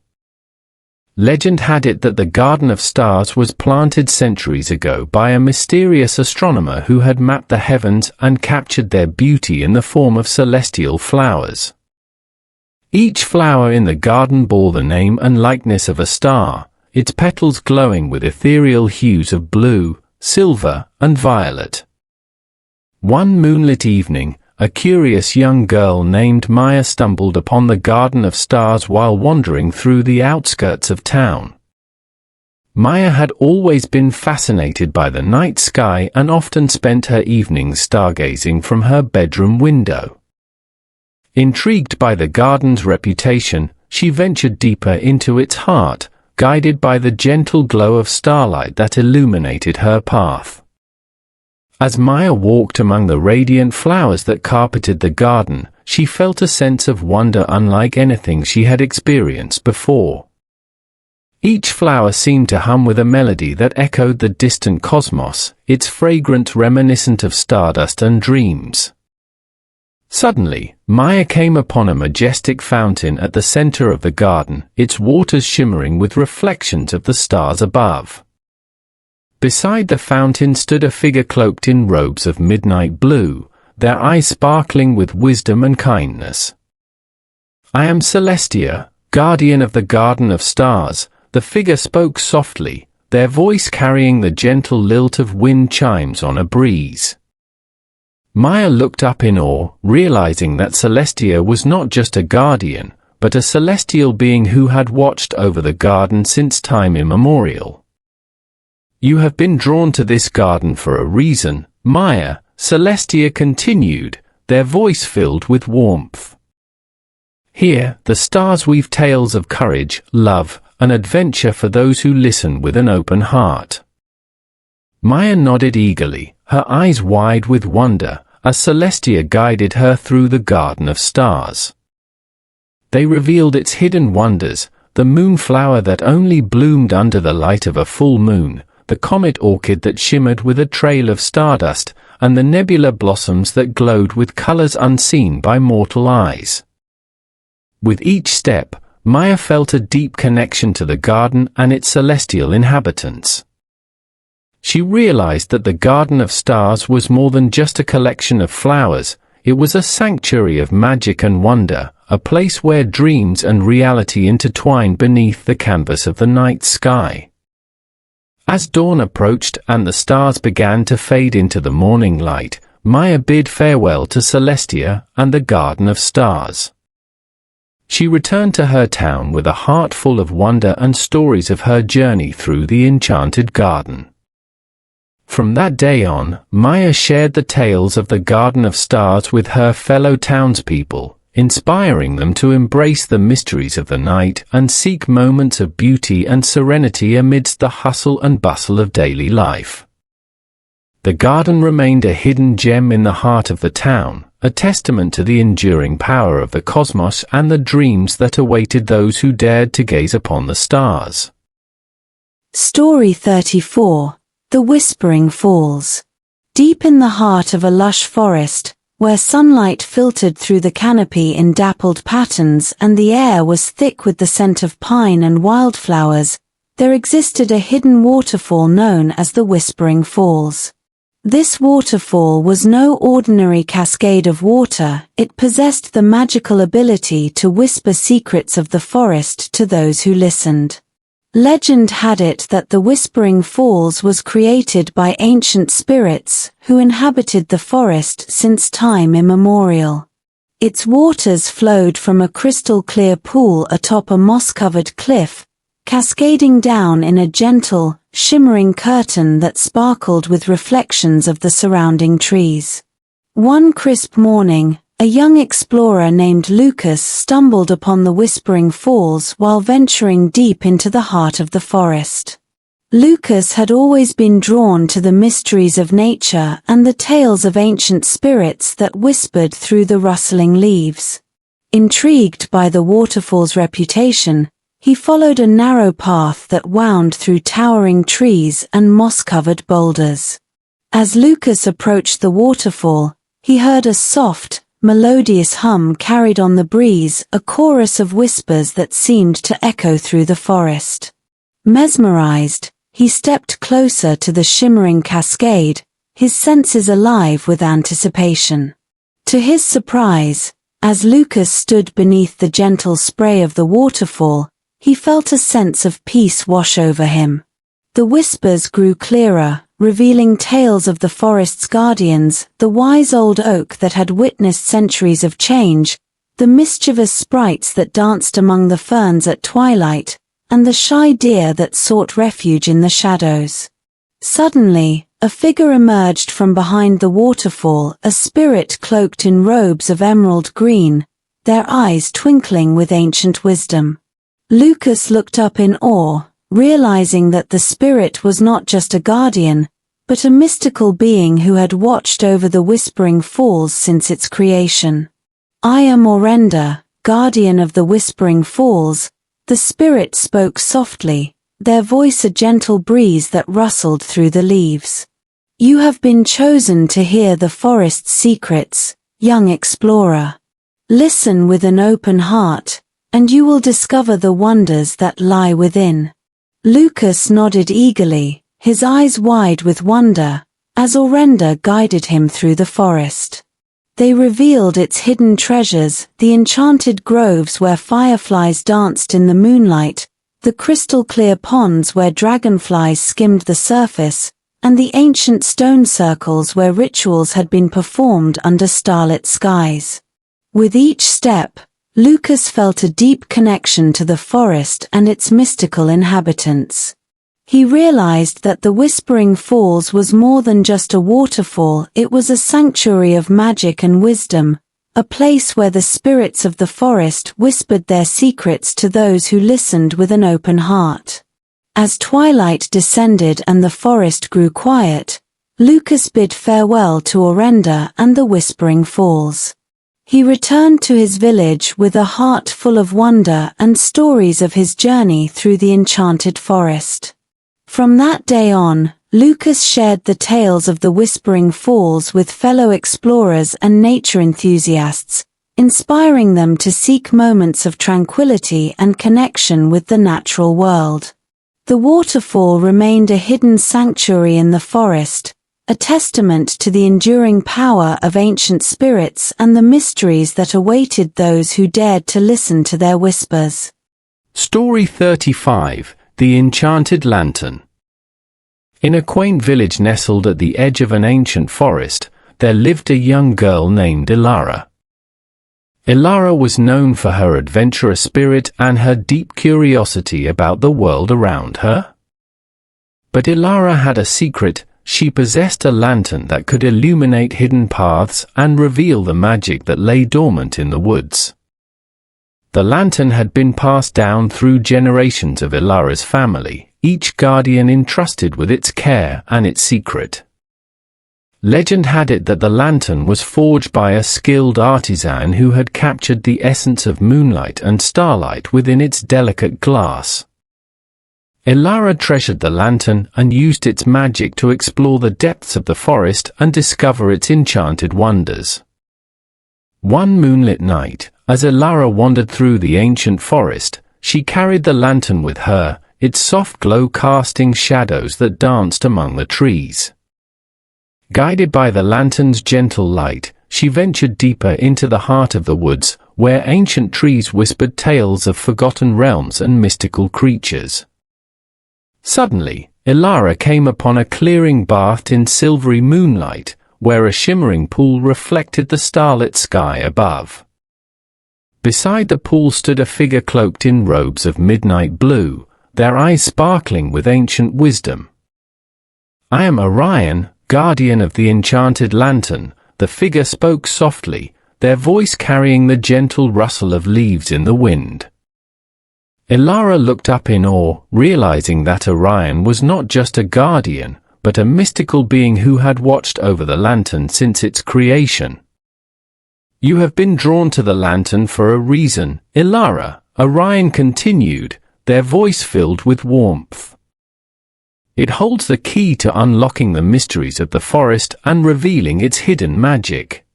Speaker 2: Legend had it that the Garden of Stars was planted centuries ago by a mysterious astronomer who had mapped the heavens and captured their beauty in the form of celestial flowers. Each flower in the garden bore the name and likeness of a star, its petals glowing with ethereal hues of blue, silver, and violet. One moonlit evening, a curious young girl named Maya stumbled upon the Garden of Stars while wandering through the outskirts of town. Maya had always been fascinated by the night sky and often spent her evenings stargazing from her bedroom window. Intrigued by the garden's reputation, she ventured deeper into its heart, guided by the gentle glow of starlight that illuminated her path. As Maya walked among the radiant flowers that carpeted the garden, she felt a sense of wonder unlike anything she had experienced before. Each flower seemed to hum with a melody that echoed the distant cosmos, its fragrance reminiscent of stardust and dreams. Suddenly, Maya came upon a majestic fountain at the center of the garden, its waters shimmering with reflections of the stars above. Beside the fountain stood a figure cloaked in robes of midnight blue, their eyes sparkling with wisdom and kindness. "I am Celestia, guardian of the Garden of Stars," the figure spoke softly, their voice carrying the gentle lilt of wind chimes on a breeze. Maya looked up in awe, realizing that Celestia was not just a guardian, but a celestial being who had watched over the garden since time immemorial. "You have been drawn to this garden for a reason, Maya," Celestia continued, their voice filled with warmth. "Here, the stars weave tales of courage, love, and adventure for those who listen with an open heart." Maya nodded eagerly, her eyes wide with wonder, as Celestia guided her through the garden of stars. They revealed its hidden wonders, the moonflower that only bloomed under the light of a full moon, the comet orchid that shimmered with a trail of stardust, and the nebula blossoms that glowed with colors unseen by mortal eyes. With each step, Maya felt a deep connection to the garden and its celestial inhabitants. She realized that the Garden of Stars was more than just a collection of flowers, it was a sanctuary of magic and wonder, a place where dreams and reality intertwined beneath the canvas of the night sky. As dawn approached and the stars began to fade into the morning light, Maya bid farewell to Celestia and the Garden of Stars. She returned to her town with a heart full of wonder and stories of her journey through the enchanted garden. From that day on, Maya shared the tales of the Garden of Stars with her fellow townspeople, inspiring them to embrace the mysteries of the night and seek moments of beauty and serenity amidst the hustle and bustle of daily life. The garden remained a hidden gem in the heart of the town, a testament to the enduring power of the cosmos and the dreams that awaited those who dared to gaze upon the stars.
Speaker 1: Story 34. The Whispering Falls. Deep in the heart of a lush forest, where sunlight filtered through the canopy in dappled patterns and the air was thick with the scent of pine and wildflowers, there existed a hidden waterfall known as the Whispering Falls. This waterfall was no ordinary cascade of water, it possessed the magical ability to whisper secrets of the forest to those who listened. Legend had it that the Whispering Falls was created by ancient spirits who inhabited the forest since time immemorial. Its waters flowed from a crystal-clear pool atop a moss-covered cliff, cascading down in a gentle, shimmering curtain that sparkled with reflections of the surrounding trees. One crisp morning, a young explorer named Lucas stumbled upon the Whispering Falls while venturing deep into the heart of the forest. Lucas had always been drawn to the mysteries of nature and the tales of ancient spirits that whispered through the rustling leaves. Intrigued by the waterfall's reputation, he followed a narrow path that wound through towering trees and moss-covered boulders. As Lucas approached the waterfall, he heard a soft, melodious hum carried on the breeze, a chorus of whispers that seemed to echo through the forest. Mesmerized, he stepped closer to the shimmering cascade, his senses alive with anticipation. To his surprise, as Lucas stood beneath the gentle spray of the waterfall, he felt a sense of peace wash over him. The whispers grew clearer, revealing tales of the forest's guardians, the wise old oak that had witnessed centuries of change, the mischievous sprites that danced among the ferns at twilight, and the shy deer that sought refuge in the shadows. Suddenly, a figure emerged from behind the waterfall, a spirit cloaked in robes of emerald green, their eyes twinkling with ancient wisdom. Lucas looked up in awe, realizing that the spirit was not just a guardian, but a mystical being who had watched over the Whispering Falls since its creation. "I am Orenda, guardian of the Whispering Falls," the spirit spoke softly, their voice a gentle breeze that rustled through the leaves. "You have been chosen to hear the forest's secrets, young explorer. Listen with an open heart, and you will discover the wonders that lie within." Lucas nodded eagerly, his eyes wide with wonder, as Orenda guided him through the forest. They revealed its hidden treasures, the enchanted groves where fireflies danced in the moonlight, the crystal-clear ponds where dragonflies skimmed the surface, and the ancient stone circles where rituals had been performed under starlit skies. With each step, Lucas felt a deep connection to the forest and its mystical inhabitants. He realized that the Whispering Falls was more than just a waterfall, it was a sanctuary of magic and wisdom, a place where the spirits of the forest whispered their secrets to those who listened with an open heart. As twilight descended and the forest grew quiet, Lucas bid farewell to Orenda and the Whispering Falls. He returned to his village with a heart full of wonder and stories of his journey through the enchanted forest. From that day on, Lucas shared the tales of the Whispering Falls with fellow explorers and nature enthusiasts, inspiring them to seek moments of tranquility and connection with the natural world. The waterfall remained a hidden sanctuary in the forest, a testament to the enduring power of ancient spirits and the mysteries that awaited those who dared to listen to their whispers.
Speaker 2: Story 35, The Enchanted Lantern. In a quaint village nestled at the edge of an ancient forest, there lived a young girl named Ilara. Ilara was known for her adventurous spirit and her deep curiosity about the world around her. But Ilara had a secret. She possessed a lantern that could illuminate hidden paths and reveal the magic that lay dormant in the woods. The lantern had been passed down through generations of Ilara's family, each guardian entrusted with its care and its secret. Legend had it that the lantern was forged by a skilled artisan who had captured the essence of moonlight and starlight within its delicate glass. Ilara treasured the lantern and used its magic to explore the depths of the forest and discover its enchanted wonders. One moonlit night, as Ilara wandered through the ancient forest, she carried the lantern with her, its soft glow casting shadows that danced among the trees. Guided by the lantern's gentle light, she ventured deeper into the heart of the woods, where ancient trees whispered tales of forgotten realms and mystical creatures. Suddenly, Ilara came upon a clearing bathed in silvery moonlight, where a shimmering pool reflected the starlit sky above. Beside the pool stood a figure cloaked in robes of midnight blue, their eyes sparkling with ancient wisdom. "I am Orion, guardian of the enchanted lantern," the figure spoke softly, their voice carrying the gentle rustle of leaves in the wind. Ilara looked up in awe, realizing that Orion was not just a guardian, but a mystical being who had watched over the lantern since its creation. "You have been drawn to the lantern for a reason, Ilara," Orion continued, their voice filled with warmth. "It holds the key to unlocking the mysteries of the forest and revealing its hidden magic."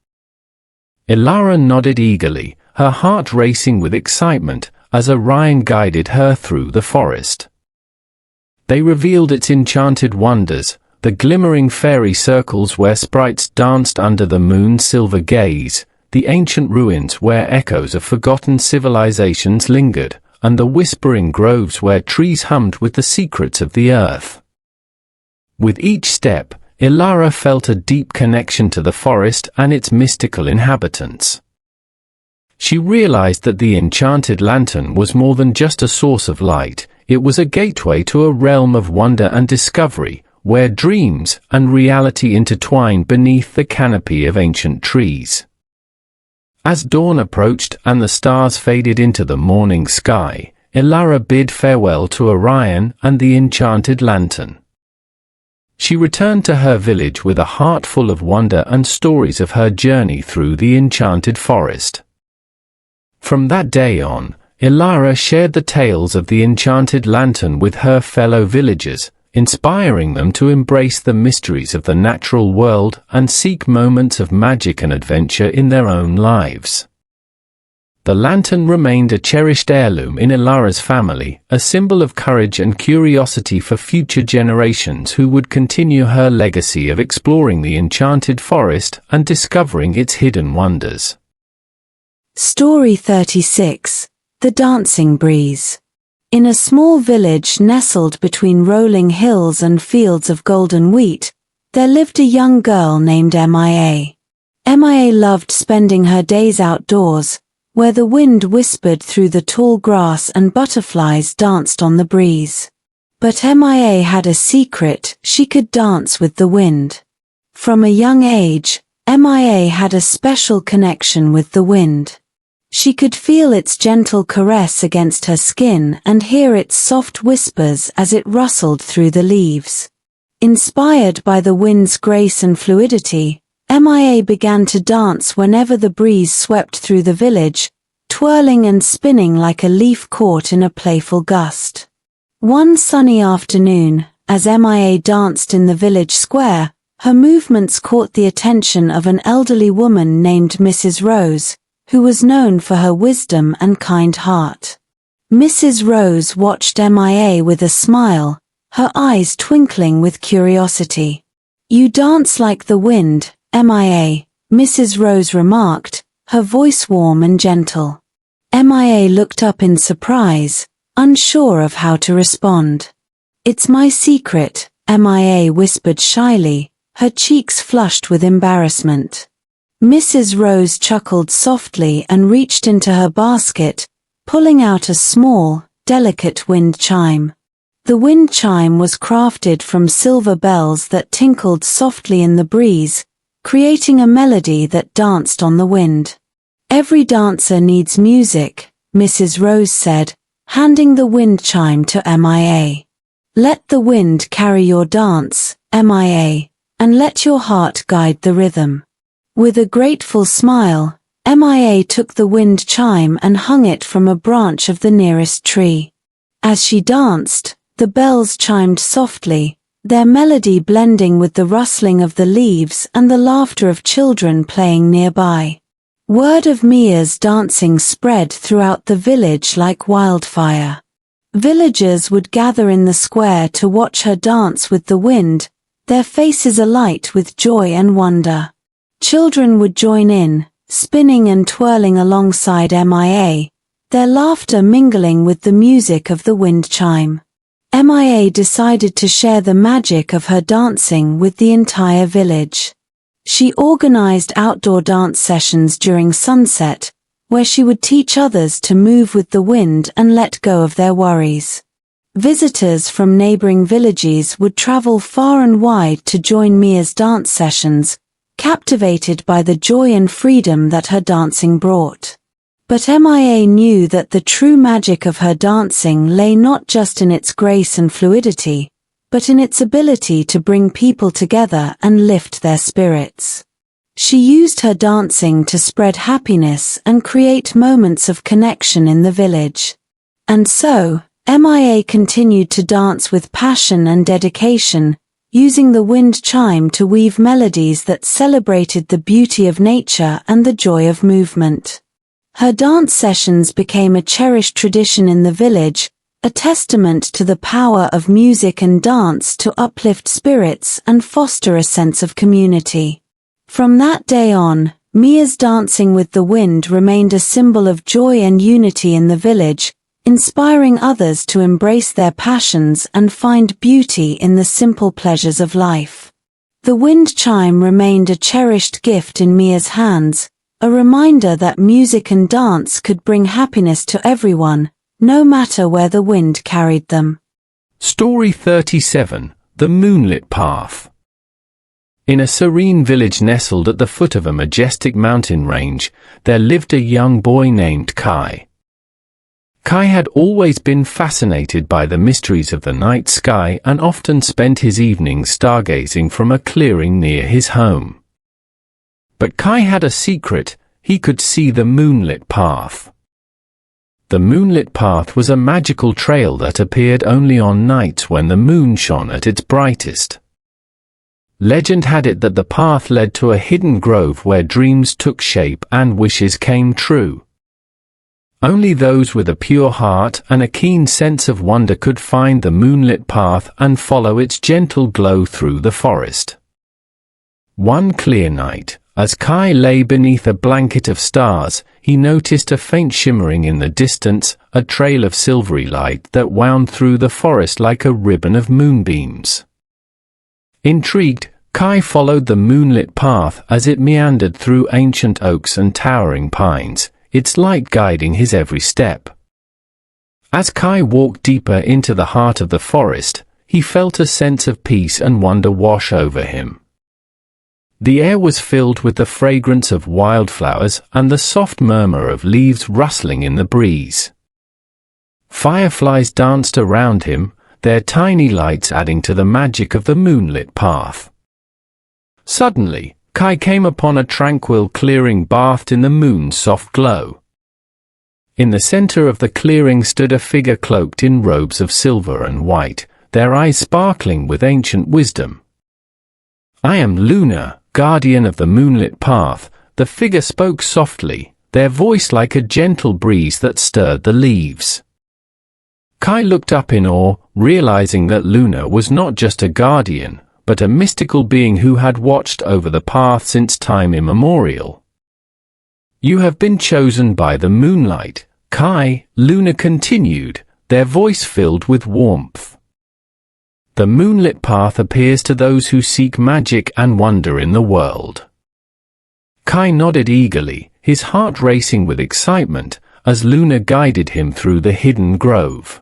Speaker 2: Ilara nodded eagerly, her heart racing with excitement, as Orion guided her through the forest. They revealed its enchanted wonders, the glimmering fairy circles where sprites danced under the moon's silver gaze, the ancient ruins where echoes of forgotten civilizations lingered, and the whispering groves where trees hummed with the secrets of the earth. With each step, Ilara felt a deep connection to the forest and its mystical inhabitants. She realized that the enchanted lantern was more than just a source of light, it was a gateway to a realm of wonder and discovery, where dreams and reality intertwined beneath the canopy of ancient trees. As dawn approached and the stars faded into the morning sky, Ilara bid farewell to Orion and the enchanted lantern. She returned to her village with a heart full of wonder and stories of her journey through the enchanted forest. From that day on, Ilara shared the tales of the enchanted lantern with her fellow villagers, inspiring them to embrace the mysteries of the natural world and seek moments of magic and adventure in their own lives. The lantern remained a cherished heirloom in Ilara's family, a symbol of courage and curiosity for future generations who would continue her legacy of exploring the enchanted forest and discovering its hidden wonders.
Speaker 1: Story 36, The Dancing Breeze. In a small village nestled between rolling hills and fields of golden wheat, there lived a young girl named Mia. Mia loved spending her days outdoors, where the wind whispered through the tall grass and butterflies danced on the breeze. But Mia had a secret: she could dance with the wind. From a young age, Mia had a special connection with the wind. She could feel its gentle caress against her skin and hear its soft whispers as it rustled through the leaves. Inspired by the wind's grace and fluidity, Mia began to dance whenever the breeze swept through the village, twirling and spinning like a leaf caught in a playful gust. One sunny afternoon, as Mia danced in the village square, her movements caught the attention of an elderly woman named Mrs. Rose, who was known for her wisdom and kind heart. Mrs. Rose watched Mia with a smile, her eyes twinkling with curiosity. "You dance like the wind, Mia," Mrs. Rose remarked, her voice warm and gentle. Mia looked up in surprise, unsure of how to respond. "It's my secret," Mia whispered shyly, her cheeks flushed with embarrassment. Mrs. Rose chuckled softly and reached into her basket, pulling out a small, delicate wind chime. The wind chime was crafted from silver bells that tinkled softly in the breeze, creating a melody that danced on the wind. "Every dancer needs music," Mrs. Rose said, handing the wind chime to Mia. "Let the wind carry your dance, Mia, and let your heart guide the rhythm." With a grateful smile, Mia took the wind chime and hung it from a branch of the nearest tree. As she danced, the bells chimed softly, their melody blending with the rustling of the leaves and the laughter of children playing nearby. Word of Mia's dancing spread throughout the village like wildfire. Villagers would gather in the square to watch her dance with the wind, their faces alight with joy and wonder. Children would join in, spinning and twirling alongside Mia, their laughter mingling with the music of the wind chime. Mia decided to share the magic of her dancing with the entire village. She organized outdoor dance sessions during sunset, where she would teach others to move with the wind and let go of their worries. Visitors from neighboring villages would travel far and wide to join Mia's dance sessions, captivated by the joy and freedom that her dancing brought. But Mia knew that the true magic of her dancing lay not just in its grace and fluidity, but in its ability to bring people together and lift their spirits. She used her dancing to spread happiness and create moments of connection in the village. And so, Mia continued to dance with passion and dedication, using the wind chime to weave melodies that celebrated the beauty of nature and the joy of movement. Her dance sessions became a cherished tradition in the village, a testament to the power of music and dance to uplift spirits and foster a sense of community. From that day on, Mia's dancing with the wind remained a symbol of joy and unity in the village, inspiring others to embrace their passions and find beauty in the simple pleasures of life. The wind chime remained a cherished gift in Mia's hands, a reminder that music and dance could bring happiness to everyone, no matter where the wind carried them.
Speaker 2: Story 37, The Moonlit Path. In a serene village nestled at the foot of a majestic mountain range, there lived a young boy named Kai. Kai had always been fascinated by the mysteries of the night sky and often spent his evenings stargazing from a clearing near his home. But Kai had a secret: he could see the moonlit path. The moonlit path was a magical trail that appeared only on nights when the moon shone at its brightest. Legend had it that the path led to a hidden grove where dreams took shape and wishes came true. Only those with a pure heart and a keen sense of wonder could find the moonlit path and follow its gentle glow through the forest. One clear night, As Kai lay beneath a blanket of stars, he noticed a faint shimmering in the distance, a trail of silvery light that wound through the forest like a ribbon of moonbeams. Intrigued, Kai followed the moonlit path as it meandered through ancient oaks and towering pines, its light guiding his every step. As Kai walked deeper into the heart of the forest, he felt a sense of peace and wonder wash over him. The air was filled with the fragrance of wildflowers and the soft murmur of leaves rustling in the breeze. Fireflies danced around him, their tiny lights adding to the magic of the moonlit path. Suddenly, Kai came upon a tranquil clearing bathed in the moon's soft glow. In the center of the clearing stood a figure cloaked in robes of silver and white, their eyes sparkling with ancient wisdom. "I am Luna, guardian of the moonlit path," the figure spoke softly, their voice like a gentle breeze that stirred the leaves. Kai looked up in awe, realizing that Luna was not just a guardian, but a mystical being who had watched over the path since time immemorial. "You have been chosen by the moonlight, Kai," Luna continued, their voice filled with warmth. "The moonlit path appears to those who seek magic and wonder in the world." Kai nodded eagerly, his heart racing with excitement, as Luna guided him through the hidden grove.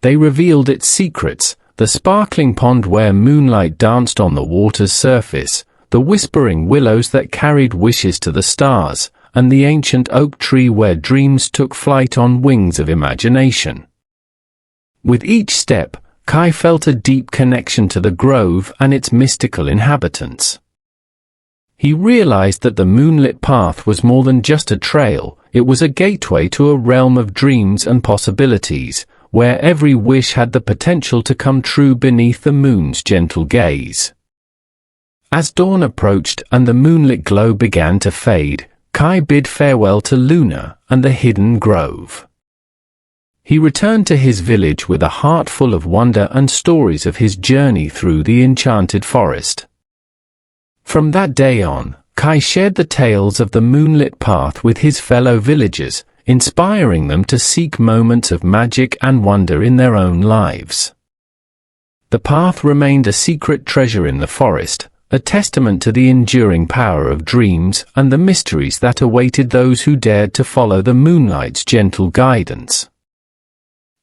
Speaker 2: They revealed its secrets, the sparkling pond where moonlight danced on the water's surface, the whispering willows that carried wishes to the stars, and the ancient oak tree where dreams took flight on wings of imagination. With each step, Kai felt a deep connection to the grove and its mystical inhabitants. He realized that the moonlit path was more than just a trail, it was a gateway to a realm of dreams and possibilities, where every wish had the potential to come true beneath the moon's gentle gaze. As dawn approached and the moonlit glow began to fade, Kai bid farewell to Luna and the hidden grove. He returned to his village with a heart full of wonder and stories of his journey through the enchanted forest. From that day on, Kai shared the tales of the moonlit path with his fellow villagers, inspiring them to seek moments of magic and wonder in their own lives. The path remained a secret treasure in the forest, a testament to the enduring power of dreams and the mysteries that awaited those who dared to follow the moonlight's gentle guidance.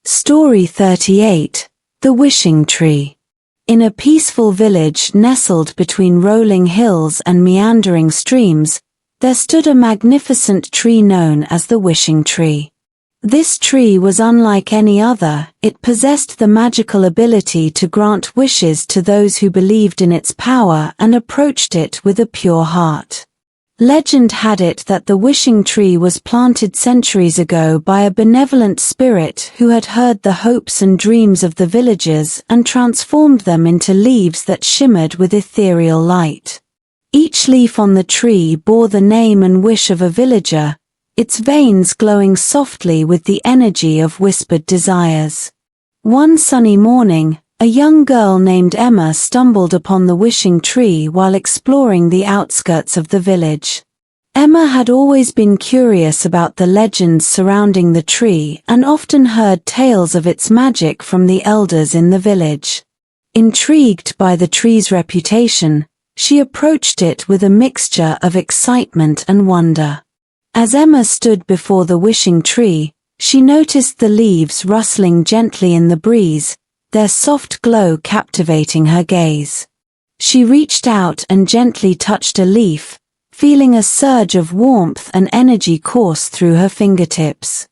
Speaker 1: Story 38. The Wishing Tree. In a peaceful village nestled between rolling hills and meandering streams, there stood a magnificent tree known as the Wishing Tree. This tree was unlike any other, it possessed the magical ability to grant wishes to those who believed in its power and approached it with a pure heart. Legend had it that the Wishing Tree was planted centuries ago by a benevolent spirit who had heard the hopes and dreams of the villagers and transformed them into leaves that shimmered with ethereal light. Each leaf on the tree bore the name and wish of a villager, its veins glowing softly with the energy of whispered desires. One sunny morning, a young girl named Emma stumbled upon the Wishing Tree while exploring the outskirts of the village. Emma had always been curious about the legends surrounding the tree and often heard tales of its magic from the elders in the village. Intrigued by the tree's reputation, she approached it with a mixture of excitement and wonder. As Emma stood before the Wishing Tree, she noticed the leaves rustling gently in the breeze, their soft glow captivating her gaze. She reached out and gently touched a leaf, feeling a surge of warmth and energy course through her fingertips.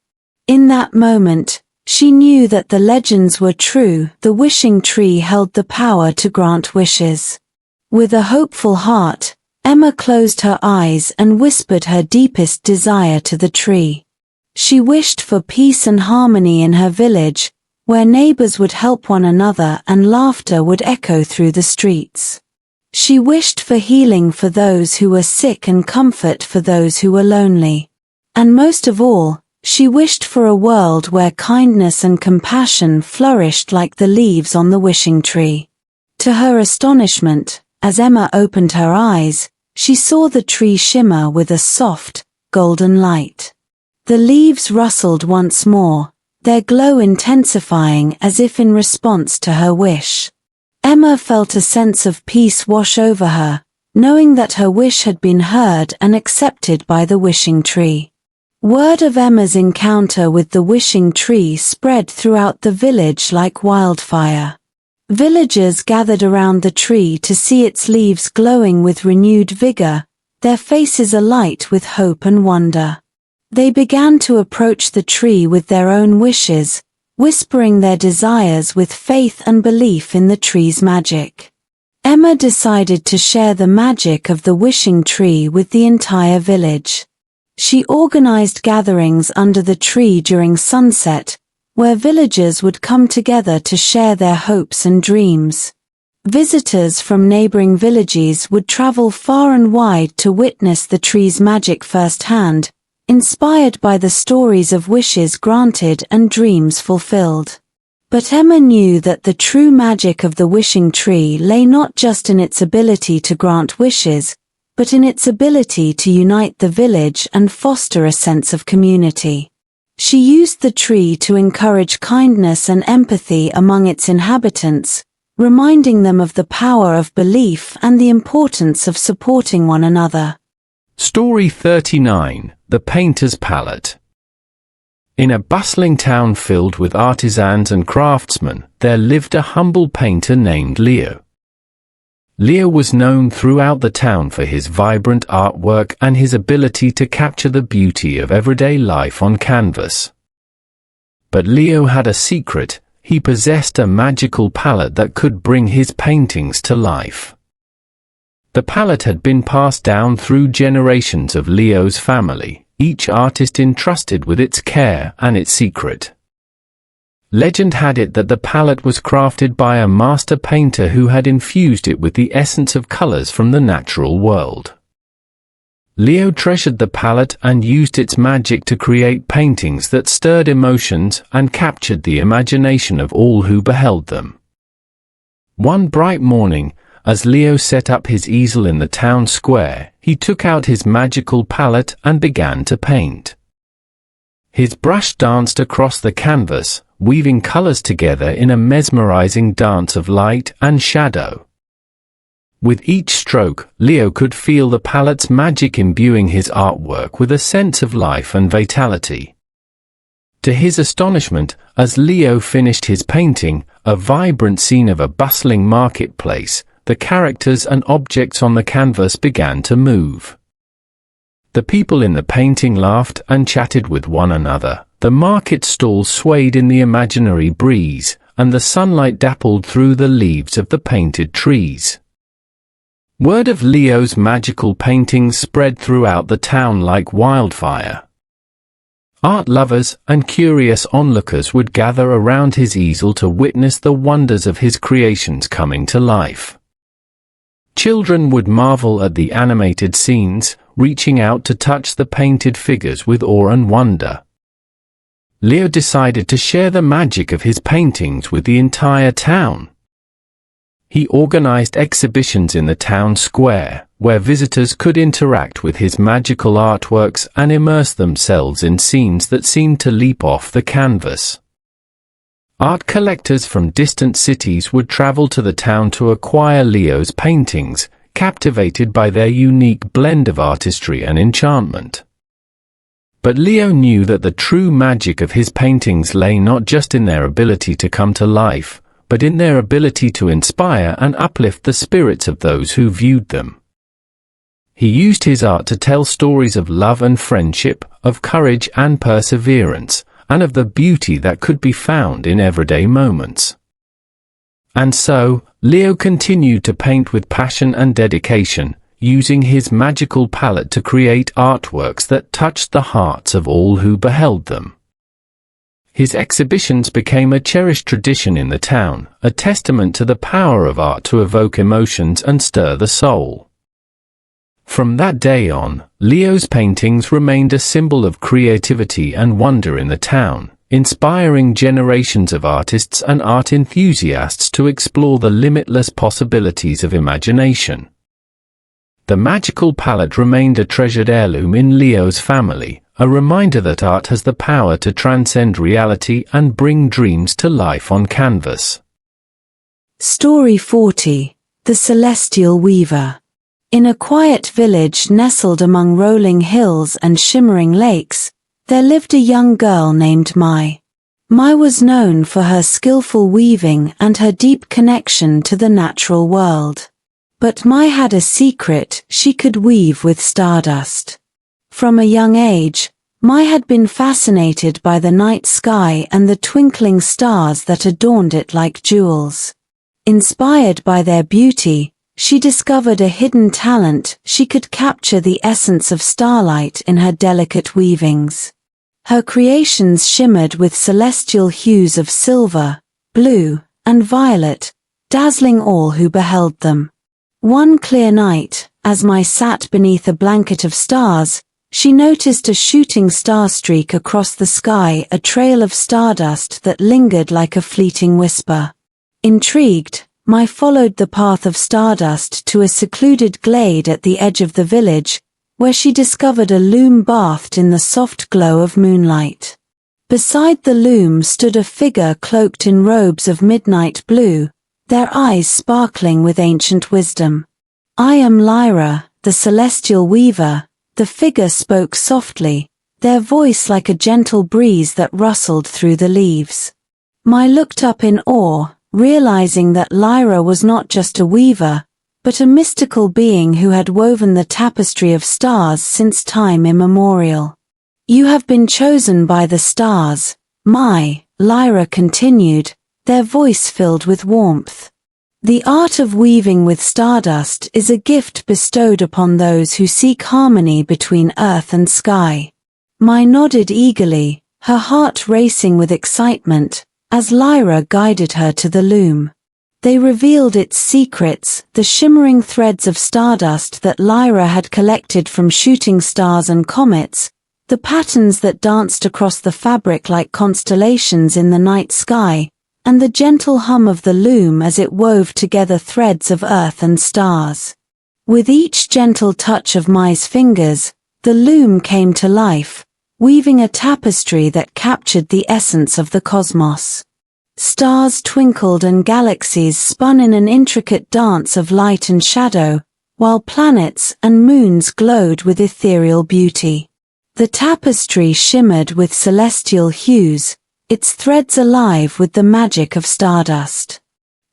Speaker 1: In that moment, she knew that the legends were true, the Wishing Tree held the power to grant wishes. With a hopeful heart, Emma closed her eyes and whispered her deepest desire to the tree. She wished for peace and harmony in her village, where neighbors would help one another and laughter would echo through the streets. She wished for healing for those who were sick and comfort for those who were lonely. And most of all, she wished for a world where kindness and compassion flourished like the leaves on the Wishing Tree. To her astonishment, as Emma opened her eyes, she saw the tree shimmer with a soft, golden light. The leaves rustled once more, their glow intensifying as if in response to her wish. Emma felt a sense of peace wash over her, knowing that her wish had been heard and accepted by the wishing tree. Word of Emma's encounter with the wishing tree spread throughout the village like wildfire. Villagers gathered around the tree to see its leaves glowing with renewed vigor, their faces alight with hope and wonder. They began to approach the tree with their own wishes, whispering their desires with faith and belief in the tree's magic. Emma decided to share the magic of the wishing tree with the entire village. She organized gatherings under the tree during sunset, where villagers would come together to share their hopes and dreams. Visitors from neighboring villages would travel far and wide to witness the tree's magic firsthand, inspired by the stories of wishes granted and dreams fulfilled. But Emma knew that the true magic of the wishing tree lay not just in its ability to grant wishes, but in its ability to unite the village and foster a sense of community. She used the tree to encourage kindness and empathy among its inhabitants, reminding them of the power of belief and the importance of supporting one another.
Speaker 2: Story 39, The Painter's Palette. In a bustling town filled with artisans and craftsmen, there lived a humble painter named Leo. Leo was known throughout the town for his vibrant artwork and his ability to capture the beauty of everyday life on canvas. But Leo had a secret: he possessed a magical palette that could bring his paintings to life. The palette had been passed down through generations of Leo's family, each artist entrusted with its care and its secret. Legend had it that the palette was crafted by a master painter who had infused it with the essence of colors from the natural world. Leo treasured the palette and used its magic to create paintings that stirred emotions and captured the imagination of all who beheld them. One bright morning, as Leo set up his easel in the town square, he took out his magical palette and began to paint. His brush danced across the canvas, weaving colors together in a mesmerizing dance of light and shadow. With each stroke, Leo could feel the palette's magic imbuing his artwork with a sense of life and vitality. To his astonishment, as Leo finished his painting, a vibrant scene of a bustling marketplace, the characters and objects on the canvas began to move. The people in the painting laughed and chatted with one another, the market stalls swayed in the imaginary breeze, and the sunlight dappled through the leaves of the painted trees. Word of Leo's magical paintings spread throughout the town like wildfire. Art lovers and curious onlookers would gather around his easel to witness the wonders of his creations coming to life. Children would marvel at the animated scenes, reaching out to touch the painted figures with awe and wonder. Leo decided to share the magic of his paintings with the entire town. He organized exhibitions in the town square, where visitors could interact with his magical artworks and immerse themselves in scenes that seemed to leap off the canvas. Art collectors from distant cities would travel to the town to acquire Leo's paintings, captivated by their unique blend of artistry and enchantment. But Leo knew that the true magic of his paintings lay not just in their ability to come to life, but in their ability to inspire and uplift the spirits of those who viewed them. He used his art to tell stories of love and friendship, of courage and perseverance, and of the beauty that could be found in everyday moments. And so, Leo continued to paint with passion and dedication, using his magical palette to create artworks that touched the hearts of all who beheld them. His exhibitions became a cherished tradition in the town, a testament to the power of art to evoke emotions and stir the soul. From that day on, Leo's paintings remained a symbol of creativity and wonder in the town, inspiring generations of artists and art enthusiasts to explore the limitless possibilities of imagination. The magical palette remained a treasured heirloom in Leo's family, a reminder that art has the power to transcend reality and bring dreams to life on canvas.
Speaker 1: Story 40. The Celestial Weaver. In a quiet village nestled among rolling hills and shimmering lakes, there lived a young girl named Mai. Mai was known for her skillful weaving and her deep connection to the natural world. But Mai had a secret: she could weave with stardust. From a young age, Mai had been fascinated by the night sky and the twinkling stars that adorned it like jewels. Inspired by their beauty, she discovered a hidden talent: she could capture the essence of starlight in her delicate weavings. Her creations shimmered with celestial hues of silver, blue, and violet, dazzling all who beheld them. One clear night, as Mai sat beneath a blanket of stars, she noticed a shooting star streak across the sky, a trail of stardust that lingered like a fleeting whisper. Intrigued, Mai followed the path of stardust to a secluded glade at the edge of the village, where she discovered a loom bathed in the soft glow of moonlight. Beside the loom stood a figure cloaked in robes of midnight blue, their eyes sparkling with ancient wisdom. "I am Lyra, the celestial weaver," the figure spoke softly, their voice like a gentle breeze that rustled through the leaves. Mai looked up in awe, realizing that Lyra was not just a weaver, but a mystical being who had woven the tapestry of stars since time immemorial. "You have been chosen by the stars, Mai," Lyra continued, their voice filled with warmth. "The art of weaving with stardust is a gift bestowed upon those who seek harmony between earth and sky." Mai nodded eagerly, her heart racing with excitement, as Lyra guided her to the loom. They revealed its secrets, the shimmering threads of stardust that Lyra had collected from shooting stars and comets, the patterns that danced across the fabric like constellations in the night sky, and the gentle hum of the loom as it wove together threads of earth and stars. With each gentle touch of Mai's fingers, the loom came to life, weaving a tapestry that captured the essence of the cosmos. Stars twinkled and galaxies spun in an intricate dance of light and shadow, while planets and moons glowed with ethereal beauty. The tapestry shimmered with celestial hues, its threads alive with the magic of stardust.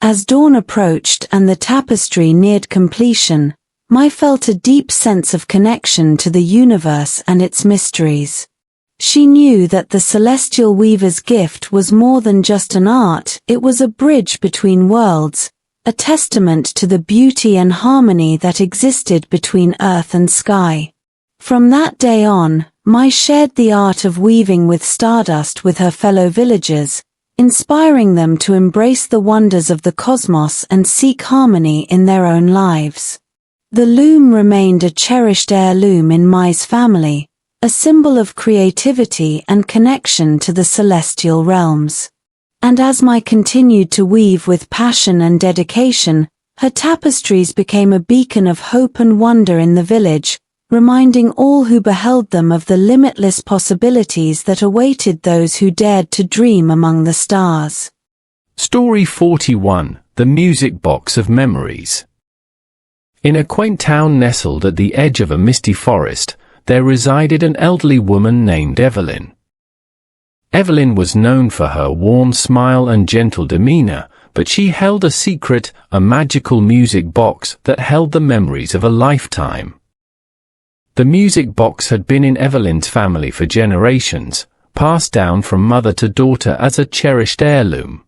Speaker 1: As dawn approached and the tapestry neared completion, Mai felt a deep sense of connection to the universe and its mysteries. She knew that the celestial weaver's gift was more than just an art, it was a bridge between worlds, a testament to the beauty and harmony that existed between earth and sky. From that day on, Mai shared the art of weaving with stardust with her fellow villagers, inspiring them to embrace the wonders of the cosmos and seek harmony in their own lives. The loom remained a cherished heirloom in Mai's family, a symbol of creativity and connection to the celestial realms. And as Mai continued to weave with passion and dedication, her tapestries became a beacon of hope and wonder in the village, reminding all who beheld them of the limitless possibilities that awaited those who dared to dream among the stars.
Speaker 2: Story 41. The Music Box of Memories. In a quaint town nestled at the edge of a misty forest, there resided an elderly woman named Evelyn. Evelyn was known for her warm smile and gentle demeanor, but she held a secret, a magical music box that held the memories of a lifetime. The music box had been in Evelyn's family for generations, passed down from mother to daughter as a cherished heirloom.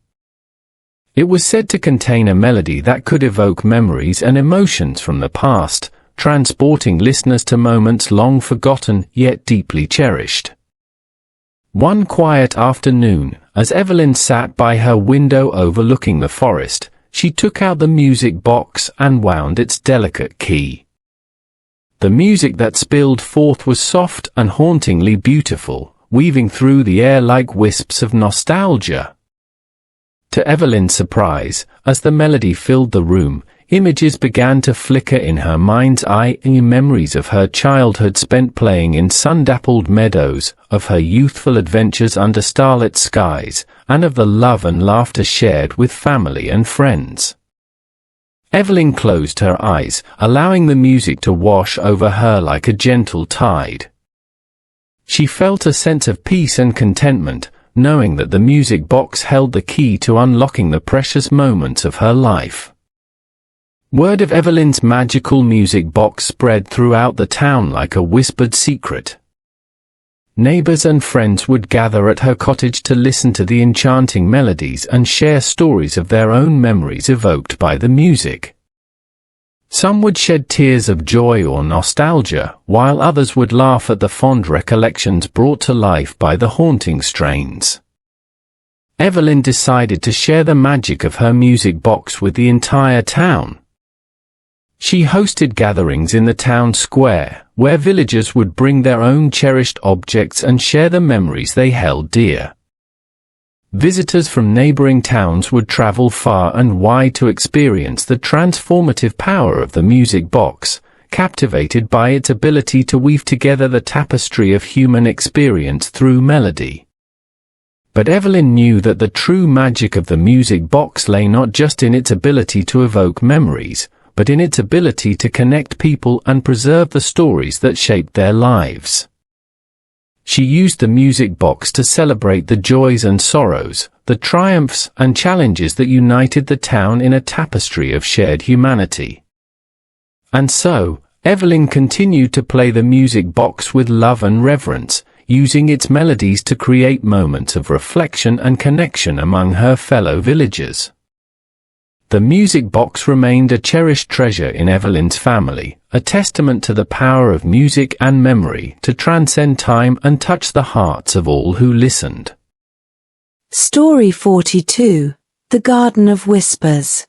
Speaker 2: It was said to contain a melody that could evoke memories and emotions from the past, transporting listeners to moments long forgotten yet deeply cherished. One quiet afternoon, as Evelyn sat by her window overlooking the forest, she took out the music box and wound its delicate key. The music that spilled forth was soft and hauntingly beautiful, weaving through the air like wisps of nostalgia. To Evelyn's surprise, as the melody filled the room, images began to flicker in her mind's eye, memories of her childhood spent playing in sun-dappled meadows, of her youthful adventures under starlit skies, and of the love and laughter shared with family and friends. Evelyn closed her eyes, allowing the music to wash over her like a gentle tide. She felt a sense of peace and contentment, knowing that the music box held the key to unlocking the precious moments of her life. Word of Evelyn's magical music box spread throughout the town like a whispered secret. Neighbors and friends would gather at her cottage to listen to the enchanting melodies and share stories of their own memories evoked by the music. Some would shed tears of joy or nostalgia, while others would laugh at the fond recollections brought to life by the haunting strains. Evelyn decided to share the magic of her music box with the entire town. She hosted gatherings in the town square, where villagers would bring their own cherished objects and share the memories they held dear. Visitors from neighboring towns would travel far and wide to experience the transformative power of the music box, captivated by its ability to weave together the tapestry of human experience through melody. But Evelyn knew that the true magic of the music box lay not just in its ability to evoke memories, but in its ability to connect people and preserve the stories that shaped their lives. She used the music box to celebrate the joys and sorrows, the triumphs and challenges that united the town in a tapestry of shared humanity. And so, Evelyn continued to play the music box with love and reverence, using its melodies to create moments of reflection and connection among her fellow villagers. The music box remained a cherished treasure in Evelyn's family, a testament to the power of music and memory to transcend time and touch the hearts of all who listened.
Speaker 1: Story 42. The Garden of Whispers.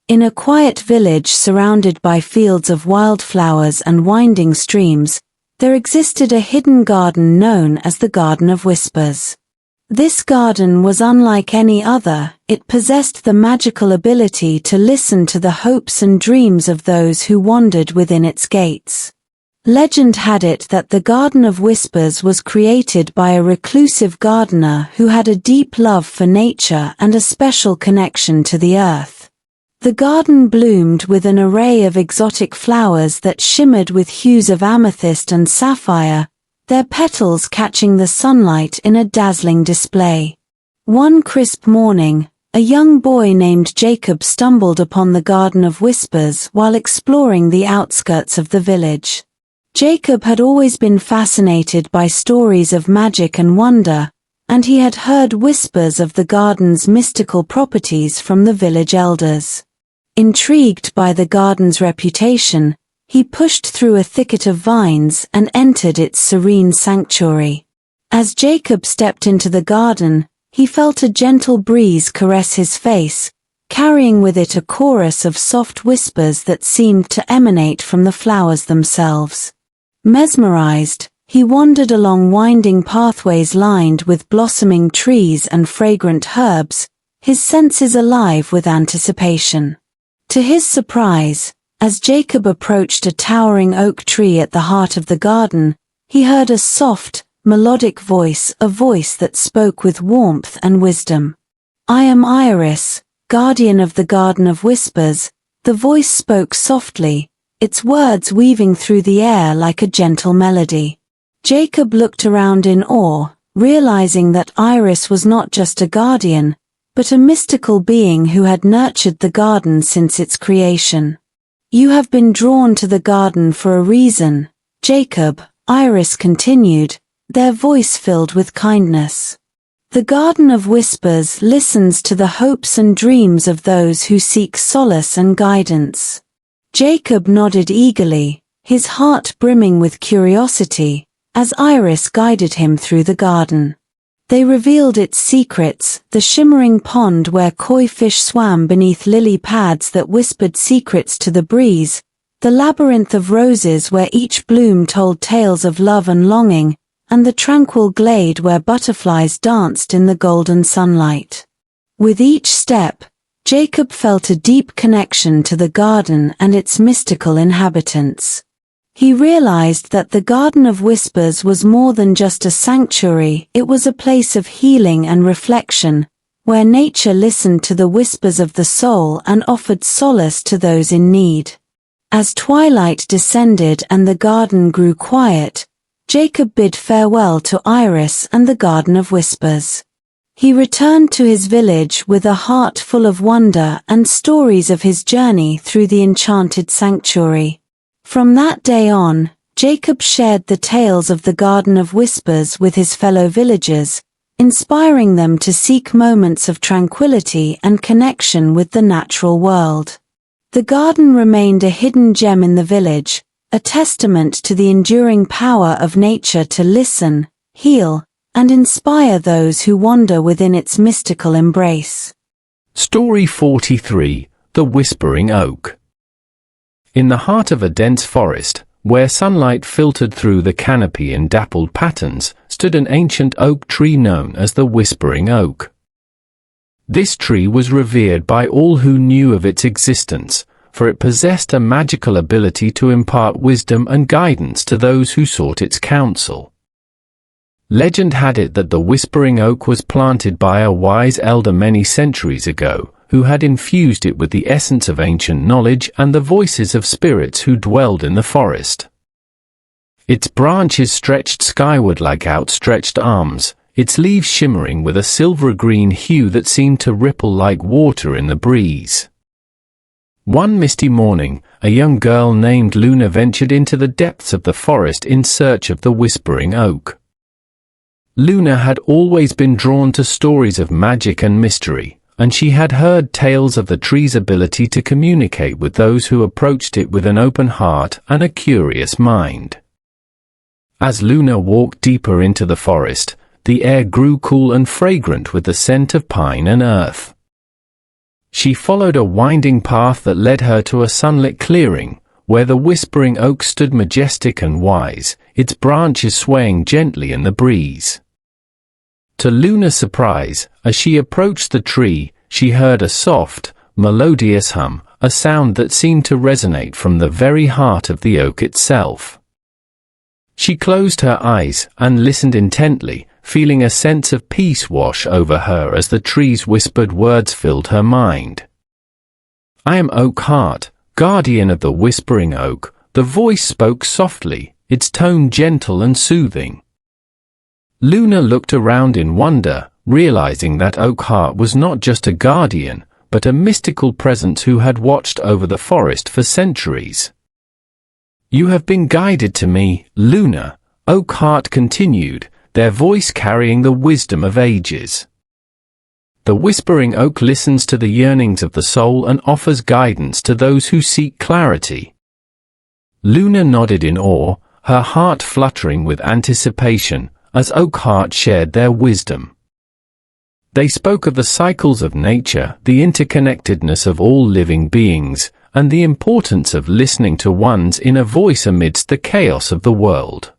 Speaker 1: In a quiet village surrounded by fields of wildflowers and winding streams, there existed a hidden garden known as the Garden of Whispers. This garden was unlike any other. It possessed the magical ability to listen to the hopes and dreams of those who wandered within its gates. Legend had it that the Garden of Whispers was created by a reclusive gardener who had a deep love for nature and a special connection to the earth. The garden bloomed with an array of exotic flowers that shimmered with hues of amethyst and sapphire, their petals catching the sunlight in a dazzling display. One crisp morning, a young boy named Jacob stumbled upon the Garden of Whispers while exploring the outskirts of the village. Jacob had always been fascinated by stories of magic and wonder, and he had heard whispers of the garden's mystical properties from the village elders. Intrigued by the garden's reputation, he pushed through a thicket of vines and entered its serene sanctuary. As Jacob stepped into the garden, he felt a gentle breeze caress his face, carrying with it a chorus of soft whispers that seemed to emanate from the flowers themselves. Mesmerized, he wandered along winding pathways lined with blossoming trees and fragrant herbs, his senses alive with anticipation. To his surprise, as Jacob approached a towering oak tree at the heart of the garden, he heard a soft, melodic voice, a voice that spoke with warmth and wisdom. "I am Iris, guardian of the Garden of Whispers," the voice spoke softly, its words weaving through the air like a gentle melody. Jacob looked around in awe, realizing that Iris was not just a guardian, but a mystical being who had nurtured the garden since its creation. "You have been drawn to the garden for a reason, Jacob," Iris continued, their voice filled with kindness. "The Garden of Whispers listens to the hopes and dreams of those who seek solace and guidance." Jacob nodded eagerly, his heart brimming with curiosity, as Iris guided him through the garden. They revealed its secrets, the shimmering pond where koi fish swam beneath lily pads that whispered secrets to the breeze, the labyrinth of roses where each bloom told tales of love and longing, and the tranquil glade where butterflies danced in the golden sunlight. With each step, Jacob felt a deep connection to the garden and its mystical inhabitants. He realized that the Garden of Whispers was more than just a sanctuary, it was a place of healing and reflection, where nature listened to the whispers of the soul and offered solace to those in need. As twilight descended and the garden grew quiet, Jacob bid farewell to Iris and the Garden of Whispers. He returned to his village with a heart full of wonder and stories of his journey through the enchanted sanctuary. From that day on, Jacob shared the tales of the Garden of Whispers with his fellow villagers, inspiring them to seek moments of tranquility and connection with the natural world. The garden remained a hidden gem in the village, a testament to the enduring power of nature to listen, heal, and inspire those who wander within its mystical embrace.
Speaker 2: Story 43, The Whispering Oak. In the heart of a dense forest, where sunlight filtered through the canopy in dappled patterns, stood an ancient oak tree known as the Whispering Oak. This tree was revered by all who knew of its existence, for it possessed a magical ability to impart wisdom and guidance to those who sought its counsel. Legend had it that the Whispering Oak was planted by a wise elder many centuries ago, who had infused it with the essence of ancient knowledge and the voices of spirits who dwelled in the forest. Its branches stretched skyward like outstretched arms, its leaves shimmering with a silver-green hue that seemed to ripple like water in the breeze. One misty morning, a young girl named Luna ventured into the depths of the forest in search of the Whispering Oak. Luna had always been drawn to stories of magic and mystery, and she had heard tales of the tree's ability to communicate with those who approached it with an open heart and a curious mind. As Luna walked deeper into the forest, the air grew cool and fragrant with the scent of pine and earth. She followed a winding path that led her to a sunlit clearing, where the Whispering Oak stood majestic and wise, its branches swaying gently in the breeze. To Luna's surprise, as she approached the tree, she heard a soft, melodious hum, a sound that seemed to resonate from the very heart of the oak itself. She closed her eyes and listened intently, feeling a sense of peace wash over her as the tree's whispered words filled her mind. "I am Oakheart, guardian of the Whispering Oak," the voice spoke softly, its tone gentle and soothing. Luna looked around in wonder, realizing that Oakheart was not just a guardian, but a mystical presence who had watched over the forest for centuries. "You have been guided to me, Luna," Oakheart continued, their voice carrying the wisdom of ages. "The Whispering Oak listens to the yearnings of the soul and offers guidance to those who seek clarity." Luna nodded in awe, her heart fluttering with anticipation, as Oakheart shared their wisdom. They spoke of the cycles of nature, the interconnectedness of all living beings, and the importance of listening to one's inner voice amidst the chaos of the world.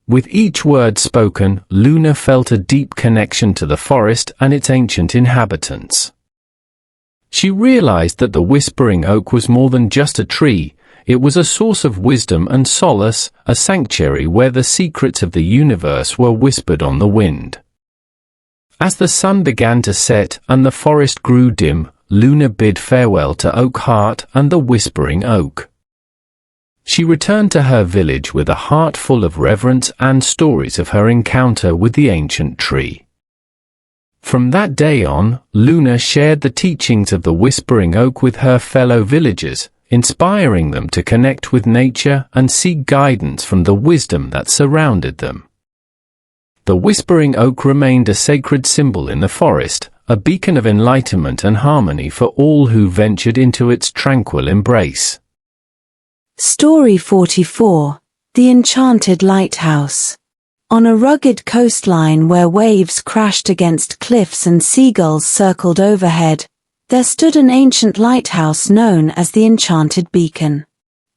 Speaker 2: With each word spoken, Luna felt a deep connection to the forest and its ancient inhabitants. She realized that the Whispering Oak was more than just a tree. It was a source of wisdom and solace, a sanctuary where the secrets of the universe were whispered on the wind. As the sun began to set and the forest grew dim, Luna bid farewell to Oakheart and the Whispering Oak. She returned to her village with a heart full of reverence and stories of her encounter with the ancient tree. From that day on, Luna shared the teachings of the Whispering Oak with her fellow villagers, inspiring them to connect with nature and seek guidance from the wisdom that surrounded them. The Whispering Oak remained a sacred symbol in the forest, a beacon of enlightenment and harmony for all who ventured into its tranquil embrace.
Speaker 1: Story 44, The Enchanted Lighthouse. On a rugged coastline where waves crashed against cliffs and seagulls circled overhead, there stood an ancient lighthouse known as the Enchanted Beacon.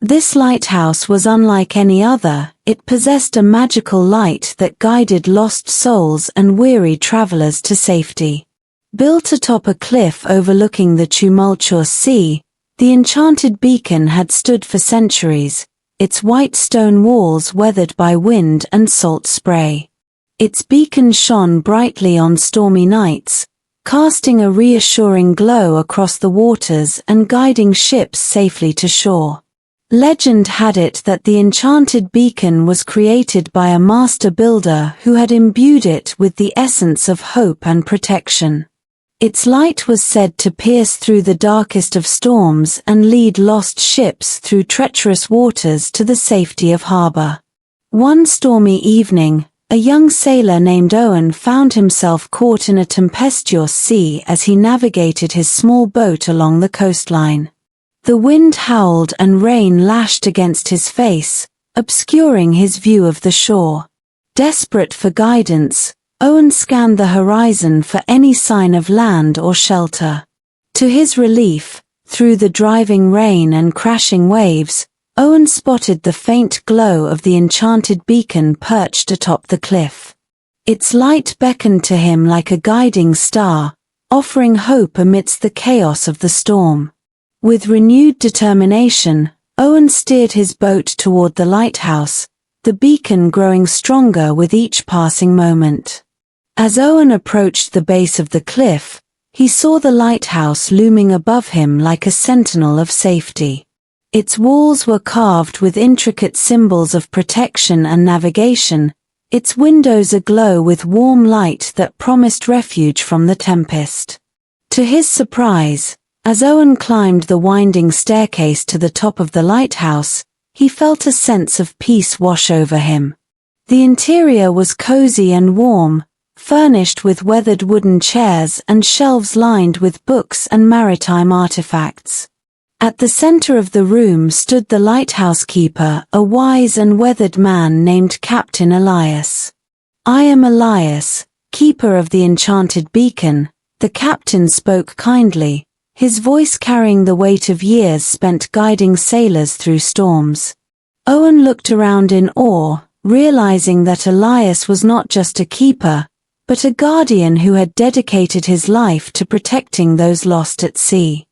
Speaker 1: This lighthouse was unlike any other. It possessed a magical light that guided lost souls and weary travelers to safety. Built atop a cliff overlooking the tumultuous sea, the enchanted beacon had stood for centuries, its white stone walls weathered by wind and salt spray. Its beacon shone brightly on stormy nights, casting a reassuring glow across the waters and guiding ships safely to shore. Legend had it that the enchanted beacon was created by a master builder who had imbued it with the essence of hope and protection. Its light was said to pierce through the darkest of storms and lead lost ships through treacherous waters to the safety of harbor. One stormy evening, a young sailor named Owen found himself caught in a tempestuous sea as he navigated his small boat along the coastline. The wind howled and rain lashed against his face, obscuring his view of the shore. Desperate for guidance, Owen scanned the horizon for any sign of land or shelter. To his relief, through the driving rain and crashing waves, Owen spotted the faint glow of the enchanted beacon perched atop the cliff. Its light beckoned to him like a guiding star, offering hope amidst the chaos of the storm. With renewed determination, Owen steered his boat toward the lighthouse, the beacon growing stronger with each passing moment. As Owen approached the base of the cliff, he saw the lighthouse looming above him like a sentinel of safety. Its walls were carved with intricate symbols of protection and navigation, its windows aglow with warm light that promised refuge from the tempest. To his surprise, as Owen climbed the winding staircase to the top of the lighthouse, he felt a sense of peace wash over him. The interior was cozy and warm, furnished with weathered wooden chairs and shelves lined with books and maritime artifacts. At the center of the room stood the lighthouse keeper, a wise and weathered man named Captain Elias. "I am Elias, keeper of the enchanted beacon," the captain spoke kindly, his voice carrying the weight of years spent guiding sailors through storms. Owen looked around in awe, realizing that Elias was not just a keeper, but a guardian who had dedicated his life to protecting those lost at sea.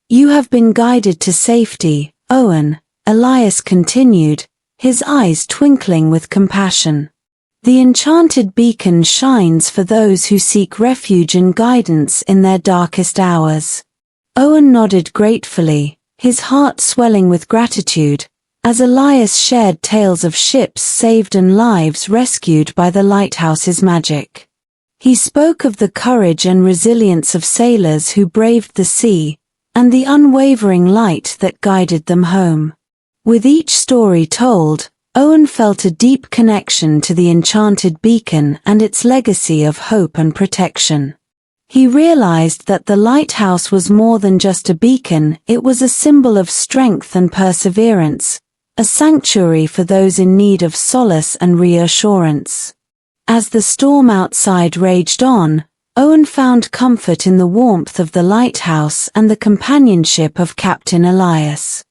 Speaker 1: "You have been guided to safety, Owen," Elias continued, his eyes twinkling with compassion. "The enchanted beacon shines for those who seek refuge and guidance in their darkest hours." Owen nodded gratefully, his heart swelling with gratitude, as Elias shared tales of ships saved and lives rescued by the lighthouse's magic. He spoke of the courage and resilience of sailors who braved the sea, and the unwavering light that guided them home. With each story told, Owen felt a deep connection to the enchanted beacon and its legacy of hope and protection. He realized that the lighthouse was more than just a beacon, it was a symbol of strength and perseverance, a sanctuary for those in need of solace and reassurance. As the storm outside raged on, Owen found comfort in the warmth of the lighthouse and the companionship of Captain Elias.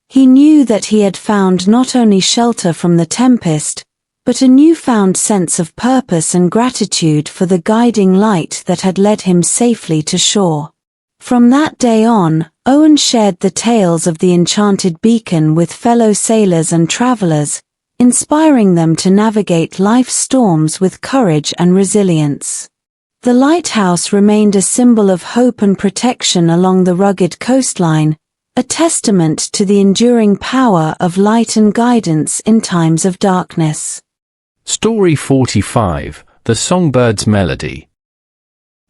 Speaker 1: He knew that he had found not only shelter from the tempest, but a newfound sense of purpose and gratitude for the guiding light that had led him safely to shore. From that day on, Owen shared the tales of the enchanted beacon with fellow sailors and travelers, inspiring them to navigate life's storms with courage and resilience. The lighthouse remained a symbol of hope and protection along the rugged coastline, a testament to the enduring power of light and guidance in times of darkness.
Speaker 2: Story 45, The Songbird's Melody.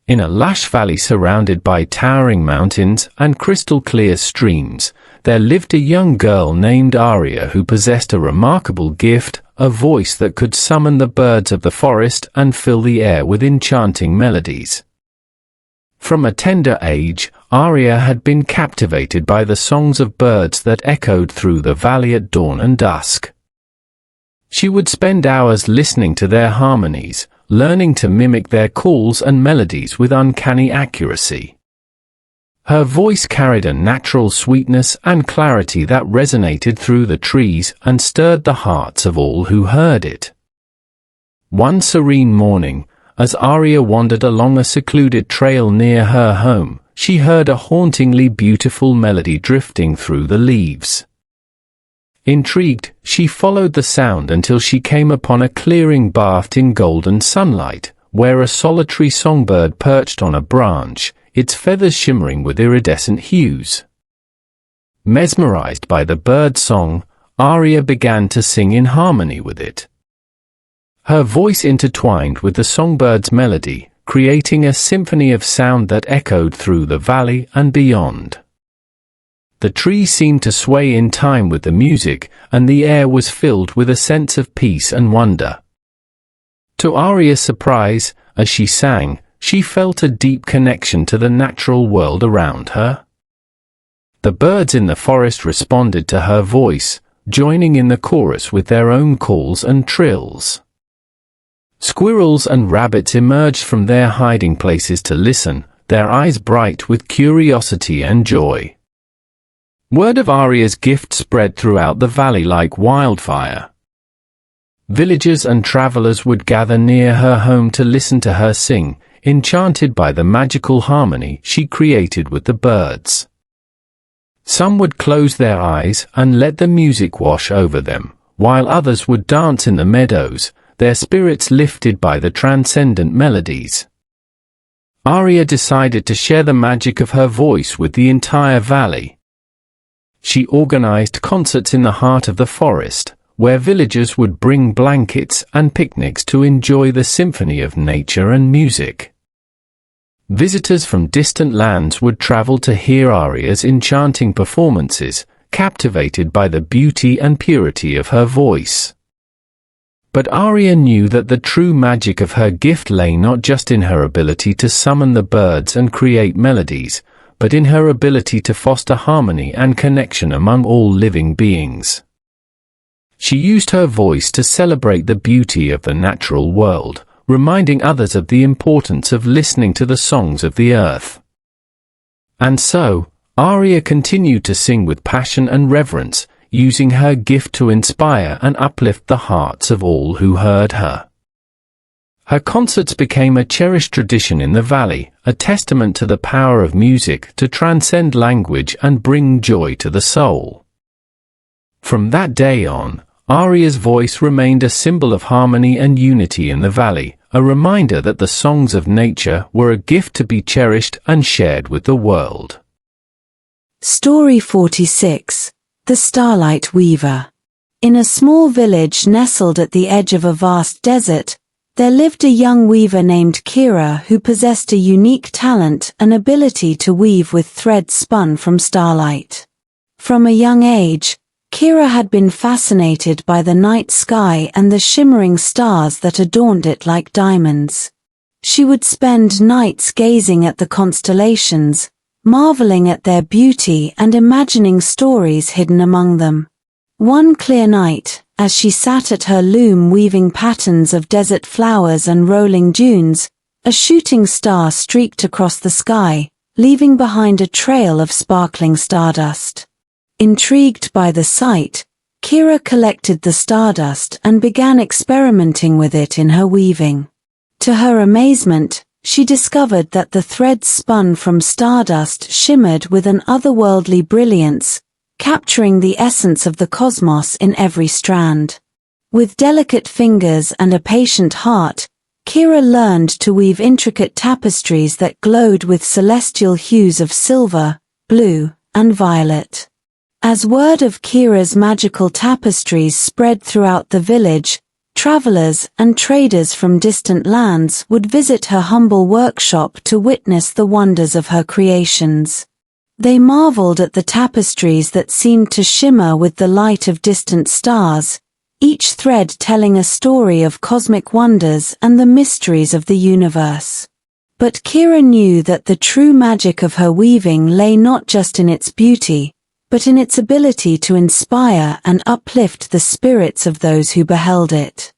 Speaker 2: In a lush valley surrounded by towering mountains and crystal-clear streams, there lived a young girl named Aria who possessed a remarkable gift, a voice that could summon the birds of the forest and fill the air with enchanting melodies. From a tender age, Aria had been captivated by the songs of birds that echoed through the valley at dawn and dusk. She would spend hours listening to their harmonies, learning to mimic their calls and melodies with uncanny accuracy. Her voice carried a natural sweetness and clarity that resonated through the trees and stirred the hearts of all who heard it. One serene morning, as Aria wandered along a secluded trail near her home, she heard a hauntingly beautiful melody drifting through the leaves. Intrigued, she followed the sound until she came upon a clearing bathed in golden sunlight, where a solitary songbird perched on a branch, its feathers shimmering with iridescent hues. Mesmerized by the bird's song, Aria began to sing in harmony with it. Her voice intertwined with the songbird's melody, creating a symphony of sound that echoed through the valley and beyond. The trees seemed to sway in time with the music, and the air was filled with a sense of peace and wonder. To Aria's surprise, as she sang, she felt a deep connection to the natural world around her. The birds in the forest responded to her voice, joining in the chorus with their own calls and trills. Squirrels and rabbits emerged from their hiding places to listen, their eyes bright with curiosity and joy. Word of Aria's gift spread throughout the valley like wildfire. Villagers and travelers would gather near her home to listen to her sing, enchanted by the magical harmony she created with the birds. Some would close their eyes and let the music wash over them, while others would dance in the meadows, their spirits lifted by the transcendent melodies. Aria decided to share the magic of her voice with the entire valley. She organized concerts in the heart of the forest, where villagers would bring blankets and picnics to enjoy the symphony of nature and music. Visitors from distant lands would travel to hear Aria's enchanting performances, captivated by the beauty and purity of her voice. But Aria knew that the true magic of her gift lay not just in her ability to summon the birds and create melodies, but in her ability to foster harmony and connection among all living beings. She used her voice to celebrate the beauty of the natural world, reminding others of the importance of listening to the songs of the earth. And so, Aria continued to sing with passion and reverence, using her gift to inspire and uplift the hearts of all who heard her. Her concerts became a cherished tradition in the valley, a testament to the power of music to transcend language and bring joy to the soul. From that day on, Aria's voice remained a symbol of harmony and unity in the valley, a reminder that the songs of nature were a gift to be cherished and shared with the world.
Speaker 1: Story 46. The Starlight Weaver. In a small village nestled at the edge of a vast desert, there lived a young weaver named Kira who possessed a unique talent and ability to weave with threads spun from starlight. From a young age, Kira had been fascinated by the night sky and the shimmering stars that adorned it like diamonds. She would spend nights gazing at the constellations, marveling at their beauty and imagining stories hidden among them. One clear night, as she sat at her loom weaving patterns of desert flowers and rolling dunes, a shooting star streaked across the sky, leaving behind a trail of sparkling stardust. Intrigued by the sight, Kira collected the stardust and began experimenting with it in her weaving. To her amazement, she discovered that the threads spun from stardust shimmered with an otherworldly brilliance, capturing the essence of the cosmos in every strand. With delicate fingers and a patient heart, Kira learned to weave intricate tapestries that glowed with celestial hues of silver, blue, and violet. As word of Kira's magical tapestries spread throughout the village, travelers and traders from distant lands would visit her humble workshop to witness the wonders of her creations. They marveled at the tapestries that seemed to shimmer with the light of distant stars, each thread telling a story of cosmic wonders and the mysteries of the universe. But Kira knew that the true magic of her weaving lay not just in its beauty, but in its ability to inspire and uplift the spirits of those who beheld it.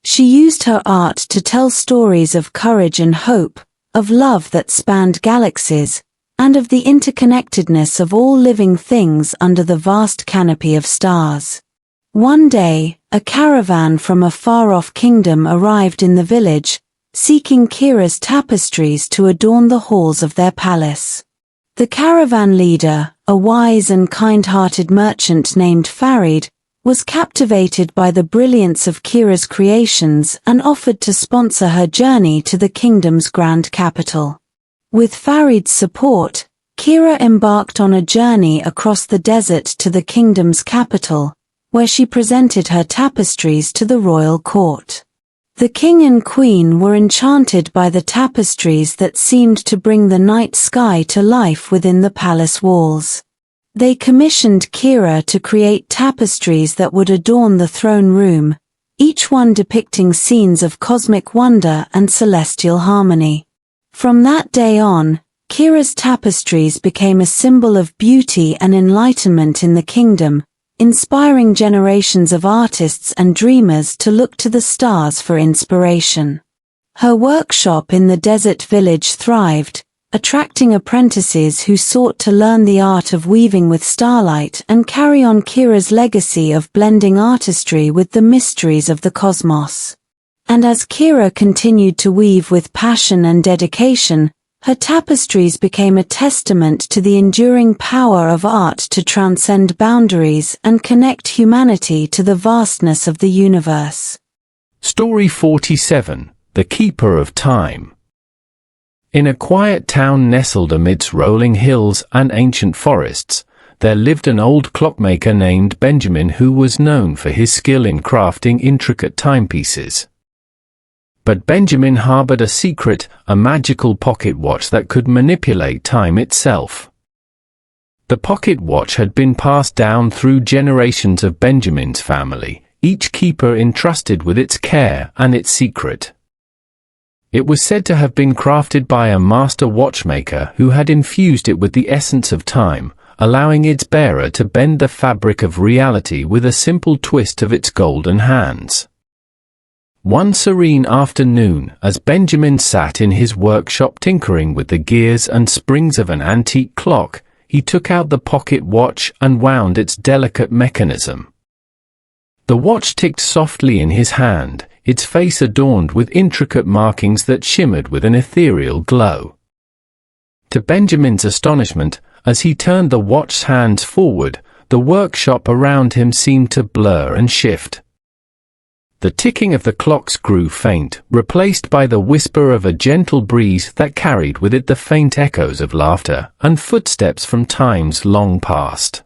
Speaker 1: She used her art to tell stories of courage and hope, of love that spanned galaxies, and of the interconnectedness of all living things under the vast canopy of stars. One day, a caravan from a far-off kingdom arrived in the village, seeking Kira's tapestries to adorn the halls of their palace. The caravan leader, a wise and kind-hearted merchant named Farid, was captivated by the brilliance of Kira's creations and offered to sponsor her journey to the kingdom's grand capital. With Farid's support, Kira embarked on a journey across the desert to the kingdom's capital, where she presented her tapestries to the royal court. The king and queen were enchanted by the tapestries that seemed to bring the night sky to life within the palace walls. They commissioned Kira to create tapestries that would adorn the throne room, each one depicting scenes of cosmic wonder and celestial harmony. From that day on, Kira's tapestries became a symbol of beauty and enlightenment in the kingdom, inspiring generations of artists and dreamers to look to the stars for inspiration. Her workshop in the desert village thrived, attracting apprentices who sought to learn the art of weaving with Starlight and carry on Kira's legacy of blending artistry with the mysteries of the cosmos. And as Kira continued to weave with passion and dedication, her tapestries became a testament to the enduring power of art to transcend boundaries and connect humanity to the vastness of the universe.
Speaker 2: Story 47, The Keeper of Time. In a quiet town nestled amidst rolling hills and ancient forests, there lived an old clockmaker named Benjamin who was known for his skill in crafting intricate timepieces. But Benjamin harbored a secret, a magical pocket watch that could manipulate time itself. The pocket watch had been passed down through generations of Benjamin's family, each keeper entrusted with its care and its secret. It was said to have been crafted by a master watchmaker who had infused it with the essence of time, allowing its bearer to bend the fabric of reality with a simple twist of its golden hands. One serene afternoon, as Benjamin sat in his workshop tinkering with the gears and springs of an antique clock, he took out the pocket watch and wound its delicate mechanism. The watch ticked softly in his hand, its face adorned with intricate markings that shimmered with an ethereal glow. To Benjamin's astonishment, as he turned the watch's hands forward, the workshop around him seemed to blur and shift. The ticking of the clocks grew faint, replaced by the whisper of a gentle breeze that carried with it the faint echoes of laughter and footsteps from times long past.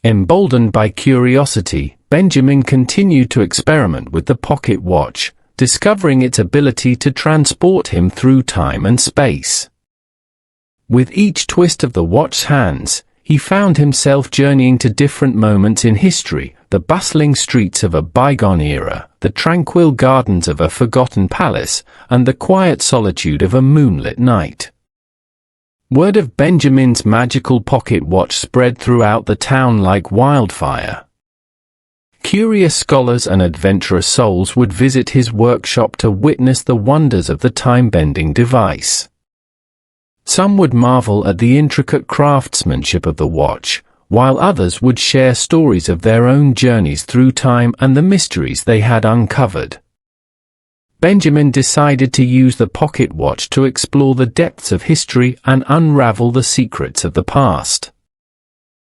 Speaker 2: Emboldened by curiosity, Benjamin continued to experiment with the pocket watch, discovering its ability to transport him through time and space. With each twist of the watch's hands, he found himself journeying to different moments in history, the bustling streets of a bygone era, the tranquil gardens of a forgotten palace, and the quiet solitude of a moonlit night. Word of Benjamin's magical pocket watch spread throughout the town like wildfire. Curious scholars and adventurous souls would visit his workshop to witness the wonders of the time-bending device. Some would marvel at the intricate craftsmanship of the watch, while others would share stories of their own journeys through time and the mysteries they had uncovered. Benjamin decided to use the pocket watch to explore the depths of history and unravel the secrets of the past.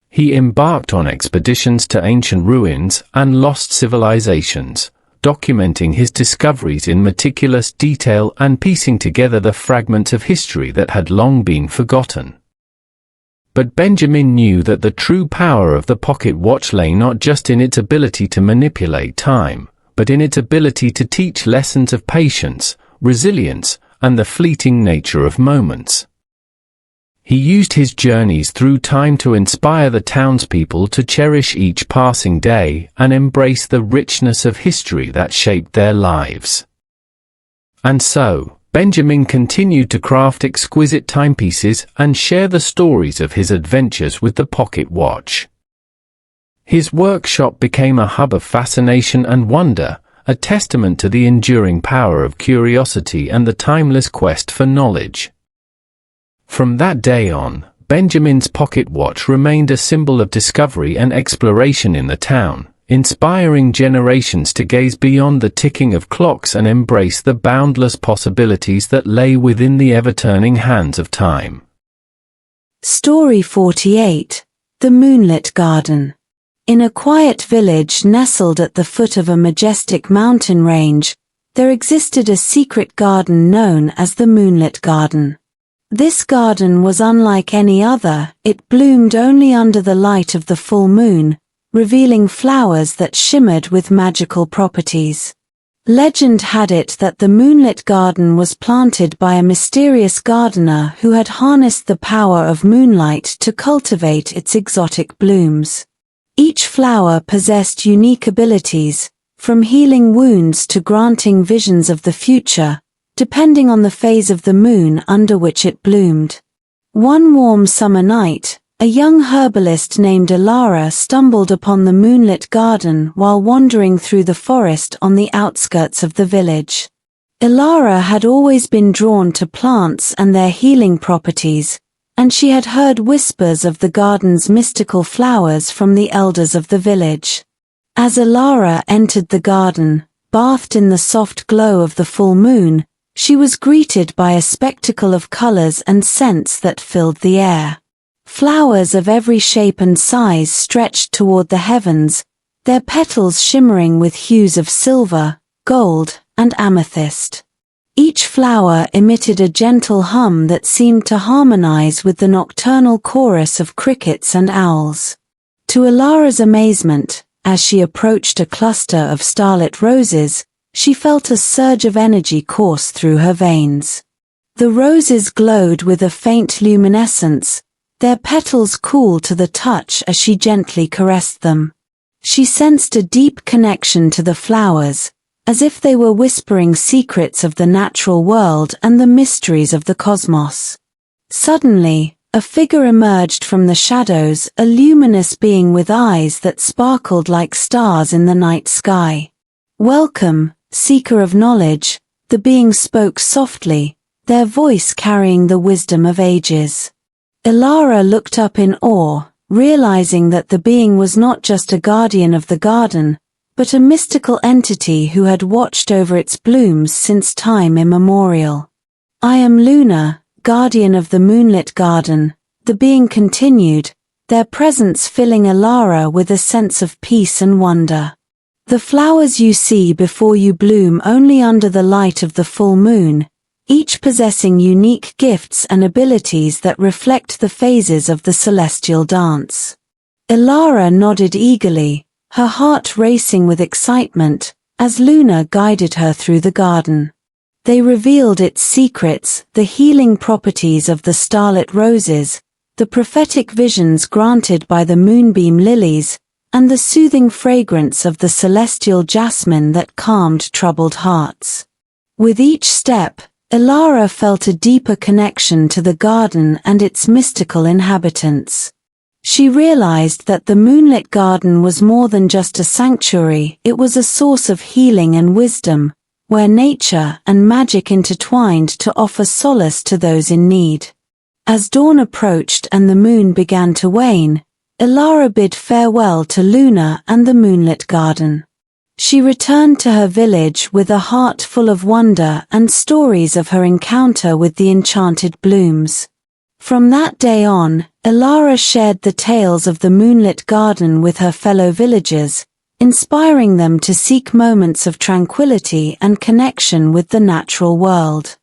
Speaker 2: He embarked on expeditions to ancient ruins and lost civilizations, documenting his discoveries in meticulous detail and piecing together the fragments of history that had long been forgotten. But Benjamin knew that the true power of the pocket watch lay not just in its ability to manipulate time, but in its ability to teach lessons of patience, resilience, and the fleeting nature of moments. He used his journeys through time to inspire the townspeople to cherish each passing day and embrace the richness of history that shaped their lives. And so, Benjamin continued to craft exquisite timepieces and share the stories of his adventures with the pocket watch. His workshop became a hub of fascination and wonder, a testament to the enduring power of curiosity and the timeless quest for knowledge. From that day on, Benjamin's pocket watch remained a symbol of discovery and exploration in the town, inspiring generations to gaze beyond the ticking of clocks and embrace the boundless possibilities that lay within the ever-turning hands of time.
Speaker 1: Story 48. The Moonlit Garden. In a quiet village nestled at the foot of a majestic mountain range, there existed a secret garden known as the Moonlit Garden. This garden was unlike any other. It bloomed only under the light of the full moon, revealing flowers that shimmered with magical properties. Legend had it that the Moonlit Garden was planted by a mysterious gardener who had harnessed the power of moonlight to cultivate its exotic blooms. Each flower possessed unique abilities, from healing wounds to granting visions of the future, depending on the phase of the moon under which it bloomed. One warm summer night, a young herbalist named Elara stumbled upon the Moonlit Garden while wandering through the forest on the outskirts of the village. Elara had always been drawn to plants and their healing properties, and she had heard whispers of the garden's mystical flowers from the elders of the village. As Elara entered the garden, bathed in the soft glow of the full moon, she was greeted by a spectacle of colors and scents that filled the air. Flowers of every shape and size stretched toward the heavens, their petals shimmering with hues of silver, gold, and amethyst. Each flower emitted a gentle hum that seemed to harmonize with the nocturnal chorus of crickets and owls. To Elara's amazement, as she approached a cluster of starlit roses, she felt a surge of energy course through her veins. The roses glowed with a faint luminescence, their petals cool to the touch as she gently caressed them. She sensed a deep connection to the flowers, as if they were whispering secrets of the natural world and the mysteries of the cosmos. Suddenly, a figure emerged from the shadows, a luminous being with eyes that sparkled like stars in the night sky. "Welcome, seeker of knowledge," the being spoke softly, their voice carrying the wisdom of ages. Elara looked up in awe, realizing that the being was not just a guardian of the garden, but a mystical entity who had watched over its blooms since time immemorial. "I am Luna, guardian of the Moonlit Garden," the being continued, their presence filling Elara with a sense of peace and wonder. "The flowers you see before you bloom only under the light of the full moon, each possessing unique gifts and abilities that reflect the phases of the celestial dance." Elara nodded eagerly, her heart racing with excitement, as Luna guided her through the garden. They revealed its secrets, the healing properties of the starlit roses, the prophetic visions granted by the moonbeam lilies, and the soothing fragrance of the celestial jasmine that calmed troubled hearts. With each step, Elara felt a deeper connection to the garden and its mystical inhabitants. She realized that the Moonlit Garden was more than just a sanctuary, it was a source of healing and wisdom, where nature and magic intertwined to offer solace to those in need. As dawn approached and the moon began to wane, Elara bid farewell to Luna and the Moonlit Garden. She returned to her village with a heart full of wonder and stories of her encounter with the enchanted blooms. From that day on, Elara shared the tales of the Moonlit Garden with her fellow villagers, inspiring them to seek moments of tranquility and connection with the natural world.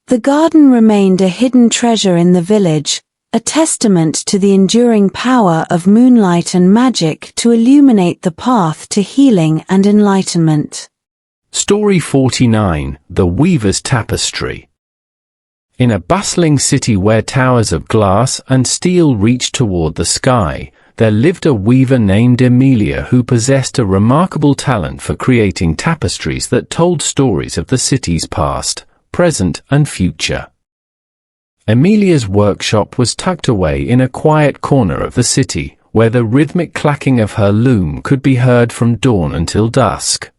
Speaker 1: The garden remained a hidden treasure in the village, a testament to the enduring power of moonlight and magic to illuminate the path to healing and enlightenment.
Speaker 2: Story 49. The Weaver's Tapestry. In a bustling city where towers of glass and steel reached toward the sky, there lived a weaver named Emilia who possessed a remarkable talent for creating tapestries that told stories of the city's past, present, and future. Emilia's workshop was tucked away in a quiet corner of the city, where the rhythmic clacking of her loom could be heard from dawn until dusk.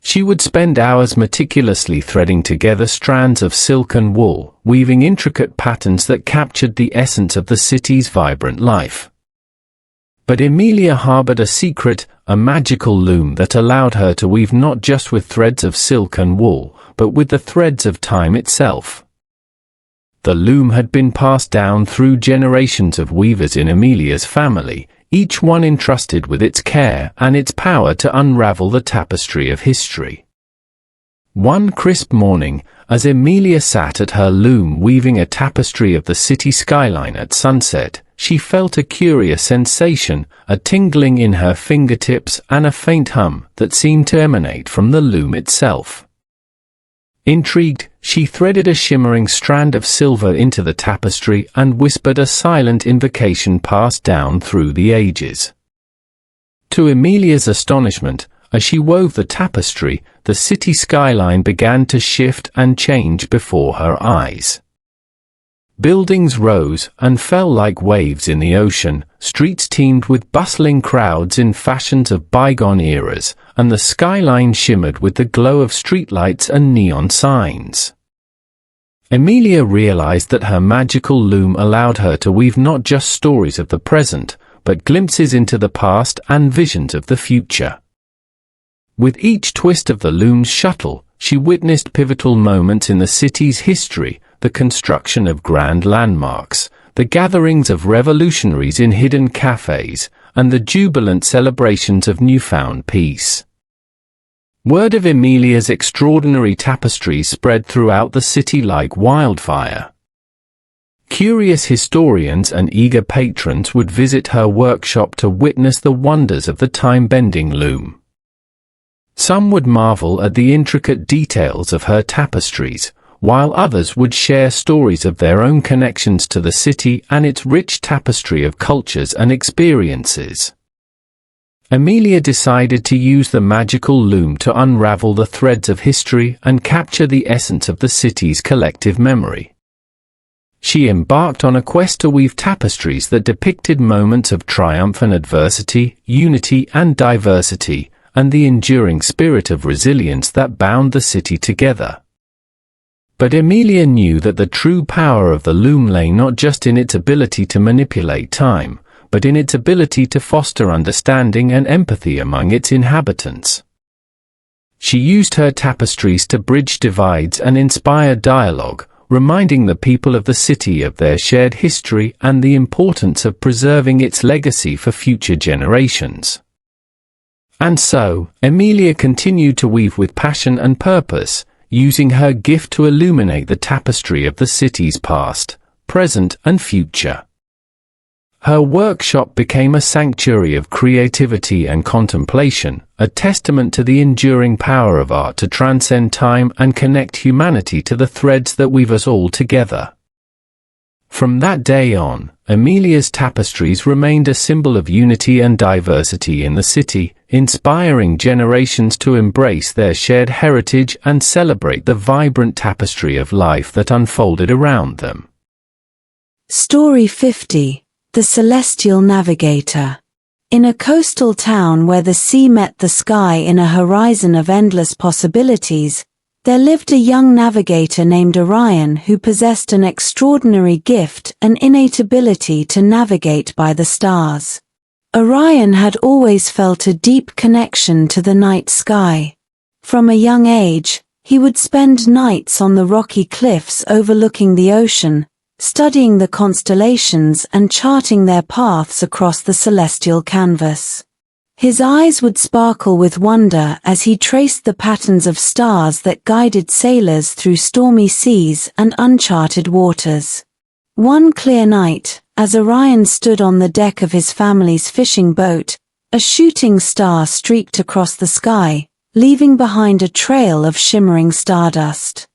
Speaker 2: She would spend hours meticulously threading together strands of silk and wool, weaving intricate patterns that captured the essence of the city's vibrant life. But Emilia harbored a secret, a magical loom that allowed her to weave not just with threads of silk and wool, but with the threads of time itself. The loom had been passed down through generations of weavers in Emilia's family, each one entrusted with its care and its power to unravel the tapestry of history. One crisp morning, as Emilia sat at her loom weaving a tapestry of the city skyline at sunset, she felt a curious sensation, a tingling in her fingertips and a faint hum that seemed to emanate from the loom itself. Intrigued, she threaded a shimmering strand of silver into the tapestry and whispered a silent invocation passed down through the ages. To Emilia's astonishment, as she wove the tapestry, the city skyline began to shift and change before her eyes. Buildings rose and fell like waves in the ocean, streets teemed with bustling crowds in fashions of bygone eras, and the skyline shimmered with the glow of streetlights and neon signs. Emilia realized that her magical loom allowed her to weave not just stories of the present, but glimpses into the past and visions of the future. With each twist of the loom's shuttle, she witnessed pivotal moments in the city's history, the construction of grand landmarks, the gatherings of revolutionaries in hidden cafes, and the jubilant celebrations of newfound peace. Word of Emilia's extraordinary tapestries spread throughout the city like wildfire. Curious historians and eager patrons would visit her workshop to witness the wonders of the time-bending loom. Some would marvel at the intricate details of her tapestries, while others would share stories of their own connections to the city and its rich tapestry of cultures and experiences. Emilia decided to use the magical loom to unravel the threads of history and capture the essence of the city's collective memory. She embarked on a quest to weave tapestries that depicted moments of triumph and adversity, unity and diversity, and the enduring spirit of resilience that bound the city together. But Emilia knew that the true power of the loom lay not just in its ability to manipulate time, but in its ability to foster understanding and empathy among its inhabitants. She used her tapestries to bridge divides and inspire dialogue, reminding the people of the city of their shared history and the importance of preserving its legacy for future generations. And so, Emilia continued to weave with passion and purpose, using her gift to illuminate the tapestry of the city's past, present and future. Her workshop became a sanctuary of creativity and contemplation, a testament to the enduring power of art to transcend time and connect humanity to the threads that weave us all together. From that day on, Emilia's tapestries remained a symbol of unity and diversity in the city, inspiring generations to embrace their shared heritage and celebrate the vibrant tapestry of life that unfolded around them.
Speaker 1: Story 50. The Celestial Navigator. In a coastal town where the sea met the sky in a horizon of endless possibilities, there lived a young navigator named Orion who possessed an extraordinary gift, an innate ability to navigate by the stars. Orion had always felt a deep connection to the night sky. From a young age, he would spend nights on the rocky cliffs overlooking the ocean, studying the constellations and charting their paths across the celestial canvas. His eyes would sparkle with wonder as he traced the patterns of stars that guided sailors through stormy seas and uncharted waters. One clear night, as Orion stood on the deck of his family's fishing boat, a shooting star streaked across the sky, leaving behind a trail of shimmering stardust.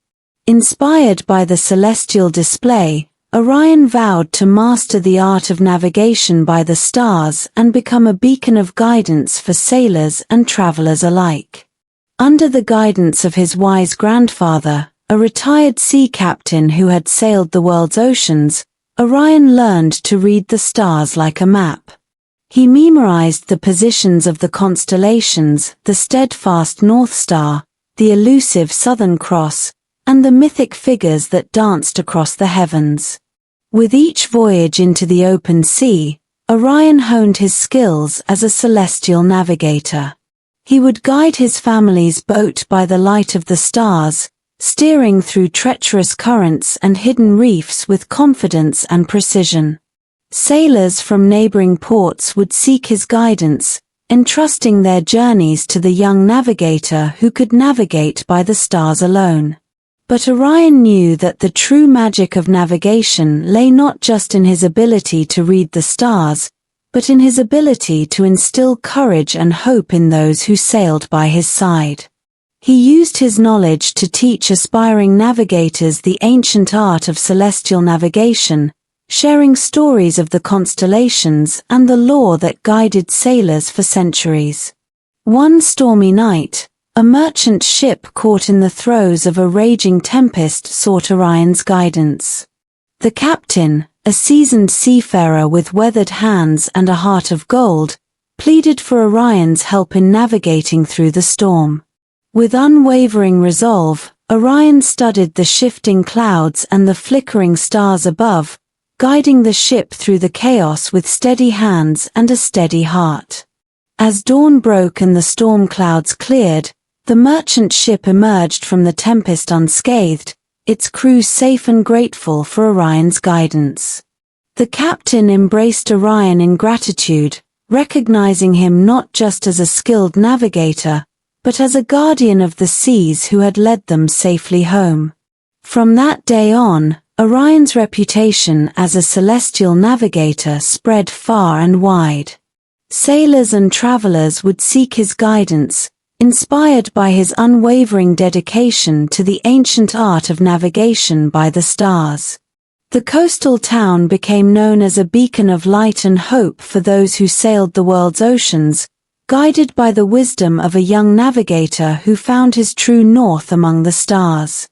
Speaker 1: Inspired by the celestial display, Orion vowed to master the art of navigation by the stars and become a beacon of guidance for sailors and travelers alike. Under the guidance of his wise grandfather, a retired sea captain who had sailed the world's oceans, Orion learned to read the stars like a map. He memorized the positions of the constellations, the steadfast North Star, the elusive Southern Cross, and the mythic figures that danced across the heavens. With each voyage into the open sea, Orion honed his skills as a celestial navigator. He would guide his family's boat by the light of the stars, steering through treacherous currents and hidden reefs with confidence and precision. Sailors from neighboring ports would seek his guidance, entrusting their journeys to the young navigator who could navigate by the stars alone. But Orion knew that the true magic of navigation lay not just in his ability to read the stars, but in his ability to instill courage and hope in those who sailed by his side. He used his knowledge to teach aspiring navigators the ancient art of celestial navigation, sharing stories of the constellations and the lore that guided sailors for centuries. One stormy night, a merchant ship caught in the throes of a raging tempest sought Orion's guidance. The captain, a seasoned seafarer with weathered hands and a heart of gold, pleaded for Orion's help in navigating through the storm. With unwavering resolve, Orion studied the shifting clouds and the flickering stars above, guiding the ship through the chaos with steady hands and a steady heart. As dawn broke and the storm clouds cleared, the merchant ship emerged from the tempest unscathed, its crew safe and grateful for Orion's guidance. The captain embraced Orion in gratitude, recognizing him not just as a skilled navigator, but as a guardian of the seas who had led them safely home. From that day on, Orion's reputation as a celestial navigator spread far and wide. Sailors and travelers would seek his guidance, inspired by his unwavering dedication to the ancient art of navigation by the stars. The coastal town became known as a beacon of light and hope for those who sailed the world's oceans, guided by the wisdom of a young navigator who found his true north among the stars.